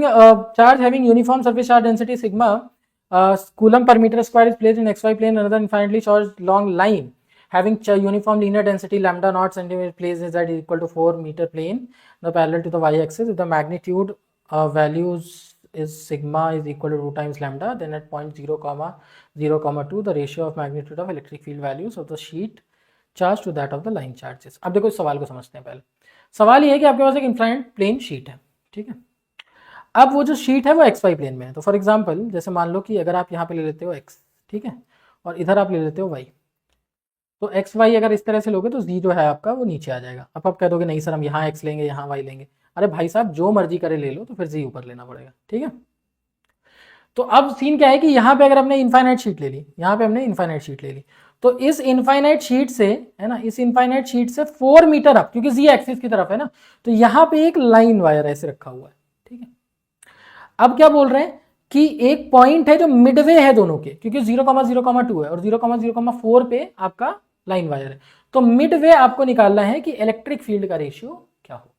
charge having uniform surface charge density sigma coulomb per meter square is placed in xy plane. Another infinitely charged long line having uniform linear density lambda naught centimeter placed in z is equal to 4 meter plane, the parallel to the y axis. If the magnitude values is sigma is equal to 2 times lambda, then at point 0 comma 0 comma 2 the ratio of magnitude of electric field values of the sheet charge to that of the line charges. अब देखो इस सवाल को समझते हैं। पहले सवाल ये है कि आपके पास एक इनफाइनाइट प्लेन शीट है, ठीक है। अब वो जो शीट है वो एक्स वाई प्लेन में है। तो फॉर एग्जांपल जैसे मान लो कि अगर आप यहाँ पे ले लेते हो एक्स, ठीक है, और इधर आप ले लेते हो वाई, तो एक्स वाई अगर इस तरह से लोगे तो जी जो है आपका वो नीचे आ जाएगा। अब आप कह दोगे नहीं सर हम यहाँ एक्स लेंगे यहाँ वाई लेंगे। अरे भाई साहब जो मर्जी करे ले लो, तो फिर जी ऊपर लेना पड़ेगा, ठीक है। तो अब सीन क्या है कि यहाँ पे अगर हमने इनफाइनाइट शीट ले ली, यहाँ पे हमने इनफाइनाइट शीट ले ली, तो इस इनफाइनाइट शीट से, है ना, इस इनफाइनाइट शीट से 4 मीटर अप, क्योंकि जी एक्सिस की तरफ है ना, तो यहाँ पे एक लाइन वायर ऐसे रखा हुआ है, ठीक है। अब क्या बोल रहे हैं कि एक पॉइंट है जो मिडवे है दोनों के, क्योंकि 0,0,2 है और 0,0,4 पे आपका लाइन वायर है। तो मिडवे आपको निकालना है कि इलेक्ट्रिक फील्ड का रेशियो क्या हो।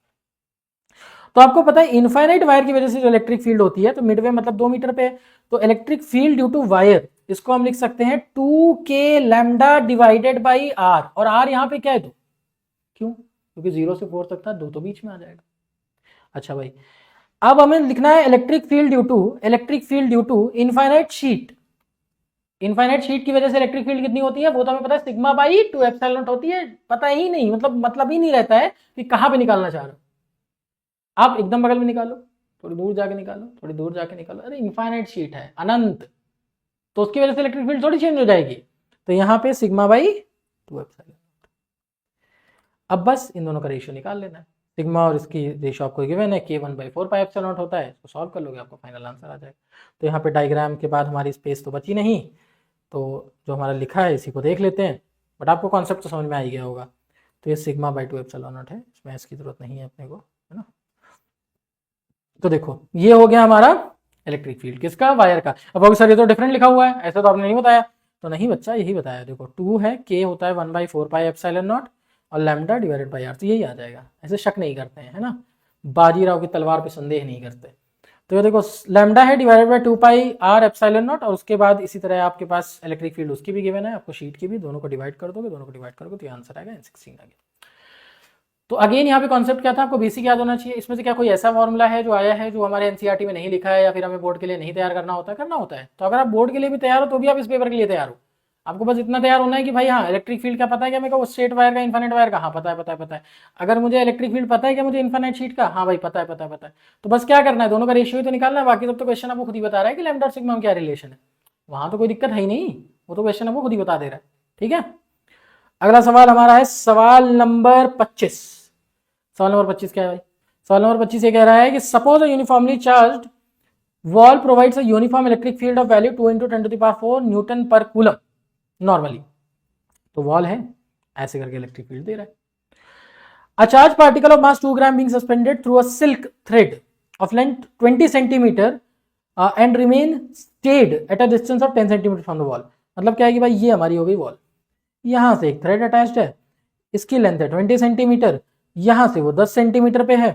तो आपको पता है इनफाइनाइट वायर की वजह से जो इलेक्ट्रिक फील्ड होती है, तो मिडवे मतलब 2 मीटर पे है, तो electric field due to wire, इसको हम लिख सकते हैं 2k lambda divided by R. और आर यहाँ पे क्या है 2, क्यों, क्योंकि 0 से 4 तक था, 2 तो बीच में आ जाएगा। अच्छा भाई, अब हमें लिखना है electric field due to infinite sheet. Infinite sheet की वजह से इलेक्ट्रिक फील्ड कितनी होती है वो तो हमें पता है, सिग्मा बाई 2 एप्सिलॉन नॉट होती है। पता ही नहीं, मतलब ही नहीं रहता है कि कहां पे निकालना चाह रहे हो। आप एकदम बगल में निकालो, थोड़ी दूर जाके निकालो, थोड़ी दूर जाके निकालो। अरे इनफाइनाइट शीट है, अनंत, तो उसकी वजह से इलेक्ट्रिक फील्ड थोड़ी चेंज हो जाएगी। तो यहाँ पे सिग्मा बाई 2 एप्सिलॉन। अब बस इन दोनों का रेशियो निकाल लेना है। सिग्मा और इसकी रेशियो आपको गिवन है, k 1/4 पाई एप्सिलॉन नॉट होता है, इसको सॉल्व कर लोगे आपको फाइनल आंसर आ जाएगा। तो यहाँ पे डायग्राम के बाद हमारी स्पेस तो बची नहीं, तो जो हमारा लिखा है इसी को देख लेते हैं, बट आपको कॉन्सेप्ट तो समझ में आ ही गया होगा। तो ये सिग्मा बाई 2 एप्सिलॉन नॉट है, इसमें इसकी जरूरत नहीं है अपने को, है ना। तो देखो ये हो गया हमारा इलेक्ट्रिक फील्ड किसका, वायर का। अब अभी सर ये तो डिफरेंट लिखा हुआ है, ऐसा तो आपने नहीं बताया। तो नहीं बच्चा, यही बताया। देखो 2 है, k होता है 1/4 पाई एप्सिलॉन नॉट और लैम्डा डिवाइडेड बाई आर, तो यही आ जाएगा। ऐसे शक नहीं करते हैं, है ना, बाजीराव की तलवार पे संदेह नहीं करते। तो ये देखो लैम्डा है divided by 2 pi R epsilon not, और उसके बाद इसी तरह आपके पास इलेक्ट्रिक फील्ड उसकी भी गिवन है, आपको शीट की भी, दोनों को डिवाइड कर दोगे, दोनों को डिवाइड करोगे तो ये आंसर आएगा N16 आ गया। तो अगेन यहाँ पे कॉन्सेप्ट क्या था, आपको बेसिक याद होना चाहिए। इसमें से क्या कोई ऐसा फॉर्मूला है जो आया है जो हमारे एनसीईआरटी में नहीं लिखा है, या फिर हमें बोर्ड के लिए नहीं तैयार करना होता है। तो अगर आप बोर्ड के लिए भी तैयार हो तो भी आप इस पेपर के लिए तैयार हो। आपको बस इतना तैयार होना है कि भाई हाँ इलेक्ट्रिक फील्ड का पता है क्या मेरे को, स्ट्रेट वायर का, इनफाइनाइट वायर का, हाँ पता है। अगर मुझे इलेक्ट्रिक फील्ड पता है क्या मुझे इनफाइनाइट शीट का, हाँ भाई पता है। तो बस क्या करना है, दोनों का रेशियो तो निकालना है। बाकी सब तो क्वेश्चन आपको खुद ही बता रहा है कि लैम्डा और सिग्मा में क्या रिलेशन है, वहां तो कोई दिक्कत है ही नहीं, वो तो क्वेश्चन आपको खुद ही बता दे रहा है, ठीक है। अगला सवाल हमारा है सवाल नंबर 25। सवाल नंबर 25 क्या है भाई, सवाल नंबर 25 ये कह रहा है कि suppose a uniformly charged wall provides a uniform electric field of value 2 × 10⁴ Newton per coulomb normally. तो वॉल है, ऐसे करके इलेक्ट्रिक फील्ड दे रहा है। A charge particle of mass 2 gram being suspended through a silk thread of length 20 centimetre and remain stayed at a distance of 10 centimetre from the wall. मतलब क्या है कि भाई ये हमारी हो गई वॉल, यहां से एक थ्रेड अटैच्ड है, इसकी लेंथ है 20 सेंटीमीटर, यहां से वो 10 सेंटीमीटर पे है,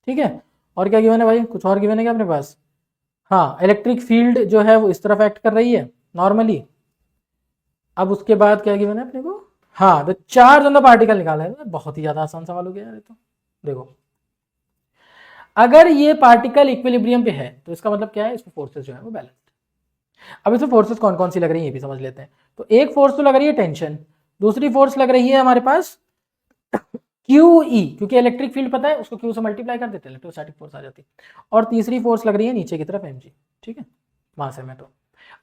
ठीक है। और क्या गिवन है भाई, कुछ और गिवन है क्या अपने पास? हाँ, इलेक्ट्रिक फील्ड जो है वो इस तरफ एक्ट कर रही है नॉर्मली। अब उसके बाद क्या गिवन है अपने को? हाँ, तो चार्ज ऑन द पार्टिकल निकाला है। बहुत ही ज्यादा आसान सवाल हो गया यार ये तो। देखो, अगर ये पार्टिकल इक्विलिब्रियम पे है तो इसका मतलब क्या है, इसमें फोर्सेस जो है वो बैलेंस्ड। अब इसमें फोर्सेस कौन कौन सी लग रही है ये भी समझ लेते हैं। तो एक फोर्स तो लग रही है टेंशन, दूसरी फोर्स लग रही है हमारे पास क्यू ई, क्योंकि इलेक्ट्रिक फील्ड पता है उसको क्यू से मल्टीप्लाई कर देते हैं, इलेक्ट्रोस्टैटिक फोर्स आ जाती है। और तीसरी फोर्स लग रही है नीचे की तरफ एम जी। ठीक है, वहां से मैं तो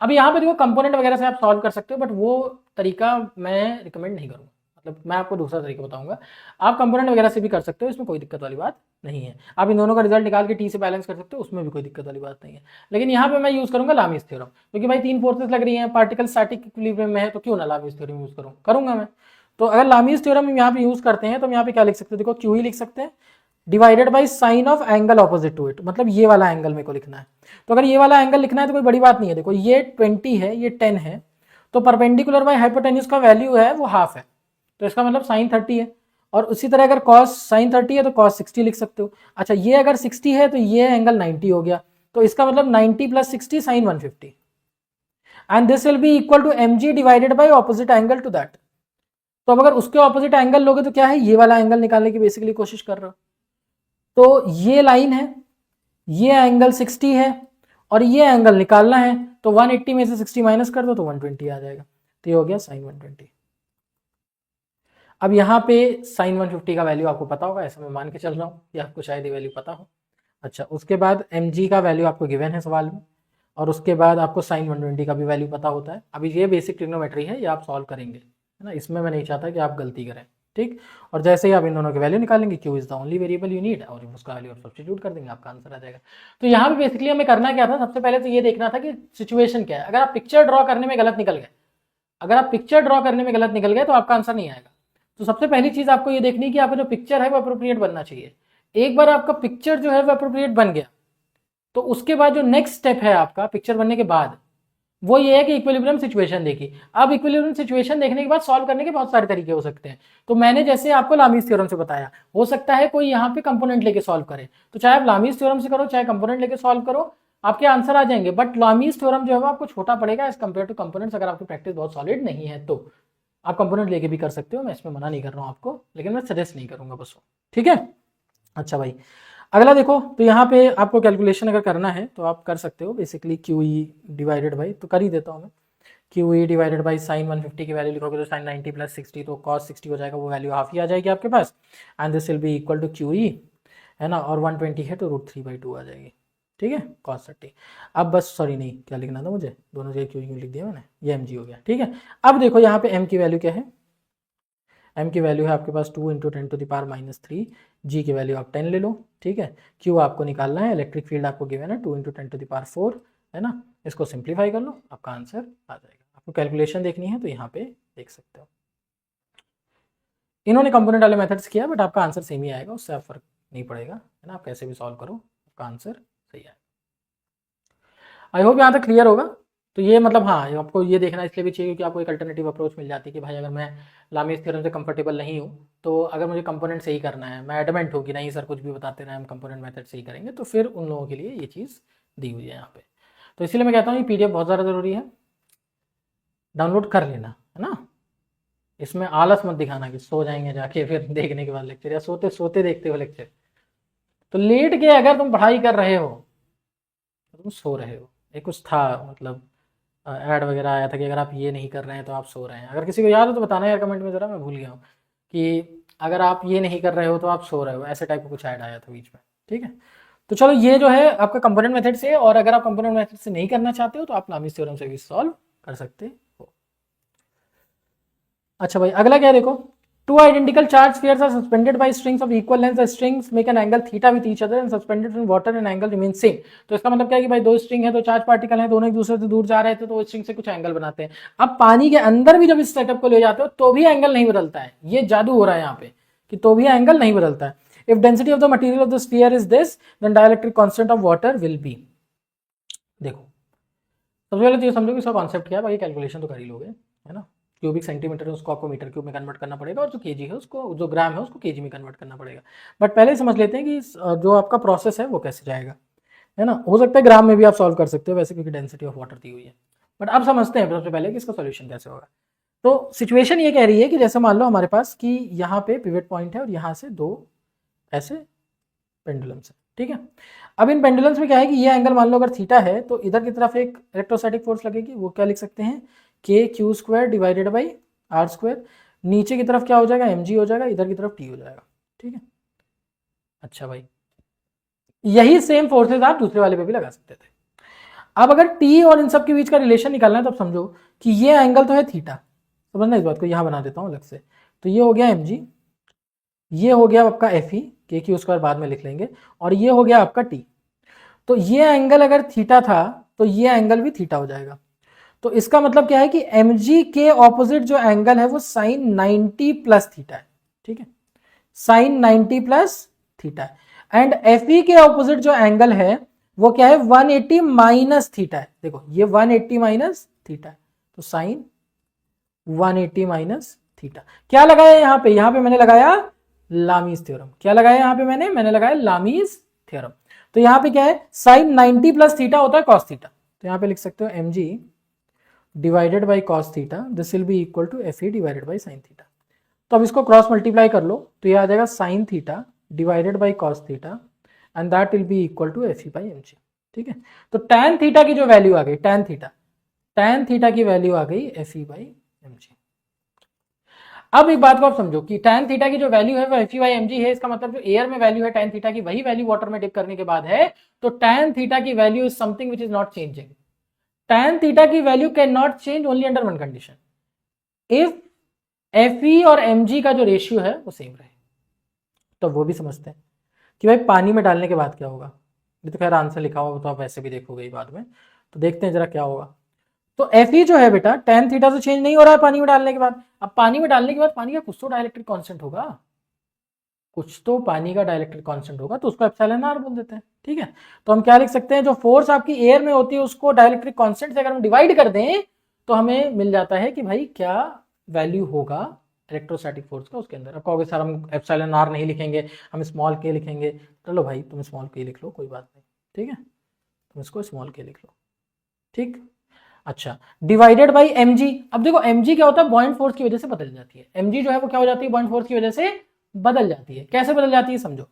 अब यहाँ पे देखो कंपोनेंट वगैरह से आप सॉल्व कर सकते हो, बट वो तरीका मैं रिकमेंड नहीं करूँगा। मतलब मैं आपको दूसरा तरीका बताऊंगा, आप कंपोनेंट वगैरह से भी कर सकते हो, इसमें कोई दिक्कत वाली बात नहीं है। आप इन दोनों का रिजल्ट निकाल के टी से बैलेंस कर सकते हो, उसमें भी कोई दिक्कत वाली बात नहीं है। लेकिन यहाँ पे मैं यूज करूंगा लामीज थ्योरम, क्योंकि भाई तीन फोर्सेस लग रही हैं, पार्टिकल स्टैटिक इक्विलिब्रियम में है, तो क्यों ना लामीज थ्योरम यूज करूंगा मैं। तो अगर लामीज थ्योरम यहाँ पे यूज करते हैं तो हम यहाँ पे क्या लिख सकते हैं, देखो क्यू ही लिख सकते हैं divided by sine of angle opposite to it, मतलब ये वाला एंगल मेरे को लिखना है। तो अगर ये वाला एंगल लिखना है तो कोई बड़ी बात नहीं है। देखो ये 20 है, ये 10 है, तो परपेंडिकुलर बाई हाइपोटेन्यूज का वैल्यू है वो हाफ है, तो इसका मतलब साइन 30 है। और उसी तरह अगर कॉस साइन 30 है तो कॉस 60 लिख सकते हो। अच्छा, ये अगर 60 है तो ये एंगल 90 हो गया, तो इसका मतलब 90 plus 60 sine 150, and this will be equal to M G divided by opposite angle to that. तो अब अगर उसके ऑपोजिट एंगल लोगे तो क्या है, ये वाला एंगल निकालने की बेसिकली कोशिश कर रहे हो। तो ये लाइन है, ये एंगल 60 है, और ये एंगल निकालना है, तो 180 में से 60 माइनस कर दो तो 120 आ जाएगा। तो ये हो गया साइन 120। अब यहाँ पे साइन 150 का वैल्यू आपको पता होगा, ऐसा मैं मान के चल रहा हूँ कि आपको शायद ये वैल्यू पता हो। अच्छा, उसके बाद एम जी का वैल्यू आपको गिवन है सवाल में, और उसके बाद आपको साइन 120 का भी वैल्यू पता होता है। अभी ये बेसिक ट्रिग्नोमेट्री है, ये आप सॉल्व करेंगे, है ना, इसमें मैं नहीं चाहता कि आप गलती करें। ठीक, और जैसे ही आप इन दोनों की वैल्यू निकालेंगे, Q is the only variable you need, और उसका वैल्यू आप सब्स्टिट्यूट कर देंगे, आपका आंसर आ जाएगा। तो यहाँ पे बेसिकली हमें करना क्या था, सबसे पहले तो ये देखना था कि सिचुएशन क्या है। अगर आप पिक्चर ड्रॉ करने में गलत निकल गए, अगर आप पिक्चर ड्रॉ करने में गलत निकल गए तो आपका आंसर नहीं आएगा। तो सबसे पहली चीज आपको ये देखनी है कि आपका जो पिक्चर है वो अप्रोप्रिएट बनना चाहिए। एक बार आपका पिक्चर जो है वो अप्रोप्रिएट बन गया, तो उसके बाद जो नेक्स्ट स्टेप है आपका पिक्चर बनने के बाद, वो ये है कि इक्विलिब्रियम सिचुएशन देखी। अब इक्विलिब्रियम सिचुएशन देखने के बाद सॉल्व करने के बहुत सारे तरीके हो सकते हैं। तो मैंने जैसे आपको लामीज थ्योरम से बताया, हो सकता है कोई यहाँ पे कंपोनेंट लेके सॉल्व करे, तो चाहे आप लामीज थ्योरम से करो चाहे कंपोनेंट लेके सॉल्व करो, आपके आंसर आ जाएंगे। बट लामीज थ्योरम जो है वो आपको छोटा पड़ेगा एज कंपेयर टू कंपोनेंट्स, अगर आपकी प्रैक्टिस बहुत सॉलिड नहीं है तो। आप कंपोनेंट लेके भी कर सकते हो, मैं इसमें मना नहीं कर रहा हूँ आपको, लेकिन मैं सजेस्ट नहीं करूंगा बस। ठीक है, अच्छा भाई, अगला देखो, तो यहाँ पे आपको कैलकुलेशन अगर करना है तो आप कर सकते हो। Basically Q E divided by, तो कर ही देता हूँ मैं, Q E divided by sign 150 की वैल्यू लिखोगे तो साइन 90 प्लस 60, तो कॉस 60 हो जाएगा, वो वैल्यू हाफ ही आ जाएगी आपके पास, and this will be equal to Q E, है ना, और 120 है तो √3/2 आ जाएगी। ठीक है, कॉस 30। अब बस सॉरी नहीं, क्या लिखना था मुझे, दोनों जगह क्यू लिख दिया मैंने, ये एम जी हो गया। ठीक है, अब देखो यहाँ पे एम की वैल्यू क्या है, एम की वैल्यू है आपके पास 2 × 10⁻³ जी की वैल्यू आप 10 ले लो। ठीक है, क्यू आपको निकालना है, इलेक्ट्रिक फील्ड आपको गिवन है 2 × 10⁴, है ना, इसको सिंप्लीफाई कर लो, आपका आंसर आ जाएगा। आपको कैलकुलेशन देखनी है तो यहाँ पे देख सकते हो। इन्होंने कंपोनेंट वाले मेथड्स किया, बट आपका आंसर सेम ही आएगा, उससे आप फर्क नहीं पड़ेगा, है ना, आप कैसे भी सॉल्व करो आपका आंसर सही आएगा। आई होप यहाँ तक क्लियर होगा। तो ये मतलब हाँ, आपको ये देखना इसलिए भी चाहिए क्योंकि आपको एक अल्टरनेटिव अप्रोच मिल जाती है कि भाई अगर मैं लामीज थ्योरम से कंफर्टेबल नहीं हूँ, तो अगर मुझे कंपोनेंट सही करना है, मैं एडमेंट हूँ कि नहीं सर कुछ भी बताते रहे हम कंपोनेंट मेथड सही करेंगे, तो फिर उन लोगों के लिए ये चीज़ दी हुई है यहाँ पे। तो इसीलिए मैं कहता हूँ ये पीडीएफ बहुत ज़्यादा ज़रूरी है, डाउनलोड कर लेना, है ना। इसमें आलस मत दिखाना कि सो जाएंगे जाके फिर देखने के बाद लेक्चर, या सोते सोते देखते हो लेक्चर। तो लेट के अगर तुम पढ़ाई कर रहे हो तो तुम सो रहे हो। एक कुछ था मतलब ऐड वगैरह आया था कि अगर आप ये नहीं कर रहे हैं तो आप सो रहे हैं। अगर किसी को याद हो तो बताना यार कमेंट में ज़रा, मैं भूल गया हूँ कि अगर आप ये नहीं कर रहे हो तो आप सो रहे हो, ऐसे टाइप का कुछ ऐड आया था बीच में। ठीक है, तो चलो ये जो है आपका कंपोनेंट मेथड से, और अगर आप कंपोनेंट मेथड से नहीं करना चाहते हो तो आप लामीज थ्योरम से भी सॉल्व कर सकते हो। अच्छा भाई, अगला क्या है देखो, two identical charged spheres are suspended by strings of equal length. The strings make an angle theta with each other and suspended in water and angle remains same. तो इसका मतलब क्या है कि भाई दो स्ट्रिंग है, दो चार्ज पार्टिकल है, दोनों एक दूसरे से दूर जा रहे थे तो स्ट्रिंग से कुछ एंगल बनाते हैं। अब पानी के अंदर भी जब इस सेटअप को ले जाते हो तो भी एंगल नहीं बदलता है। ये जादू हो रहा है यहाँ पे कि तो भी एंगल नहीं बदलता है। If density of the material of the sphere is this, then dielectric constant of water will be. देखो सबसे पहले तो ये समझो कि इसका कॉन्सेप्ट क्या है, बाकी कैलकुलेशन तो कर ही लोगे, है ना। क्यूबिक सेंटीमीटर है उसको आपको मीटर क्यूब में कन्वर्ट करना पड़ेगा, और जो केजी है उसको, जो ग्राम है उसको केजी में कन्वर्ट करना पड़ेगा। बट पहले समझ लेते हैं कि जो आपका प्रोसेस है वो कैसे जाएगा, है ना। हो सकता है ग्राम में भी आप सॉल्व कर सकते हो वैसे, क्योंकि डेंसिटी ऑफ वाटर दी हुई है। बट अब समझते हैं सबसे पहले कि इसका सोल्यूशन कैसे होगा। तो सिचुएशन ये कह रही है कि जैसे मान लो हमारे पास कि यहाँ पे पिवट पॉइंट है और यहाँ से दो ऐसे पेंडुलम्स है, ठीक है। अब इन पेंडुलम्स में क्या है कि ये एंगल मान लो अगर थीटा है तो इधर की तरफ एक इलेक्ट्रोस्टैटिक फोर्स लगेगी, वो क्या लिख सकते हैं, K Q square divided by are square. नीचे की तरफ क्या हो जाएगा, एम जी हो जाएगा, इधर की तरफ टी हो जाएगा, ठीक है। अच्छा भाई, यही सेम फोर्सेज आप दूसरे वाले पे भी लगा सकते थे। अब अगर टी और इन सब के बीच का रिलेशन निकालना है तो अब समझो कि ये एंगल तो है थीटा, समझना इस बात को, यहां बना देता हूं अलग से। तो ये हो गया एम जी, ये हो गया आपका एफ ई, के क्यू स्क्वायर बाद में लिख लेंगे, और ये हो गया आपका टी। तो ये एंगल अगर थीटा था तो ये एंगल भी थीटा हो जाएगा। तो इसका मतलब क्या है कि एम जी के ऑपोजिट जो एंगल है वो साइन 90 प्लस थीटा है, ठीक है, साइन 90 प्लस थीटा है। एंड एफ ई के ऑपोजिट जो एंगल है वो क्या है, 180 माइनस थीटा है। देखो ये 180 माइनस थीटा है, तो साइन 180 माइनस थीटा। क्या लगाया यहां पे मैंने लगाया लामीज थ्योरम। क्या लगाया यहां पे मैंने लगाया लामीज थ्योरम। तो यहां पे क्या है, साइन 90 प्लस थीटा होता है कॉस थीटा। तो यहां पे लिख सकते हो M G divided by cos theta, this will be equal to F E divided by sine theta. तो अब इसको क्रॉस मल्टीप्लाई कर लो तो ये आ जाएगा sine theta divided by cos theta, and that will be equal to F E by M G, ठीक है। तो टैन थीटा की जो वैल्यू आ गई, टैन थीटा की वैल्यू आ गई F E by M G. अब एक बात को आप समझो कि टैन थीटा की जो वैल्यू है वो F E by M G है, इसका मतलब जो एयर में वैल्यू है टैन थीटा की वही वैल्यू वाटर में डिप करने के बाद है। तो टैन थीटा की value is something which is not changing. Tan theta की value can not change only under one condition, if F E और एम जी का जो रेशियो है वो सेम रहे। तो वो भी समझते हैं कि भाई पानी में डालने के बाद क्या होगा। ये तो खैर आंसर लिखा हुआ तो आप वैसे भी देखोगे बाद में, तो देखते हैं जरा क्या होगा। तो एफ ई जो है बेटा टैन थीटा से चेंज नहीं हो रहा है पानी में डालने के बाद। अब पानी में डालने के बाद पानी का कुछ तो डाइलेक्ट्रिक कांस्टेंट होगा, कुछ तो पानी का डाइलेक्ट्रिक कांस्टेंट होगा, तो उसको एप्सिलॉन आर बोल देते हैं, ठीक है। तो हम क्या लिख सकते हैं, जो फोर्स आपकी एयर में होती है उसको डाइलेक्ट्रिक कांस्टेंट से अगर हम डिवाइड कर दें तो हमें मिल जाता है कि भाई क्या वैल्यू होगा इलेक्ट्रोस्टैटिक फोर्स का उसके अंदर। अब कहोगे सर हम एप्सिलॉन आर नहीं लिखेंगे, हम स्मॉल के लिखेंगे। चलो भाई तुम स्मॉल के लिख लो, कोई बात नहीं, ठीक है, तुम इसको स्मॉल के लिख लो, ठीक। अच्छा, डिवाइडेड बाई एम जी। अब देखो एम जी क्या होता है, बॉइंट फोर्स की वजह से बदल जाती है। एम जी जो है वो क्या हो जाती है, बॉइंट फोर्स की वजह से बदल जाती है। कैसे बदल जाती है समझो,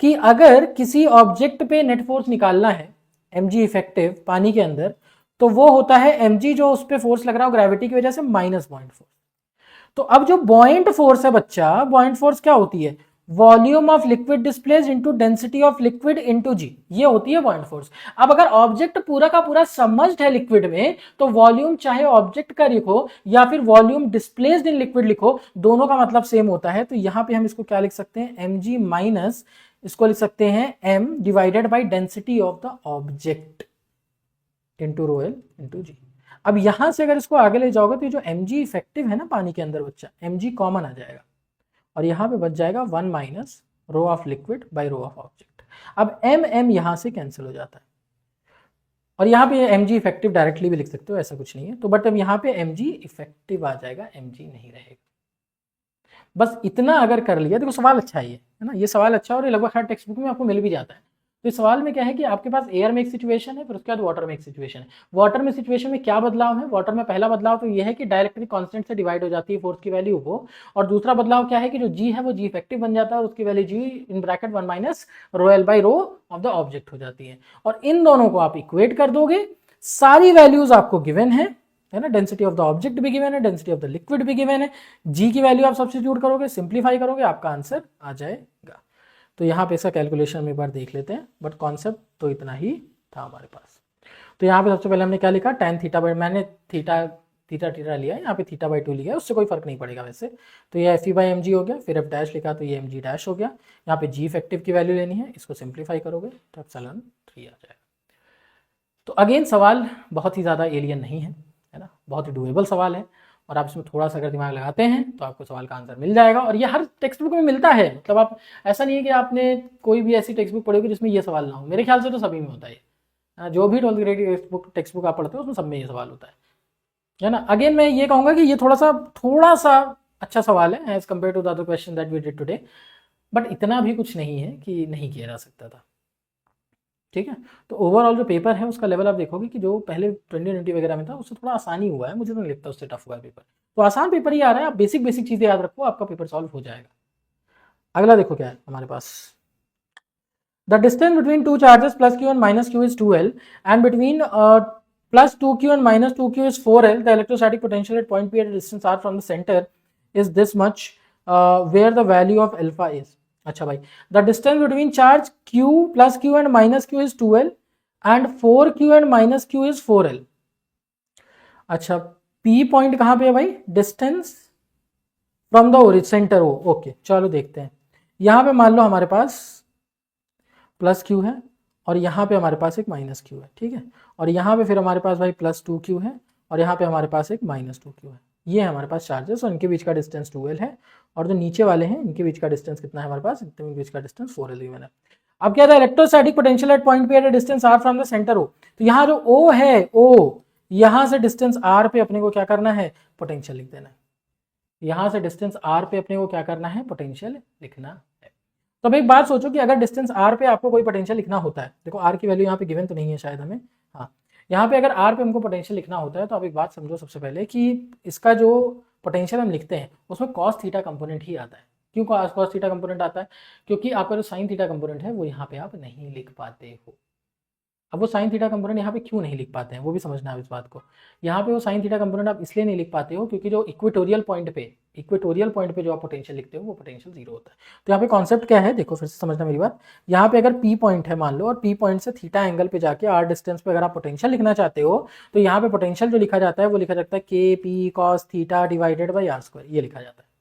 कि अगर किसी ऑब्जेक्ट पे नेट फोर्स निकालना है एम जी इफेक्टिव पानी के अंदर, तो वो होता है एम जी जो उस पर फोर्स लग रहा हो ग्रेविटी की वजह से माइनस बॉइंट फोर्स। तो अब जो बॉइंट फोर्स है बच्चा, बॉइंट फोर्स क्या होती है, volume of liquid displaced into density of liquid into G, ये होती है बॉइंट फोर्स। अब अगर ऑब्जेक्ट पूरा का पूरा सबमर्ज्ड है लिक्विड में, तो वॉल्यूम चाहे ऑब्जेक्ट का लिखो या फिर वॉल्यूम डिस्प्लेस्ड इन लिक्विड लिखो, दोनों का मतलब सेम होता है। तो यहां पे हम इसको क्या लिख सकते हैं, एम जी माइनस इसको लिख सकते हैं M divided by density of the object into rho L into G. अब यहां से अगर इसको आगे ले जाओगे तो ये जो एम जी इफेक्टिव है ना पानी के अंदर बच्चा, एम जी कॉमन आ जाएगा और यहां पे बच जाएगा 1 minus rho of liquid by rho of object. अब एम एम यहां से कैंसिल हो जाता है और यहां पे एम जी इफेक्टिव डायरेक्टली भी लिख सकते हो, ऐसा कुछ नहीं है। तो बट अब यहां पे एम जी इफेक्टिव आ जाएगा, एम जी नहीं रहेगा। बस इतना अगर कर लिया, देखो सवाल अच्छा है ना, ये सवाल अच्छा और ये लगभग हर टेक्स्ट बुक में आपको मिल भी जाता है। तो इस सवाल में क्या है कि आपके पास एयर में एक सिचुएशन है, फिर उसके बाद वाटर में एक सिचुएशन है। वाटर में सिचुएशन में क्या बदलाव है, वाटर में पहला बदलाव तो यह है कि डायरेक्टली कांस्टेंट से डिवाइड हो जाती है फोर्स की वैल्यू वो, और दूसरा बदलाव क्या है कि जो जी है वो जी इफेक्टिव बन जाता है और उसकी value G in bracket 1 minus rho L by rho of the object हो जाती है। और इन दोनों को आप इक्वेट कर दोगे, सारी वैल्यूज आपको गिवन है ना, डेंसिटी ऑफ द ऑब्जेक्ट भी गिवन है, डेंसिटी ऑफ द लिक्विड भी गिवन है, जी की वैल्यू आप सब्स्टिट्यूट करोगे, सिंप्लीफाई करोगे, आपका आंसर आ जाएगा। तो यहाँ पे इसका कैलकुलेशन हम एक बार देख लेते हैं, बट कॉन्सेप्ट तो इतना ही था हमारे पास। तो यहाँ पे सबसे पहले हमने क्या लिखा, tan थीटा बाई, मैंने थीटा थीटा थीटा लिया है, यहाँ पे थीटा बाई 2 लिया है, उससे कोई फर्क नहीं पड़ेगा वैसे। तो ये F E by M G हो गया, फिर एफ डैश लिखा तो ये एम जी डैश हो गया। यहाँ पे जी इफेक्टिव की वैल्यू लेनी है, इसको सिंप्लीफाई करोगे तो एप्सिलॉन 3 आ जाएगा। तो अगेन सवाल बहुत ही ज़्यादा एलियन नहीं है ना, बहुत ही डुएबल सवाल है, और आप इसमें थोड़ा सा अगर दिमाग लगाते हैं तो आपको सवाल का आंसर मिल जाएगा। और ये हर टेक्स्ट बुक में मिलता है, मतलब आप ऐसा नहीं है कि आपने कोई भी ऐसी टेक्स्ट बुक पढ़ी होगी जिसमें ये सवाल ना हो, मेरे ख्याल से तो सभी में होता है। जो भी 12th ग्रेड टेक्स्ट बुक आप पढ़ते हो उसमें सब में ये सवाल होता है। है ना। अगेन मैं ये कहूंगा कि ये थोड़ा सा अच्छा सवाल है as compare to the other question that we did today, but इतना भी कुछ नहीं है कि नहीं किया जा सकता था। ठीक है, तो ओवरऑल जो पेपर है उसका लेवल आप देखोगे कि जो पहले 2020 वगैरह में था उससे थोड़ा आसानी हुआ है, मुझे तो नहीं लगता उससे टफ हुआ है पेपर। तो आसान पेपर ही आ रहा है, आप बेसिक बेसिक चीजें याद रखो, आपका पेपर सॉल्व हो जाएगा। अगला देखो क्या है हमारे पास, the distance between two charges plus Q and minus Q is 2L and between plus 2q and minus 2q is 4L. The electrostatic potential at point P at a distance r from the center is this much, where the value of alpha is. अच्छा भाई, the distance between charge q plus q and minus q is 2L and 4q and minus q is 4L. अच्छा, P point कहां पे है भाई, distance from the origin centre O. Okay चलो देखते हैं, यहां पे मान लो हमारे पास प्लस क्यू है और यहाँ पे हमारे पास एक माइनस क्यू है, ठीक है, और यहाँ पे फिर हमारे पास भाई प्लस 2q है और यहाँ पे हमारे पास एक माइनस 2q है। ये है हमारे पास चार्जेस और इनके बीच का डिस्टेंस 2L है, और जो नीचे वाले हैं इनके बीच का डिस्टेंस कितना है हमारे पास, इनके बीच का डिस्टेंस 4L गिवन है। अब क्या था, इलेक्ट्रोस्टैटिक पोटेंशियल एट पॉइंट पे at distance r from the centre O. तो यहाँ जो O है, O यहाँ से डिस्टेंस r पे अपने को क्या करना है, पोटेंशियल लिख देना है। यहाँ से डिस्टेंस r पे अपने को क्या करना है, पोटेंशियल लिखना है। तो अब एक बात सोचो कि अगर डिस्टेंस r पे आपको कोई पोटेंशियल लिखना होता है, देखो r की वैल्यू यहाँ पे गिवन तो नहीं है शायद हमें, हाँ यहाँ पे अगर r पे हमको पोटेंशियल लिखना होता है तो आप एक बात समझो सबसे पहले कि इसका जो पोटेंशियल हम लिखते हैं उसमें कॉस थीटा कंपोनेंट ही आता है। क्यों कॉस थीटा कंपोनेंट आता है, क्योंकि आपका जो साइन थीटा कंपोनेंट है वो यहाँ पे आप नहीं लिख पाते हो। अब वो साइन थीटा कंपोनेंट यहाँ पे क्यों नहीं लिख पाते हैं वो भी समझना है इस बात को। यहाँ पे वो साइन थीटा कंपोनेंट आप इसलिए नहीं लिख पाते हो क्योंकि जो इक्वेटोरियल पॉइंट पे जो आप पोटेंशियल लिखते हो वो पोटेंशियल जीरो होता है। तो यहाँ पे कॉन्सेप्ट क्या है, देखो फिर से समझना मेरी बात। यहाँ पे अगर पी पॉइंट है मान लो, और पी पॉइंट से थीटा एंगल पे जाके आर डिस्टेंस पे अगर आप पोटेंशियल लिखना चाहते हो तो यहाँ पे पोटेंशियल जो लिखा जाता है वो लिखा जाता है K P cos theta divided by are square, ये लिखा जाता है।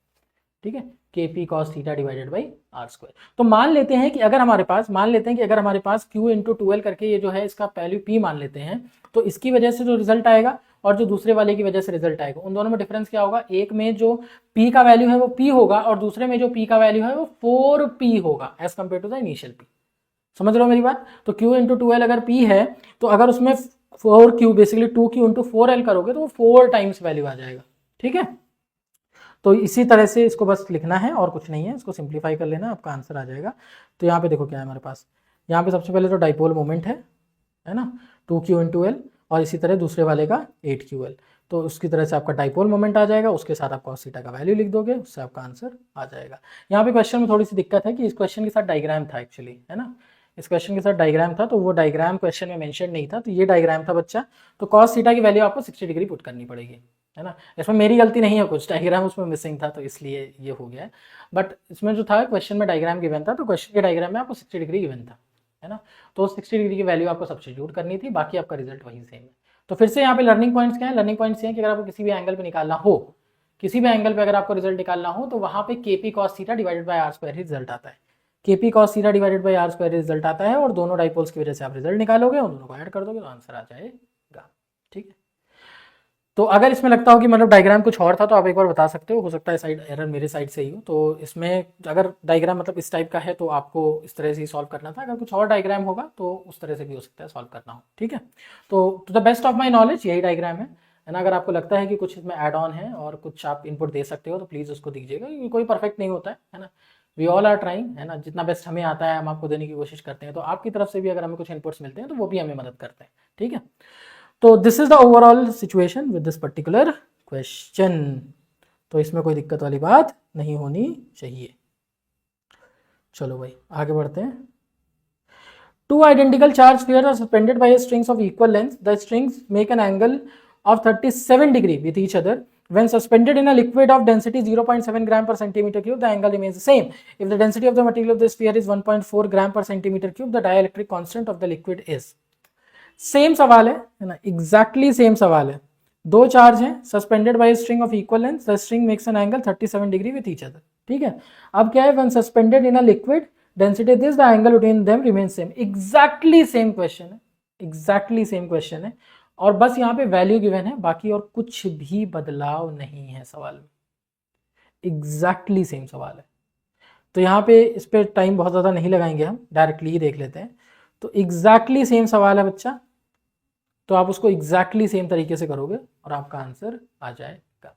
ठीक है, K P cos theta divided by are square. तो मान लेते हैं कि अगर हमारे पास Q इंटू 2L करके ये जो है इसका वैल्यू P मान लेते हैं, तो इसकी वजह से जो रिजल्ट आएगा और जो दूसरे वाले की वजह से रिजल्ट आएगा उन दोनों में डिफरेंस क्या होगा, एक में जो P का वैल्यू है वो P होगा और दूसरे में जो P का वैल्यू है वो 4P होगा as compare to the initial P। समझ रहे हो मेरी बात। तो Q इंटू 2L अगर P है तो अगर उसमें 4Q basically 2Q into 4L करोगे तो वो 4 टाइम्स वैल्यू आ जाएगा। ठीक है, तो इसी तरह से इसको बस लिखना है और कुछ नहीं है, इसको सिंप्लीफाई कर लेना, आपका आंसर आ जाएगा। तो यहाँ पे देखो क्या है हमारे पास, यहाँ पे सबसे पहले तो डाइपोल मोमेंट है ना 2Q इंटू L, और इसी तरह दूसरे वाले का 8QL। तो उसकी तरह से आपका डाइपोल मोमेंट आ जाएगा, उसके साथ आप कॉस थीटा का वैल्यू लिख दोगे, उससे आपका आंसर आ जाएगा। यहाँ पे क्वेश्चन में थोड़ी सी दिक्कत है कि इस क्वेश्चन के साथ डायग्राम था एक्चुअली, है ना, इस क्वेश्चन के साथ डायग्राम था, तो वो डायग्राम क्वेश्चन में मेंशन नहीं था, तो ये डायग्राम था बच्चा। तो कॉस थीटा की वैल्यू आपको 60 डिग्री पुट करनी पड़ेगी, है ना। इसमें मेरी गलती नहीं है, कुछ डायग्राम उसमें मिसिंग था तो इसलिए ये हो गया है। बट इसमें जो था क्वेश्चन में डायग्राम गिवन था, तो क्वेश्चन के डायग्राम में आपको 60 डिग्री गिवन था, है ना। तो 60 डिग्री की वैल्यू आपको सब्स्टिट्यूट करनी थी, बाकी आपका रिजल्ट वही सेम है। तो फिर से यहाँ पे लर्निंग पॉइंट्स क्या है, लर्निंग पॉइंट्स ये है कि अगर आपको किसी भी एंगल पे निकालना हो, किसी भी एंगल पे अगर आपको रिजल्ट निकालना हो तो वहां पे KP cos theta divided by R square ही रिजल्ट आता है। KP cos theta divided by R square result आता है और दोनों डाइपोल्स की वजह से आप रिजल्ट निकालोगे, उन दोनों को ऐड कर दोगे तो आंसर आ जाएगा। ठीक है, तो अगर इसमें लगता हो कि मतलब डायग्राम कुछ और था तो आप एक बार बता सकते हो सकता है साइड एरर मेरे साइड से ही हो। तो इसमें अगर डायग्राम मतलब इस टाइप का है तो आपको इस तरह से ही सॉल्व करना था, अगर कुछ और डायग्राम होगा तो उस तरह से भी हो सकता है सॉल्व करना हो। ठीक है, तो to the best of my knowledge यही डायग्राम है ना। अगर आपको लगता है कि कुछ इसमें ऐड ऑन है और कुछ आप इनपुट दे सकते हो तो प्लीज़ उसको दीजिएगा, क्योंकि कोई परफेक्ट नहीं होता है ना। वी ऑल आर ट्राइंग, है ना, जितना बेस्ट हमें आता है हम आपको देने की कोशिश करते हैं, तो आपकी तरफ से भी अगर हमें कुछ इनपुट्स मिलते हैं तो वो भी हमें मदद करते हैं। ठीक है, तो this is the overall situation with this particular question. तो इसमें कोई दिक्कत वाली बात नहीं होनी चाहिए। चलो भाई आगे बढ़ते हैं। Two identical charge spheres are suspended by strings of equal length, the strings make an angle of 37 degree with each other. When suspended in a liquid of density 0.7 gram per centimeter cube, the angle remains the same. If the density of the material of the sphere is 1.4 gram per centimeter cube, the dielectric constant of the liquid is. Same सवाल है ना, exactly same सवाल है। दो charge हैं suspended bye string of equal length, the string makes an angle 37 degree with each other. ठीक है, अब क्या है, when suspended in a liquid density this, the angle between them remains same. Exactly same question है, exactly same question है, और बस यहाँ पे वैल्यू गिवन है, बाकी और कुछ भी बदलाव नहीं है सवाल में। एग्जैक्टली सेम सवाल है, तो यहाँ पे इस पे टाइम बहुत ज़्यादा नहीं लगाएंगे, हम डायरेक्टली ही देख लेते हैं। तो एग्जैक्टली सेम सवाल है बच्चा, तो आप उसको एग्जैक्टली सेम तरीके से करोगे और आपका आंसर आ जाएगा।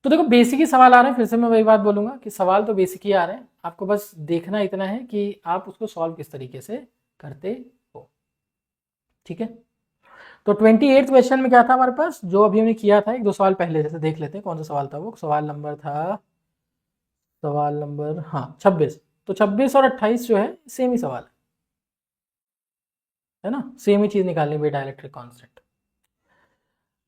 तो देखो बेसिक ही सवाल आ रहे हैं, फिर से मैं वही बात बोलूंगा कि सवाल तो बेसिक ही आ रहे हैं, आपको बस देखना इतना है कि आप उसको सॉल्व किस तरीके से करते हो। ठीक है, तो 28th क्वेश्चन में क्या था हमारे पास, जो अभी हमने किया था, एक दो सवाल पहले जैसे देख लेते हैं कौन सा सवाल था। वो सवाल नंबर था, सवाल नंबर हाँ 26। तो 26 और 28 जो है सेम ही सवाल है ना, सेम ही चीज निकालनी है डाइलेक्ट्रिक कांस्टेंट।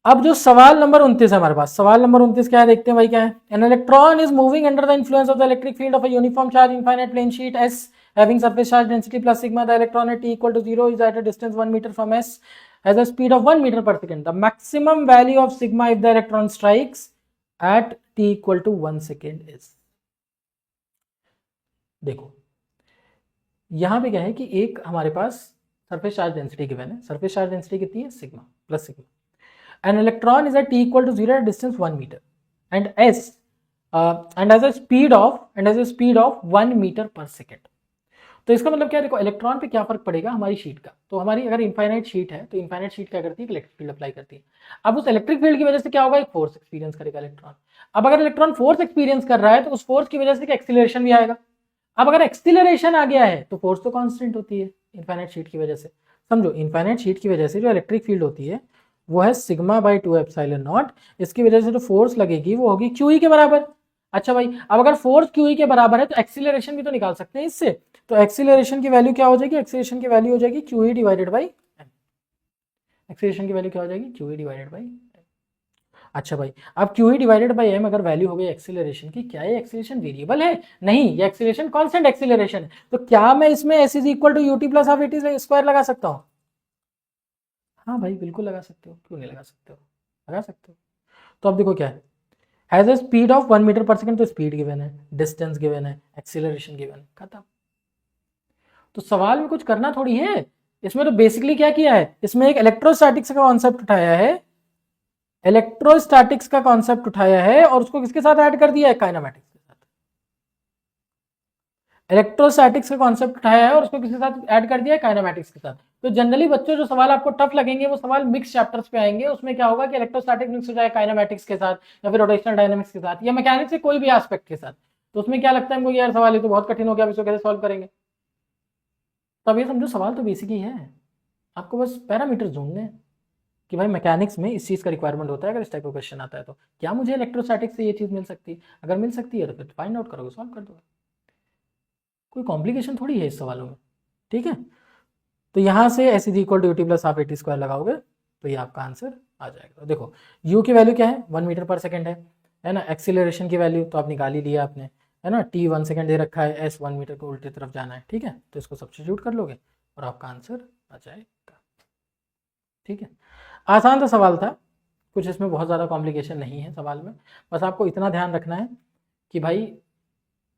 अब जो सवाल नंबर 29 है हमारे पास, सवाल नंबर 29 क्या है देखते हैं भाई, क्या है। An electron is moving under the influence of the electric field of a uniform charge infinite plane sheet S having surface charge density plus sigma, the electron at t equal to 0 is at a distance 1 meter from s, has a speed of 1 meter per second. The maximum value of sigma if the electron strikes at t equal to 1 second is, देखो यहां पे क्या है कि एक हमारे पास surface charge density given है, surface charge density कितनी है, sigma plus sigma. An electron is at t equal to 0 at distance 1 meter and s and has a speed of 1 meter per second. तो इसका मतलब क्या है, देखो इलेक्ट्रॉन पे क्या फर्क पड़ेगा हमारी शीट का। तो हमारी अगर इनफाइनाइट शीट है तो इनफाइनाइट शीट क्या करती है, इलेक्ट्रिक फील्ड अप्लाई करती है। अब उस इलेक्ट्रिक फील्ड की वजह से क्या होगा, एक फोर्स एक्सपीरियंस करेगा इलेक्ट्रॉन। अब अगर इलेक्ट्रॉन फोर्स एक्सपीरियंस कर रहा है तो उस फोर्स की वजह से एक एक्सीलरेशन भी आएगा। अब अगर एक्सीलरेशन आ गया है तो फोर्स तो कांस्टेंट होती है इनफाइनाइट शीट की वजह से। समझो इनफाइनाइट शीट की वजह से जो इलेक्ट्रिक फील्ड होती है वो है सिग्मा बाई 2 एप्सिलॉन नॉट। इसकी वजह से जो फोर्स लगेगी वो होगी क्यू ई के बराबर। अच्छा भाई, अब अगर फोर्स क्यू ई के बराबर है तो एक्सीलरेशन भी तो निकाल सकते हैं इससे। तो एक्सीलरेशन की वैल्यू क्या हो जाएगी, एक्सीलरेशन की वैल्यू हो जाएगी Q E divided by M. Acceleration की वैल्यू क्या हो जाएगी, क्यू ई डिवाइडेड बाई। अच्छा भाई, अब Q E divided by M अगर वैल्यू हो गई एक्सीलरेशन की, क्या ये एक्सीलरेशन वेरिएबल है, नहीं ये एक्सीलरेशन कांस्टेंट एक्सीलरेशन है। तो क्या मैं इसमें S is equal to UT plus half AT square लगा सकता हूँ। हाँ भाई बिल्कुल लगा सकते हो, क्यों नहीं लगा सकते हो, लगा सकते हो। तो अब देखो क्या है, has a speed of 1 metre per second, तो स्पीड गिवन है, डिस्टेंस गिवन है, एक्सीलरेशन गिवन है, खत्म। तो सवाल में कुछ करना थोड़ी है, इसमें तो बेसिकली क्या किया है, इसमें एक इलेक्ट्रोस्टैटिक्स का कॉन्सेप्ट उठाया है, इलेक्ट्रोस्टैटिक्स का कॉन्सेप्ट उठाया है और उसको किसके साथ ऐड कर दिया है, काइनेमैटिक्स के साथ। इलेक्ट्रोस्टैटिक्स का कॉन्सेप्ट उठाया है और उसको किसके साथ ऐड कर दिया है, काइनेमैटिक्स के साथ। तो जनरली बच्चों जो सवाल आपको टफ लगेंगे वो सवाल मिक्स चैप्टर्स पे आएंगे, उसमें क्या होगा कि इलेक्ट्रोस्टैटिक्स मिक्स हो जाएगा काइनेमैटिक्स के साथ या फिर रोटेशनल डायनामिक्स के साथ या मैकेनिक्स के कोई भी एस्पेक्ट के साथ। तो उसमें क्या लगता है हमको, यार सवाल ये तो बहुत कठिन हो गया, अब इसको कैसे सॉल्व करेंगे। तब ये समझो सवाल तो बेसिक ही है, आपको बस पैरामीटर ढूंढने हैं कि भाई मैकेनिक्स में इस चीज़ का रिक्वायरमेंट होता है, अगर इस टाइप का क्वेश्चन आता है तो क्या मुझे इलेक्ट्रोस्टैटिक्स से ये चीज़ मिल सकती है, अगर मिल सकती है तो फिर फाइंड आउट करोगे, सॉल्व कर दोगे, कोई कॉम्प्लिकेशन थोड़ी है इस सवालों में। ठीक है, तो यहाँ से S is equal to UT plus half AT square लगाओगे तो ये आपका आंसर आ जाएगा। देखो यू की वैल्यू क्या है, 1 मीटर पर सेकेंड है ना। एक्सीलरेशन की वैल्यू तो आप निकाल ही लिया आपने, है ना, टी 1 सेकेंड दे रखा है, एस 1 मीटर को उल्टी तरफ जाना है। ठीक है, तो इसको सब्स्टिट्यूट कर लोगे और आपका आंसर आ जाएगा। ठीक है, आसान सा सवाल था, कुछ इसमें बहुत ज़्यादा कॉम्प्लिकेशन नहीं है सवाल में। बस आपको इतना ध्यान रखना है कि भाई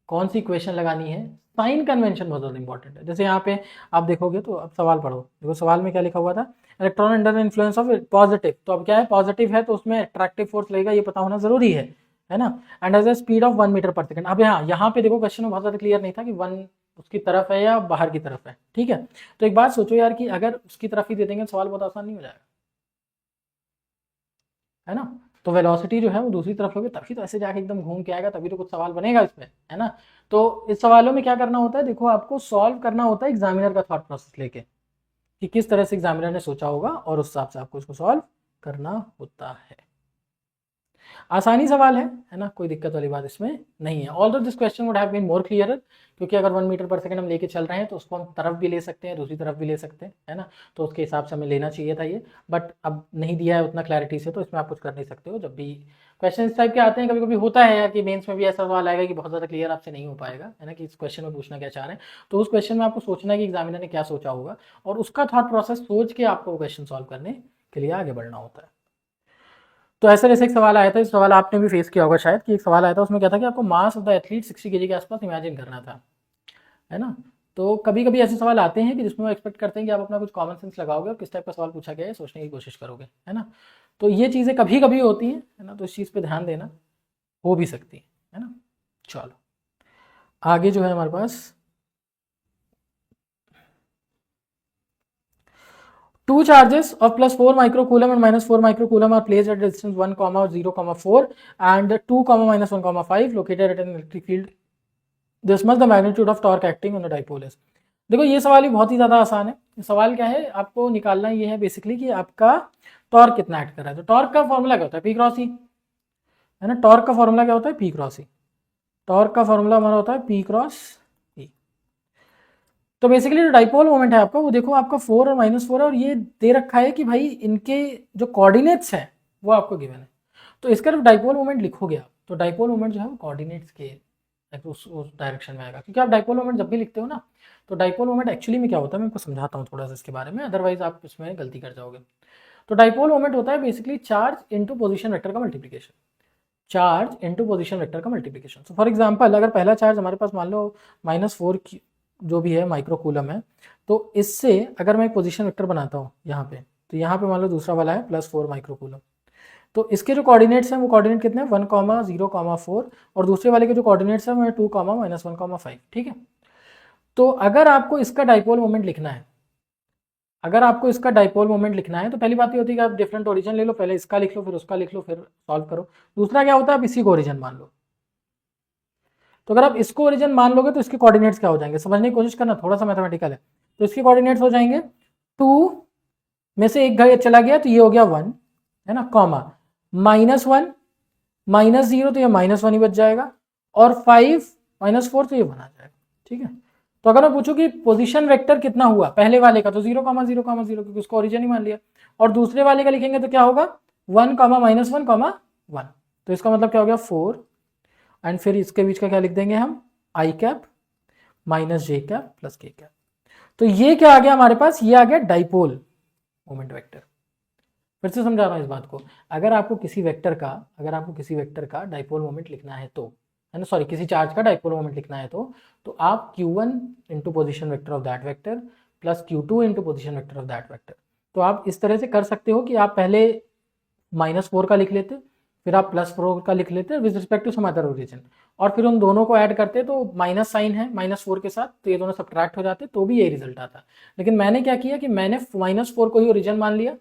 कौन सी इक्वेशन लगानी है, साइन कन्वेंशन बहुत ज़्यादा इंपॉर्टेंट है। जैसे यहाँ पे आप देखोगे तो अब सवाल पढ़ो, देखो सवाल में क्या लिखा हुआ था, electron under influence of positive. तो अब क्या है, पॉजिटिव है तो उसमें अट्रैक्टिव फोर्स लगेगा, ये पता होना जरूरी है ना। And as a speed of 1 metre per second. अब यहाँ पे देखो क्वेश्चन में बहुत ज़्यादा क्लियर नहीं था कि 1 उसकी तरफ है या बाहर की तरफ है। ठीक है, तो एक बात सोचो यार कि अगर उसकी तरफ ही दे देंगे सवाल बहुत आसान नहीं हो जाएगा, है ना। तो वेलोसिटी जो है वो दूसरी तरफ होगी, तभी तो ऐसे जाके एकदम घूम के आएगा, तभी तो कुछ सवाल बनेगा इसमें, है ना। तो इस सवालों में क्या करना होता है, देखो आपको सॉल्व करना होता है एग्जामिनर का थॉट प्रोसेस लेके कि किस तरह से एग्जामिनर ने सोचा होगा और उस हिसाब से आपको इसको सॉल्व करना होता है। आसानी सवाल है ना, कोई दिक्कत वाली बात इसमें नहीं है। Although this question would have been more clear, क्योंकि अगर 1 मीटर पर सेकंड हम लेके चल रहे हैं तो उसको हम तरफ भी ले सकते हैं, दूसरी तरफ भी ले सकते हैं, है ना। तो उसके हिसाब से हमें लेना चाहिए था ये, बट अब नहीं दिया है उतना क्लैरिटी से, तो इसमें आप कुछ कर नहीं सकते हो। जब भी क्वेश्चन इस टाइप के आते हैं, कभी कभी होता है कि मेंस में भी ऐसा सवाल आएगा कि बहुत ज़्यादा क्लियर आपसे नहीं हो पाएगा, है ना, कि इस क्वेश्चन में पूछना क्या चाह रहे हैं। तो उस क्वेश्चन में आपको सोचना है कि एग्जामिनर ने क्या सोचा होगा और उसका थॉट प्रोसेस सोच के आपको क्वेश्चन सॉल्व करने के लिए आगे बढ़ना होता है। तो ऐसा जैसे एक सवाल आया था, इस सवाल आपने भी फेस किया होगा शायद, कि एक सवाल आया था उसमें क्या था कि आपको mass of the athlete 60 kg के आसपास इमेजिन करना था, है ना। तो कभी कभी ऐसे सवाल आते हैं कि जिसमें वो एक्सपेक्ट करते हैं कि आप अपना कुछ कॉमन सेंस लगाओगे और किस टाइप का सवाल पूछा गया है सोचने की कोशिश करोगे, है ना। तो ये चीज़ें कभी कभी होती हैं, है ना, तो इस चीज़ पे ध्यान देना, हो भी सकती है ना। चलो आगे जो है हमारे पास Two charges of plus 4 microcoulomb and minus 4 microcoulomb are placed at a distance 1, 0, 4 and 2, minus 1, 5 located at an electric field. This much the magnitude of torque acting on the dipole is. देखो ये सवाल ही बहुत ही ज़्यादा आसान है। सवाल क्या है, आपको निकालना ये है बेसिकली कि आपका टॉर्क कितना एक्ट कर रहा है। तो टॉर्क का फॉर्मूला क्या होता है, पी क्रॉस ई, है ना। टॉर्क का फॉर्मूला क्या होता है, पी क्रॉस ई। टॉर्क का फॉर्मूला हमारा होता है पी क्रॉस ई। तो बेसिकली जो डाइपोल मोमेंट है आपका, वो देखो आपका 4 और -4 है, और ये दे रखा है कि भाई इनके जो कोऑर्डिनेट्स हैं वो आपको गिवन है। तो इसका जब डाइपोल मोमेंट लिखोगे आप, तो डाइपोल मोमेंट जो है वो कोऑर्डिनेट्स के उस डायरेक्शन में आएगा। क्योंकि आप डाइपोल मोमेंट जब भी लिखते हो ना, तो डाइपोल मोमेंट एक्चुअली में क्या होता है, मैं आपको समझाता हूँ थोड़ा सा इसके बारे में, अदरवाइज आप इसमें गलती कर जाओगे। तो डाइपोल मोमेंट होता है basically charge into position vector का multiplication. Charge into position vector का मल्टीप्लिकेशन। सो फॉर एग्जांपल, अगर पहला चार्ज हमारे पास मान लो -4 जो भी है माइक्रोकूलम है, तो इससे अगर मैं एक पोजीशन वेक्टर बनाता हूँ यहाँ पे, तो यहाँ पे मान लो दूसरा वाला है +4 माइक्रोकूलम। तो इसके जो कोऑर्डिनेट्स हैं वो कोऑर्डिनेट कितने हैं, 1, 0, 4, और दूसरे वाले के जो कोऑर्डिनेट्स हैं वो 2, -1, 5। ठीक है। तो अगर आपको इसका डाइपोल मोमेंट लिखना है, अगर आपको इसका डाइपोल मोमेंट लिखना है, तो पहली बात ये होती है कि आप डिफरेंट ओरिजिन ले लो, पहले इसका लिख लो, फिर उसका लिख लो, फिर सॉल्व करो। दूसरा क्या होता है, आप इसी को ओरिजिन मान लो। तो अगर आप इसको ओरिजिन मान लोगे तो इसके कोऑर्डिनेट्स क्या हो जाएंगे, समझने की कोशिश करना, थोड़ा सा मैथमेटिकल है। तो इसके कोऑर्डिनेट्स हो जाएंगे 2 में से एक घर चला गया तो ये हो गया 1, है ना, कॉमा -1 -0 तो ये -1 ही बच जाएगा, और 5 -4 तो ये 1 आ जाएगा। ठीक है। तो अगर मैं पूछूं कि पोजीशन वेक्टर कितना हुआ पहले वाले का, तो 0, 0, 0, क्योंकि उसको ओरिजिन ही मान लिया। और दूसरे वाले का लिखेंगे तो क्या होगा, 1, -1, 1। तो इसका मतलब क्या हो गया 4, एंड फिर इसके बीच का क्या लिख देंगे हम, आई कैप माइनस जे कैप प्लस के कैप। तो ये क्या आ गया हमारे पास, ये आ गया डाइपोल मोमेंट वेक्टर। फिर से समझा रहा हूं इस बात को। अगर आपको किसी वेक्टर का डाइपोल मोमेंट लिखना है तो, है ना, सॉरी, किसी चार्ज का डाइपोल मोमेंट लिखना है तो आप q1 into position vector of that vector plus q2 into position vector of that vector. तो आप इस तरह से कर सकते हो कि आप पहले -4 का लिख लेते, फिर आप +4 का लिख लेते with respect to some other origin, और फिर उन दोनों को ऐड करते तो माइनस साइन है -4 के साथ, तो ये दोनों सब्ट्रैक्ट हो जाते, तो भी यही रिजल्ट आता। लेकिन मैंने क्या किया कि मैंने -4 को ही ओरिजिन मान लिया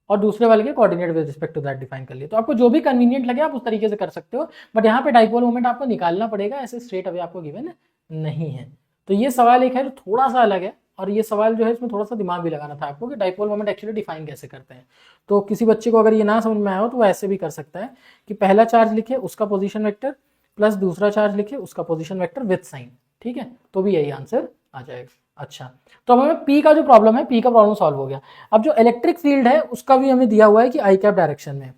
और दूसरे वाले के coordinate with respect to that define कर लिए। तो आपको जो भी कन्वीनियंट लगे आप उस तरीके से कर सकते हो, बट यहाँ पे डाइपोल मोमेंट आपको निकालना पड़ेगा, ऐसे स्ट्रेट अवे आपको गिवन नहीं है। तो ये सवाल एक है जो थोड़ा सा अलग है, और ये सवाल जो है इसमें थोड़ा सा दिमाग भी लगाना था आपको कि डाइपोल मोमेंट एक्चुअली डिफाइन कैसे करते हैं। तो किसी बच्चे को अगर ये ना समझ में आया हो तो वो ऐसे भी कर सकता है कि पहला चार्ज लिखे उसका पोजीशन वेक्टर प्लस दूसरा चार्ज लिखे उसका पोजीशन वेक्टर विद साइन। ठीक है, तो भी यही आंसर आ जाएगा। अच्छा, तो अब हमें पी का जो प्रॉब्लम है, पी का प्रॉब्लम सॉल्व हो गया। अब जो इलेक्ट्रिक फील्ड है उसका भी हमें दिया हुआ है कि आई कैप डायरेक्शन में।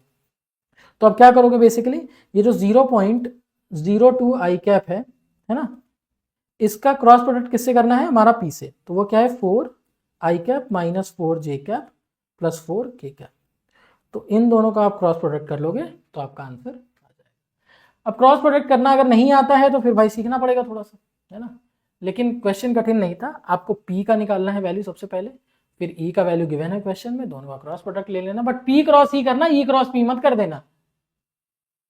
तो अब क्या करोगे, बेसिकली ये जो 0.02 आई कैप है ना, इसका क्रॉस प्रोडक्ट किससे करना है, हमारा पी से। तो वो क्या है, 4 आई कैप -4 जे कैप प्लस 4 के कैप। तो इन दोनों का आप क्रॉस प्रोडक्ट कर लोगे तो आपका आंसर आ जाएगा। अब क्रॉस प्रोडक्ट करना अगर नहीं आता है तो फिर भाई सीखना पड़ेगा थोड़ा सा, है ना। लेकिन क्वेश्चन कठिन नहीं था, आपको पी का निकालना है वैल्यू सबसे पहले, फिर ई का वैल्यू गिवन है क्वेश्चन में, दोनों का क्रॉस प्रोडक्ट ले लेना, बट पी क्रॉस ई करना, ई क्रॉस पी मत कर देना,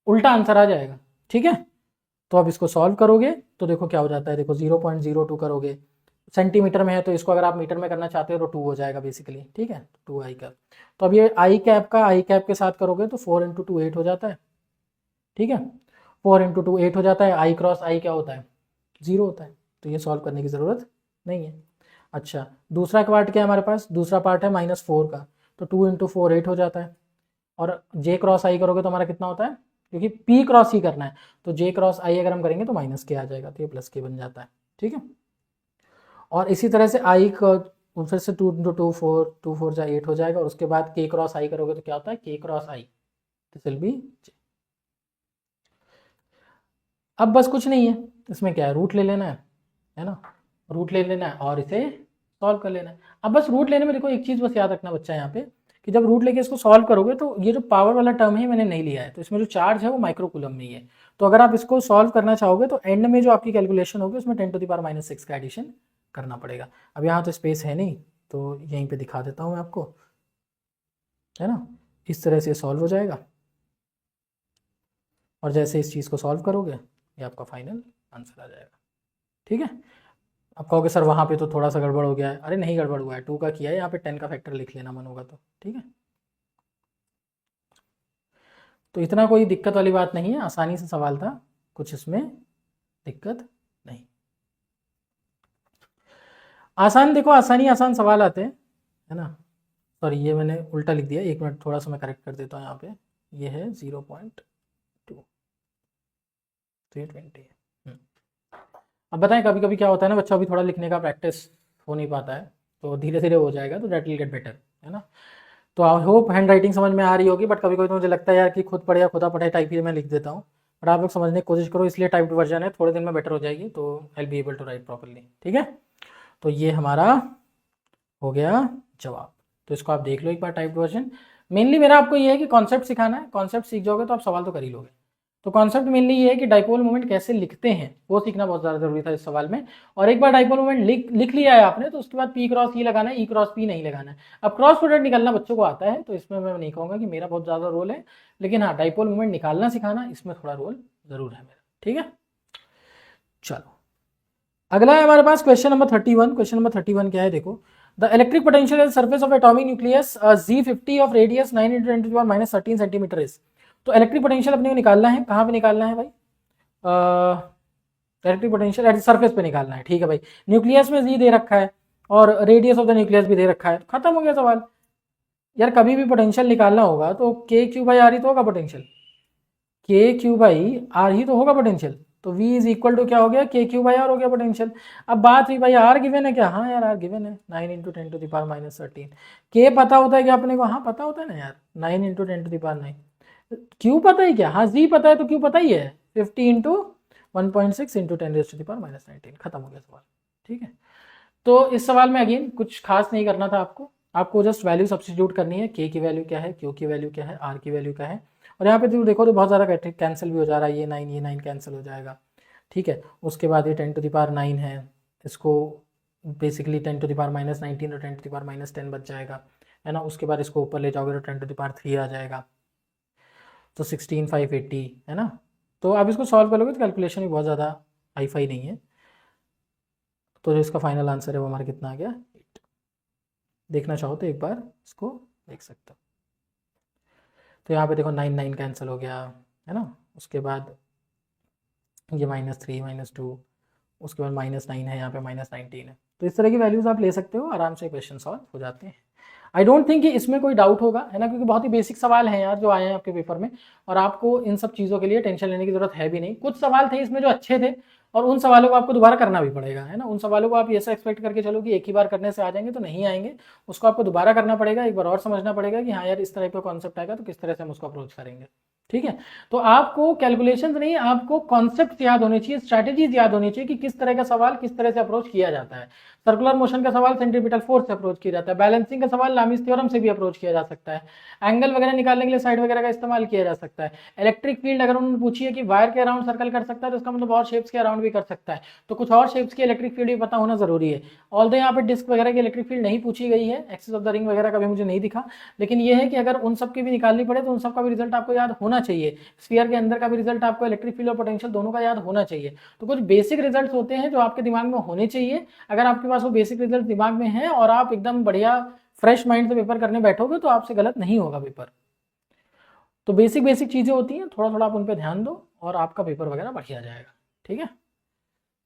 उल्टा आंसर आ जाएगा। ठीक है। तो अब इसको सॉल्व करोगे तो देखो क्या हो जाता है, देखो 0.02 करोगे, सेंटीमीटर में है तो इसको अगर आप मीटर में करना चाहते हो तो 2 हो जाएगा बेसिकली। ठीक है, 2 आई कैप। तो अब ये आई कैप का आई कैप के साथ करोगे तो 4 × 2 8 हो जाता है। ठीक है, 4 × 2 8 हो जाता है। आई क्रॉस आई क्या होता है, 0 होता है, तो ये सॉल्व करने की ज़रूरत नहीं है। अच्छा, दूसरा पार्ट क्या है हमारे पास, दूसरा पार्ट है -4 का, तो 2 × 4 8 हो जाता है, और जे क्रॉस आई करोगे तो हमारा कितना होता है, क्योंकि पी क्रॉस ही करना है, तो जे क्रॉस आई अगर हम करेंगे तो माइनस के आ जाएगा, तो ये प्लस के बन जाता है। ठीक है, और इसी तरह से आई का फिर से 2 × 2 4, 2 4 जा 8 हो जाएगा, और उसके बाद के क्रॉस आई करोगे तो क्या होता है, k cross i, this will be j. अब बस कुछ नहीं है, इसमें क्या है, रूट ले लेना है ना, रूट ले लेना है और इसे सॉल्व कर लेना है। अब बस रूट लेने में देखो एक चीज़ बस याद रखना बच्चा यहाँ पे, कि जब रूट लेके इसको सॉल्व करोगे तो ये जो पावर वाला टर्म है मैंने नहीं लिया है, तो इसमें जो चार्ज है वो माइक्रोकूलम में ही है। तो अगर आप इसको सॉल्व करना चाहोगे तो एंड में जो आपकी कैलकुलेशन होगी उसमें 10⁻⁻6 का एडिशन करना पड़ेगा। अब यहाँ तो स्पेस है नहीं, तो यहीं पे दिखा देता हूँ मैं आपको, है ना। इस तरह से सॉल्व हो जाएगा, और जैसे इस चीज़ को सॉल्व करोगे ये आपका फाइनल आंसर आ जाएगा। ठीक है, अब कहोगे सर वहाँ पे तो थोड़ा सा गड़बड़ हो गया है, अरे नहीं गड़बड़ हुआ है, 2 का किया है, यहाँ पे 10 का फैक्टर लिख लेना मन होगा तो, ठीक है। तो इतना कोई दिक्कत वाली बात नहीं है, आसानी से सवाल था, कुछ इसमें दिक्कत नहीं। आसान, देखो आसान सवाल आते हैं, है ना। सॉरी ये मैंने उल्टा लिख दिया, 1 मिनट थोड़ा सा मैं करेक्ट कर देता हूँ यहाँ पे, ये है 0.2, तो ये 20 है। अब बताएं कभी कभी क्या होता है ना, बच्चा अभी थोड़ा लिखने का प्रैक्टिस हो नहीं पाता है, तो धीरे धीरे हो जाएगा, तो दैट विल गेट बेटर, है ना। तो आई होप हैंड राइटिंग समझ में आ रही होगी, बट कभी कभी तो मुझे लगता है यार कि खुद पढ़े या खुदा पढ़े टाइप ही मैं लिख देता हूँ, बट आप लोग समझने की कोशिश करो, इसलिए टाइप्ड वर्जन है, थोड़े दिन में बेटर हो जाएगी, तो I be able to write properly, ठीक है। तो ये हमारा हो गया जवाब, तो इसको आप देख लो एक बार टाइप्ड वर्जन। मेनली मेरा आपको ये है कि कॉन्सेप्ट सिखाना है, कॉन्सेप्ट सीख जाओगे तो आप सवाल तो कर ही लोगे। तो कॉन्सेप्ट मेनली ये है कि डाइपोल मोमेंट कैसे लिखते हैं, वो सीखना बहुत ज़्यादा जरूरी था इस सवाल में। और एक बार डाइपोल मोमेंट लिख लिया है आपने, तो उसके बाद पी क्रॉस ई लगाना है, ई क्रॉस पी नहीं लगाना है। अब क्रॉस प्रोडक्ट निकालना बच्चों को आता है, तो इसमें मैं नहीं कहूँगा कि मेरा बहुत ज़्यादा रोल है, लेकिन हाँ डाइपोल मोमेंट निकालना सिखाना इसमें थोड़ा रोल जरूर है मेरा, ठीक है। चलो अगला है हमारे पास क्वेश्चन नंबर 31। क्वेश्चन नंबर 31 क्या है, देखो the electric potential at surface of atomic nucleus Z50 of radius 9 × 10⁻13 centimetre is. तो इलेक्ट्रिक पोटेंशियल अपने को निकालना है, कहाँ पे निकालना है भाई, इलेक्ट्रिक पोटेंशियल एट सरफेस पे निकालना है, ठीक है भाई। न्यूक्लियस में जी दे रखा है और रेडियस ऑफ द न्यूक्लियस भी दे रखा है, खत्म हो गया सवाल। यार कभी भी पोटेंशियल निकालना होगा तो K/Q/R ही तो होगा पोटेंशियल, K/Q/R ही तो होगा पोटेंशियल, तो V इज इक्वल टू क्या हो गया, K/Q/R हो गया पोटेंशियल। अब बात हुई भाई R गिवन है क्या, हाँ यार R गिवन है, 9 × 10⁻13। K पता होता है क्या अपने को, हाँ पता होता है ना यार, 9 × 10⁻9। Q पता है क्या, हाँ Z पता है, तो Q पता ही है, 50 × 1.6 × 10⁻19, खत्म हो गया सवाल, ठीक है। तो इस सवाल में अगेन कुछ खास नहीं करना था आपको जस्ट वैल्यू सब्स्टिट्यूट करनी है, K की वैल्यू क्या है, Q की वैल्यू क्या है, R की वैल्यू क्या है। और यहाँ पे जो देखो तो बहुत ज़्यादा कैंसिल भी हो जा रहा है, ये 9 कैंसिल हो जाएगा, ठीक है। उसके बाद ये 10⁻9 है, इसको बेसिकली 10⁻−19 और 10⁻−10 बच जाएगा, है ना। उसके बाद इसको ऊपर ले जाओगे तो 10⁻3 आ जाएगा, तो 16,580, है ना। तो आप इसको सॉल्व करोगे तो कैलकुलेशन भी बहुत ज़्यादा हाई फाई नहीं है। तो जो इसका फाइनल आंसर है वो हमारा कितना आ गया, 8। देखना चाहो तो एक बार इसको देख सकते हो। तो यहाँ पे देखो 9 कैंसिल हो गया, है ना। उसके बाद ये -3 -2, उसके बाद -9 है, यहाँ पे -19 है। तो इस तरह की वैल्यूज़ आप ले सकते हो, आराम से क्वेश्चन सॉल्व हो जाते हैं। आई डोंट थिंक कि इसमें कोई डाउट होगा, है ना, क्योंकि बहुत ही बेसिक सवाल हैं यार जो आए हैं आपके पेपर में, और आपको इन सब चीज़ों के लिए टेंशन लेने की जरूरत है भी नहीं। कुछ सवाल थे इसमें जो अच्छे थे, और उन सवालों को आपको दोबारा करना भी पड़ेगा, है ना। उन सवालों को आप ऐसा एक्सपेक्ट करके चलो कि एक ही बार करने से आ जाएंगे, तो नहीं आएंगे, उसको आपको दोबारा करना पड़ेगा, एक बार और समझना पड़ेगा कि हाँ यार इस तरह का कॉन्सेप्ट आएगा तो किस तरह से हम उसको अप्रोच करेंगे, ठीक है। तो आपको कैलकुलेशंस नहीं, आपको कॉन्सेप्ट याद होने चाहिए, स्ट्रैटेजीज याद होनी चाहिए कि किस तरह का सवाल किस तरह से अप्रोच किया जाता है। सर्कुलर मोशन का सवाल सेंट्रीपिटल फोर्स से अप्रोच किया जाता है, बैलेंसिंग का सवाल लामिस थ्योरम से भी अप्रोच किया जा सकता है, एंगल वगैरह निकालने के लिए साइड वगैरह का इस्तेमाल किया जा सकता है। इलेक्ट्रिक फील्ड अगर उन्होंने पूछी है कि वायर के अराउंड सर्कल कर सकता है, तो इसका मतलब और शेप्स के अराउंड भी कर सकता है, तो कुछ और शेप्स की इलेक्ट्रिक फील्ड भी पता होना जरूरी है। ऑल्दो यहाँ पे डिस्क वगैरह की इलेक्ट्रिक फील्ड नहीं पूछी गई है, एक्सिस ऑफ द रिंग वगैरह का भी मुझे नहीं दिखा, लेकिन ये है कि अगर उन सब की भी निकालनी पड़े तो उन सब का भी रिजल्ट आपको याद होना चाहिए। स्फीयर के अंदर का भी रिजल्ट आपको इलेक्ट्रिक फील्ड और पोटेंशियल दोनों का याद होना चाहिए। तो कुछ बेसिक रिजल्ट्स होते हैं जो आपके दिमाग में होने चाहिए। अगर आपके पास वो बेसिक रिजल्ट दिमाग में है और आप एकदम बढ़िया फ्रेश माइंड से पेपर करने बैठोगे तो आपसे गलत नहीं होगा पेपर। तो बेसिक चीजें होती हैं, थोड़ा थोड़ा आप उन पर ध्यान दो और आपका पेपर वगैरह बढ़िया जाएगा, ठीक है।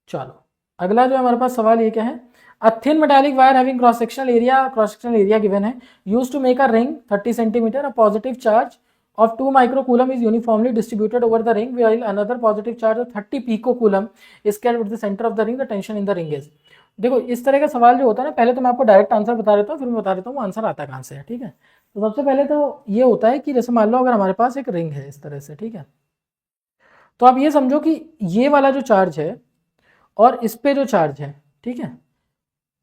चलो अगला जो हमारे पास सवाल ये क्या है, a thin metallic wire having cross sectional area given है, used to make a ring 30 centimetre, a positive charge of 2 microcoulomb is uniformly distributed over the ring while another positive charge of 30 picocoulomb is kept at the center of the ring, the tension in the ring is। देखो इस तरह का सवाल जो होता है ना, पहले तो मैं आपको डायरेक्ट आंसर बता देता हूँ, फिर मैं बता देता हूँ वो आंसर आता कहाँ से है, ठीक है। तो सबसे पहले तो ये होता है कि जैसे मान लो अगर हमारे पास एक रिंग है इस तरह से, ठीक है, तो आप ये समझो कि ये वाला जो चार्ज है और इस पे जो चार्ज है, ठीक है,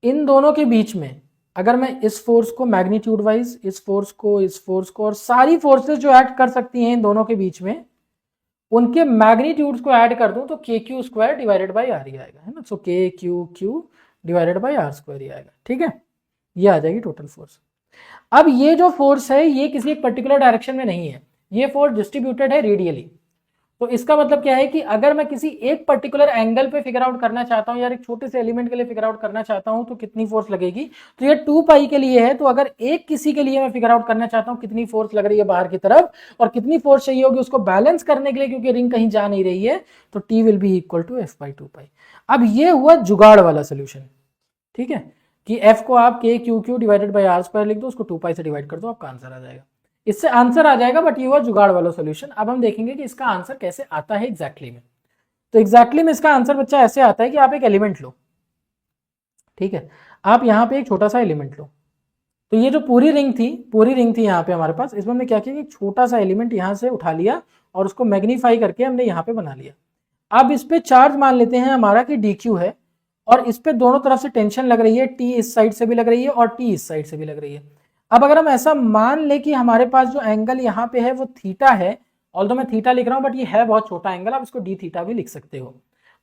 इन दोनों के बीच में अगर मैं इस फोर्स को मैग्नीट्यूड वाइज, इस फोर्स को और सारी फोर्सेस जो ऐड कर सकती हैं इन दोनों के बीच में, उनके मैग्नीट्यूड्स को ऐड कर दूं तो KQ² डिवाइडेड बाई R ही आएगा, है ना। सो KQ डिवाइडेड बाई R² ही आएगा, ठीक है। ये आ जाएगी टोटल फोर्स। अब ये जो फोर्स है ये किसी एक पर्टिकुलर डायरेक्शन में नहीं है, ये फोर्स डिस्ट्रीब्यूटेड है रेडियली। तो इसका मतलब क्या है कि अगर मैं किसी एक पर्टिकुलर एंगल पे फिगर आउट करना चाहता हूं, यार एक छोटे से एलिमेंट के लिए फिगर आउट करना चाहता हूं, तो कितनी फोर्स लगेगी, तो ये 2 पाई के लिए है। तो अगर एक किसी के लिए मैं फिगर आउट करना चाहता हूं कितनी फोर्स लग रही है बाहर की तरफ और कितनी फोर्स चाहिए होगी उसको बैलेंस करने के लिए, क्योंकि रिंग कहीं जा नहीं रही है, तो t will be equal to f by 2 pi. अब ये हुआ जुगाड़ वाला सोल्यूशन, ठीक है, कि एफ को आप k Q Q divided by are square लिख दो, उसको 2 पाई से डिवाइड कर दो, आपका आंसर आ जाएगा। इससे आंसर आ जाएगा, बट ये हुआ जुगाड़ वाला सॉल्यूशन। अब हम देखेंगे कि इसका आंसर कैसे आता है एग्जैक्टली में। तो एग्जैक्टली में इसका आंसर बच्चा ऐसे आता है कि आप एक एलिमेंट लो, ठीक है, आप यहां पे एक छोटा सा एलिमेंट लो। तो ये जो पूरी रिंग थी यहाँ पे हमारे पास, इसमें हमने क्या किया कि एक छोटा सा एलिमेंट यहां से उठा लिया और उसको मैग्नीफाई करके हमने यहाँ पे बना लिया। अब इस पे चार्ज मान लेते हैं हमारा कि dq है, और इस पे दोनों तरफ से टेंशन लग रही है, t इस साइड से भी लग रही है और t इस साइड से भी लग रही है। अब अगर हम ऐसा मान ले कि हमारे पास जो एंगल यहाँ पे है वो थीटा है, ऑल्दो मैं थीटा लिख रहा हूं बट ये है बहुत छोटा एंगल, आप इसको डी थीटा भी लिख सकते हो।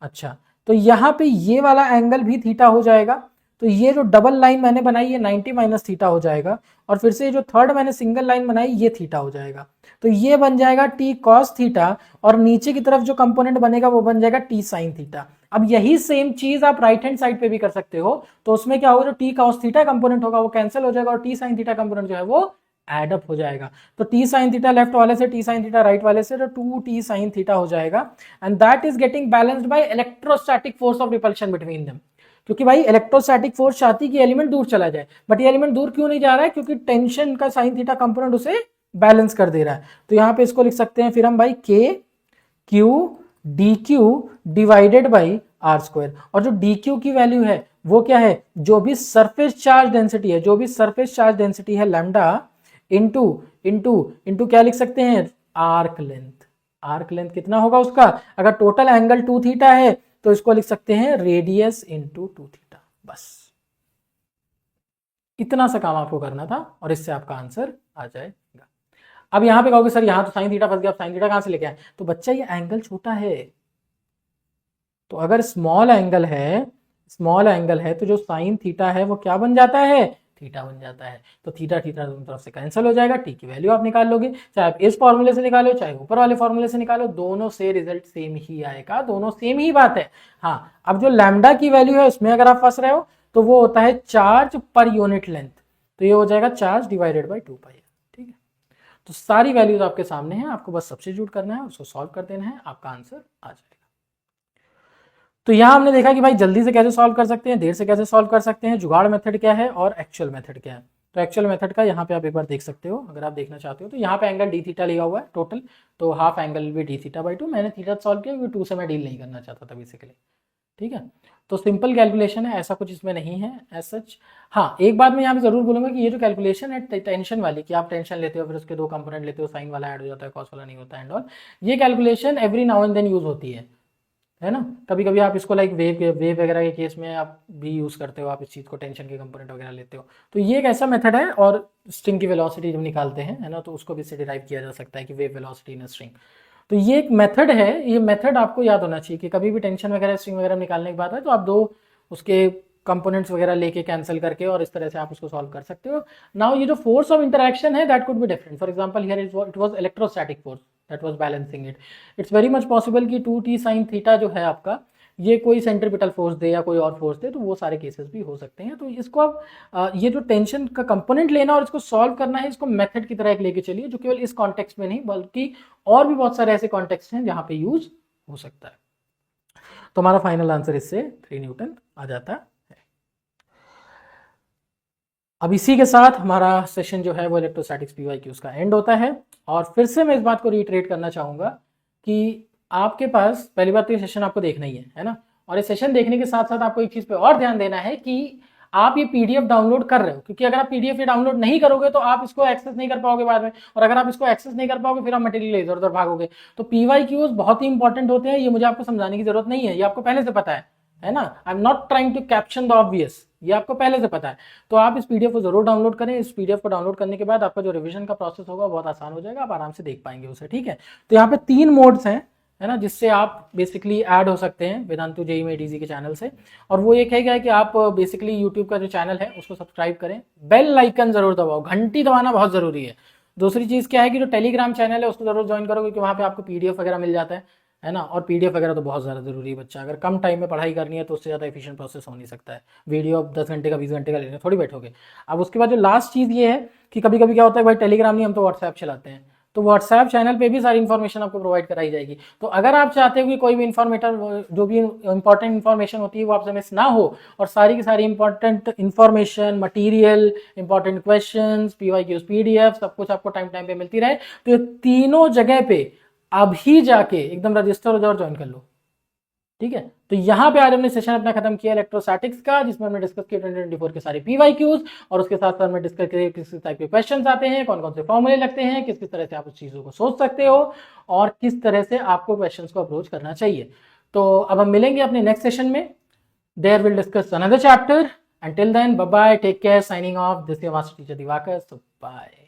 अच्छा, तो यहाँ पे ये वाला एंगल भी थीटा हो जाएगा। तो ये जो डबल लाइन मैंने बनाई ये 90 माइनस थीटा हो जाएगा, और फिर से जो थर्ड मैंने सिंगल लाइन बनाई ये थीटा हो जाएगा। तो ये बन जाएगा टी कॉस थीटा, और नीचे की तरफ जो कंपोनेंट बनेगा वो बन जाएगा टी साइन थीटा। अब यही सेम चीज आप राइट हैंड साइड पे भी कर सकते हो। तो उसमें क्या होगा, जो टी कॉस थीटा कंपोनेंट होगा वो कैंसिल हो जाएगा, और टी साइन थीटा कंपोनेंट जो है वो एड अप हो जाएगा। तो टी साइन थीटा लेफ्ट वाले से, टी साइन थीटा राइट वाले से, तो 2 टी साइन थीटा हो जाएगा। And that is getting balanced by electrostatic force of repulsion between them. क्योंकि भाई इलेक्ट्रोस्टैटिक फोर्स चाहती कि एलिमेंट दूर चला जाए, बट ये एलिमेंट दूर क्यों नहीं जा रहा है, क्योंकि टेंशन का साइन थीटा कंपोनेंट उसे बैलेंस कर दे रहा है। तो यहां पे इसको लिख सकते हैं फिर हम भाई k q d q divided by are square. और जो डी क्यू की वैल्यू है वो क्या है, जो भी सरफेस चार्ज डेंसिटी है, जो भी सरफेस चार्ज डेंसिटी है लैम्डा इंटू इंटू इंटू क्या लिख सकते हैं, आर्क लेंथ। आर्क लेंथ कितना होगा उसका, अगर टोटल एंगल 2 थीटा है तो इसको लिख सकते हैं रेडियस इंटू 2 थीटा। बस इतना सा काम आपको करना था और इससे आपका आंसर आ जाएगा। अब यहां पे कहोगे सर यहां तो साइन थीटा फंस गया, आप साइन थीटा कहां से लेके आए, तो बच्चा ये एंगल छोटा है। तो अगर स्मॉल एंगल है तो जो साइन थीटा है वो क्या बन जाता है, थीटा बन जाता है। तो थीटा थीटा दोनों तरफ से कैंसिल हो जाएगा, टी की वैल्यू आप निकाल लोगे, चाहे आप इस फॉर्मूले से निकालो चाहे ऊपर वाले फॉर्मूले से निकालो, दोनों से रिजल्ट सेम ही आएगा, दोनों सेम ही बात है। हाँ, अब जो लैम्डा की वैल्यू है उसमें अगर आप फंस रहे हो तो वो होता है चार्ज पर यूनिट लेंथ। तो ये हो जाएगा चार्ज डिवाइडेड बाई 2 पाई। ठीक है, तो सारी वैल्यूज आपके सामने हैं, आपको बस सब्स्टिट्यूट करना है, उसको सॉल्व कर देना है, आपका आंसर आ जाएगा। तो यहां हमने देखा कि भाई जल्दी से कैसे सॉल्व कर सकते हैं, देर से कैसे सॉल्व कर सकते हैं, जुगाड़ मेथड क्या है और एक्चुअल मेथड क्या है। तो एक्चुअल मेथड का यहाँ पे आप एक बार देख सकते हो, अगर आप देखना चाहते हो तो यहाँ पे एंगल डी थीटा लिया हुआ है टोटल, तो हाफ एंगल भी डी थीटा बाई 2। मैंने थीटा सॉल्व किया क्योंकि 2 से मैं डील नहीं करना चाहता था बेसिकली। ठीक है, तो सिंपल कैलकुलेशन है, ऐसा कुछ इसमें नहीं है एज सच। हाँ, एक बात मैं यहाँ पे जरूर बोलूंगा कि ये जो कैलकुलेशन है टेंशन वाली, कि आप टेंशन लेते हो फिर उसके 2 कंपोनेंट लेते हो, साइन वाला ऐड हो जाता है कॉस वाला नहीं होता एंड ऑल, ये calculation every now and then use होती है ना। कभी कभी आप इसको लाइक वेव वगैरह के केस में आप भी यूज करते हो, आप इस चीज को टेंशन के कंपोनेंट वगैरह लेते हो। तो ये एक ऐसा मेथड है, और स्ट्रिंग की वेलोसिटी जब निकालते हैं है ना, तो उसको भी इससे डिराइव किया जा सकता है कि वेव वेलोसिटी इन स्ट्रिंग। तो ये एक मेथड है, ये मेथड आपको याद होना चाहिए कि कभी भी टेंशन वगैरह स्ट्रिंग वगैरह निकालने की बात है तो आप 2 उसके कंपोनेंट्स वगैरह लेके कैंसिल करके और इस तरह से आप उसको सॉल्व कर सकते हो। नाउ ये जो फोर्स ऑफ इंटरैक्शन है that could be different, for example here it was electrostatic force that was balancing it. It's very much possible कि 2t sin थीटा जो है आपका, ये कोई सेंट्रीपिटल फोर्स दे या कोई और फोर्स दे, तो वो सारे केसेस भी हो सकते हैं। तो इसको आप ये जो टेंशन का कंपोनेंट लेना और इसको सॉल्व करना है, इसको मेथड की तरह एक लेके चलिए, जो केवल इस कॉन्टेक्स्ट में नहीं बल्कि और भी बहुत सारे ऐसे कॉन्टेक्स्ट हैं जहां पे यूज हो सकता है। तो हमारा फाइनल आंसर इससे 3 न्यूटन आ जाता है। अब इसी के साथ हमारा सेशन जो है वो इलेक्ट्रोस्टैटिक्स PYQs का एंड होता है। और फिर से मैं इस बात को रिट्रेट करना चाहूंगा कि आपके पास पहली बात तो ये सेशन आपको देखना ही है ना, और ये सेशन देखने के साथ साथ आपको एक चीज पे और ध्यान देना है कि आप ये PDF डाउनलोड कर रहे हो, क्योंकि अगर आप PDF ये डाउनलोड नहीं करोगे तो आप इसको एक्सेस नहीं कर पाओगे बाद में, और अगर आप इसको एक्सेस नहीं कर पाओगे फिर आप मटेरियल इधर उधर भागोगे। तो PYQs बहुत ही इंपॉर्टेंट होते हैं, ये मुझे आपको समझाने की जरूरत नहीं है, ये आपको पहले से पता है ना। I am not trying to caption the obvious, ये आपको पहले से पता है। तो आप इस PDF को जरूर डाउनलोड करें, इस PDF को डाउनलोड करने के बाद आपका जो रिवीजन का प्रोसेस होगा बहुत आसान हो जाएगा, आप आराम से देख पाएंगे उसे। ठीक है, तो यहाँ पे 3 मोड्स हैं है ना, जिससे आप बेसिकली ऐड हो सकते हैं वेदांतु जेईई में डीजी के चैनल से। और वो एक है कि आप बेसिकली यूट्यूब का जो चैनल है उसको सब्सक्राइब करें, बेल आइकन जरूर दबाओ, घंटी दबाना बहुत जरूरी है। दूसरी चीज़ क्या है कि जो टेलीग्राम चैनल है उसको जरूर ज्वाइन करो, क्योंकि वहाँ पे आपको पीडीएफ वगैरह मिल जाता है ना। और पीडीएफ वगैरह तो बहुत ज़्यादा जरूरी है बच्चा, अगर कम टाइम में पढ़ाई करनी है तो उससे ज़्यादा एफिशिएंट प्रोसेस हो नहीं सकता है। वीडियो अब 10 घंटे का 20 घंटे का लेने थोड़ी बैठोगे। अब उसके बाद जो लास्ट चीज़ ये है कि कभी कभी क्या होता है भाई, टेलीग्राम नहीं हम तो व्हाट्सएप चलाते हैं, तो व्हाट्सएप चैनल पे भी सारी इन्फॉर्मेशन आपको प्रोवाइड कराई जाएगी। तो अगर आप चाहते हो कि कोई भी इन्फॉर्मेटर, जो भी इंपॉर्टेंट इन्फॉर्मेशन होती है वो आपसे मिस ना हो, और सारी की सारी important information, material, important questions, PYQs, PDF, सब कुछ आपको टाइम टाइम पे मिलती रहे, तो ये तीनों जगह पे अभी जाके एकदम रजिस्टर हो जाओ और ज्वाइन कर लो। ठीक है, तो यहां पे आज हमने सेशन अपना खत्म किया इलेक्ट्रोस्टैटिक्स का, जिसमें हमने डिस्कस किया 2024 के सारे पीवाईक्यूज, और उसके साथ साथ में डिस्कस किया किस टाइप के क्वेश्चंस आते हैं, कौन कौन से फॉर्मूले लगते हैं, किस किस तरह से आप उस चीजों को सोच सकते हो, और किस तरह से आपको क्वेश्चंस को अप्रोच करना चाहिए। तो अब हम मिलेंगे अपने नेक्स्ट सेशन में, there will discuss another chapter. Until then, bye bye, take care, signing off. This is your master teacher Divakar. So bye.